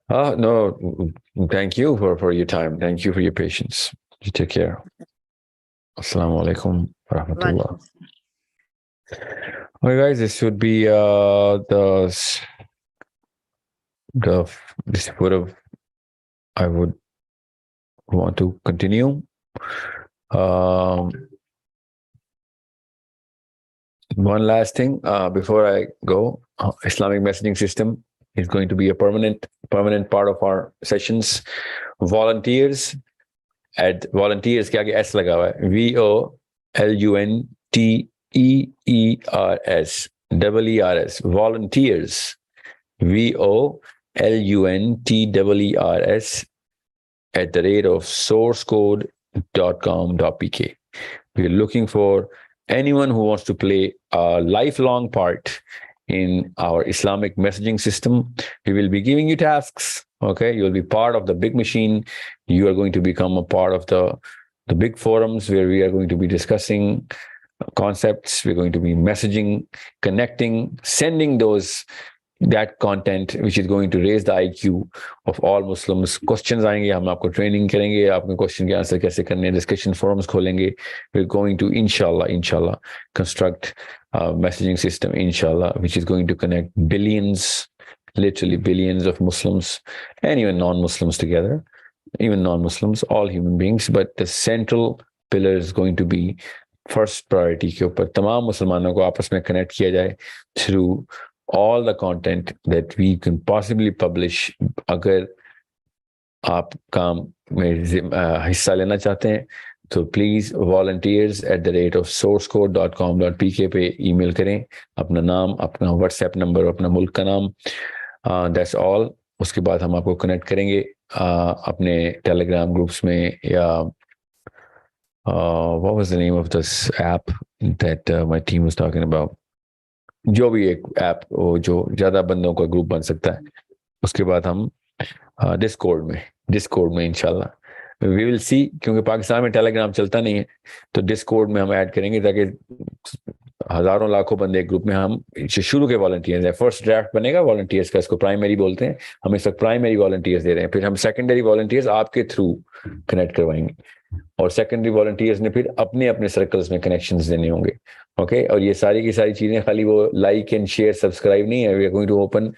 No, thank you for your time. Thank you for your patience. You take care. Assalamu alaikum wa rahmatullah. Okay, guys, this would be this would have, I would want to continue. One last thing before I go, Islamic messaging system is going to be a permanent part of our sessions. Volunteers के आगे S लगा हुआ है, VOLUNTEERS volunteers VOLUNTEERS @sourcecode.com.pk. We're looking for anyone who wants to play a lifelong part in our Islamic messaging system. We will be giving you tasks. Okay, you'll be part of the big machine. You are going to become a part of the big forums where we are going to be discussing concepts. We're going to be messaging, connecting, sending that content which is going to raise the IQ of all Muslims. Questions आएंगे, हम आपको training करेंगे, आपके question के answer कैसे करने, discussion forums खोलेंगे. We're going to inshallah construct a messaging system, inshallah, which is going to connect billions, literally billions of Muslims and even non-Muslims together. Even non-Muslims, all human beings, but the central pillar is going to be first priority के ऊपर तमाम मुसलमानों को आपस में connect किया जाए through all the content that we can possibly publish. अगर आप काम में हिस्सा लेना चाहते हैं तो प्लीज volunteers@sourcecode.com.pk पे ईमेल करें, अपना नाम, अपना व्हाट्सएप नंबर, अपना मुल्क का नाम. That's all. उसके बाद हम आपको कनेक्ट करेंगे अपने टेलीग्राम ग्रुप्स में, या what was the name of this app that my team was talking about? जो भी एक ऐप जो ज्यादा बंदों का ग्रुप बन सकता है. उसके बाद हम डिस्कॉर्ड में इंशाल्लाह वी विल सी, क्योंकि पाकिस्तान में टेलीग्राम चलता नहीं है तो डिस्कॉर्ड में हम ऐड करेंगे ताकि हजारों लाखों बंदे एक ग्रुप में. हम शुरू के वॉलंटियर्स हैं, फर्स्ट ड्राफ्ट बनेगा वॉलंटियर्स का, इसको प्राइमरी बोलते हैं. हम इस वक्त प्राइमरी वॉलंटियर्स दे रहे हैं, फिर हम सेकेंडरी वॉलंटियर्स आपके थ्रू कनेक्ट करवाएंगे और सेकेंडरी वॉलंटियर्स ने फिर अपने अपने सर्कल्स में कनेक्शंस देने होंगे. ओके, और ये सारी की सारी चीजें खाली वो लाइक एंड शेयर सब्सक्राइब नहीं है. We are going to open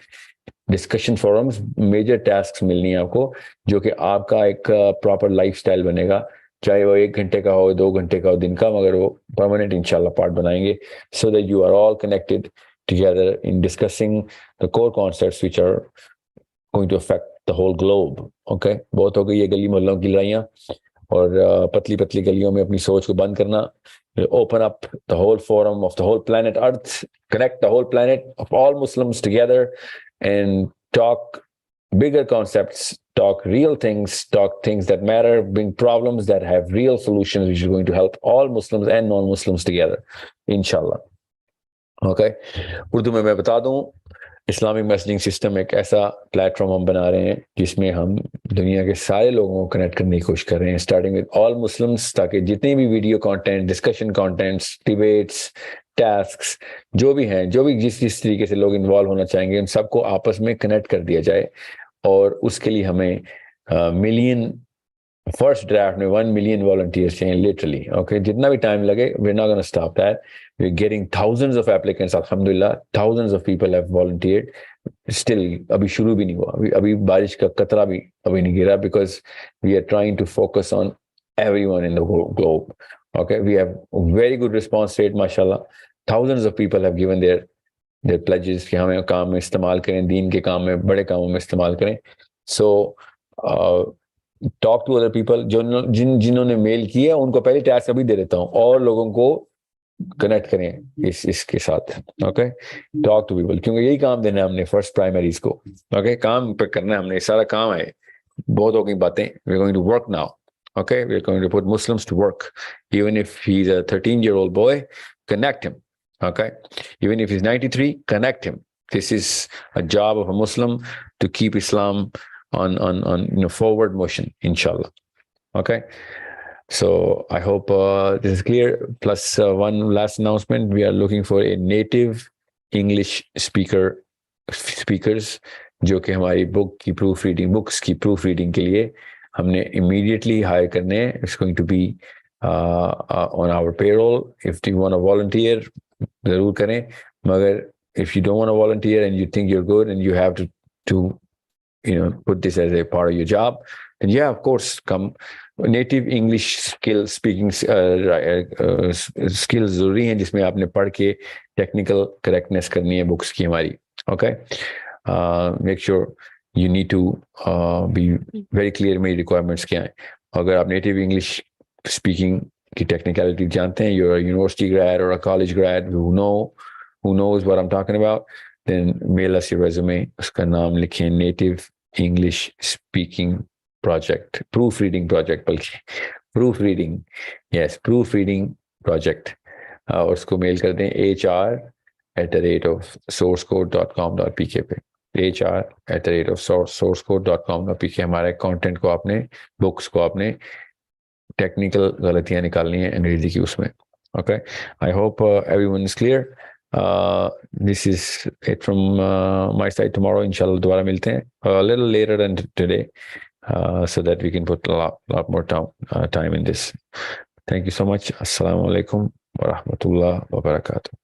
discussion forums. Major task मिलनी है आपको जो कि आपका एक प्रॉपर लाइफस्टाइल बनेगा, चाहे वो 1 घंटे का हो, 2 घंटे का हो, दिन का, मगर वो परमानेंट इंशाल्लाह पार्ट बनाएंगे, so that you are all connected together in discussing the core concepts which are going to affect the whole globe. Okay, बहुत हो गई ये गली मोहल्लों की लड़ाइयाँ और पतली पतली गलियों में अपनी सोच को बंद करना. Open up the whole forum of the whole planet Earth, connect the whole planet of all Muslims together and talk bigger concepts, talk real things, talk things that matter, bring problems that have real solutions which are going to help all Muslims and non-Muslims together, inshallah. Okay, Urdu में मैं बता दूं, Islamic messaging system एक ऐसा platform हम बना रहे हैं जिसमें हम दुनिया के सारे लोगों को कनेक्ट करने की कोशिश कर रहे हैं, स्टार्टिंग विद ऑल मुस्लिम्स, ताकि जितने भी video content, discussion contents, debates, tasks जो भी हैं, जो भी जिस तरीके से लोग इन्वॉल्व होना चाहेंगे, उन सबको आपस में कनेक्ट कर दिया जाए. और उसके लिए हमें मिलियन, फर्स्ट ड्राफ्ट में 1 million volunteers चाहिए लिटरली. ओके, जितना भी टाइम लगे, we're not going to stop that. We're getting thousands of applicants, alhamdulillah, thousands of people have volunteered. Still अभी शुरू भी नहीं हुआ, अभी बारिश का कतरा भी अभी नहीं गिरा, because we are trying to focus on everyone in the whole globe. Okay, we have a very good response rate, mashallah. Thousands of people have given their their pledges कि हमें काम में इस्तेमाल करें, दीन के काम में, बड़े कामों में इस्तेमाल करें. So talk to other people. जिन्होंने मेल किया उनको पहले टैक्स अभी दे देता हूँ, और लोगों को कनेक्ट करें इसके साथ. ओके, टॉक टू पीपल, क्योंकि यही काम देना है हमने फर्स्ट प्राइमरीज को. ओके, काम पे करना है हमने, सारा काम है, बहुत हो गई बातें. We are going to work now. Okay, we're going to put Muslims to work. Even if he's a 13-year-old boy, connect him. Okay, even if he's 93, connect him. This is a job of a Muslim to keep Islam on forward motion, inshallah. Okay, so I hope this is clear. Plus, one last announcement: we are looking for a native English speakers जो कि हमारी books की proof reading के लिए हमने immediately hire करने हैं. It's going to be on our payroll. If you want to volunteer, जरूर करें. मगर if you don't want to volunteer and you think you're good and you have to put this as a part of your job, then yeah, of course, come. Native English speaking skills जरूरी हैं, जिसमें आपने पढ़ के technical correctness करनी है books की हमारी. Okay, make sure you need to be very clear मेरी requirements क्या हैं. अगर आप native English speaking की technicality जानते हैं, you're a university grad or a college grad who knows what I'm talking about, then mail us your resume. उसका नाम लिखें Native English Speaking Project, Proofreading Project बल्कि Proofreading Project. और उसको mail कर दें hr@sourcecode.com.pk पे. hr@sourcecode.com.pk. हमारे कंटेंट को आपने, बुक्स को आपने, टेक्निकल गलतियां निकालनी है अंग्रेजी की उसमें. Okay, I hope everyone is clear. This is it from my side. Tomorrow inshallah दोबारा मिलते हैं a little later than today, so that we can put a lot more time in this. Thank you so much. Assalamu alaikum wa rahmatullah wa barakatuh.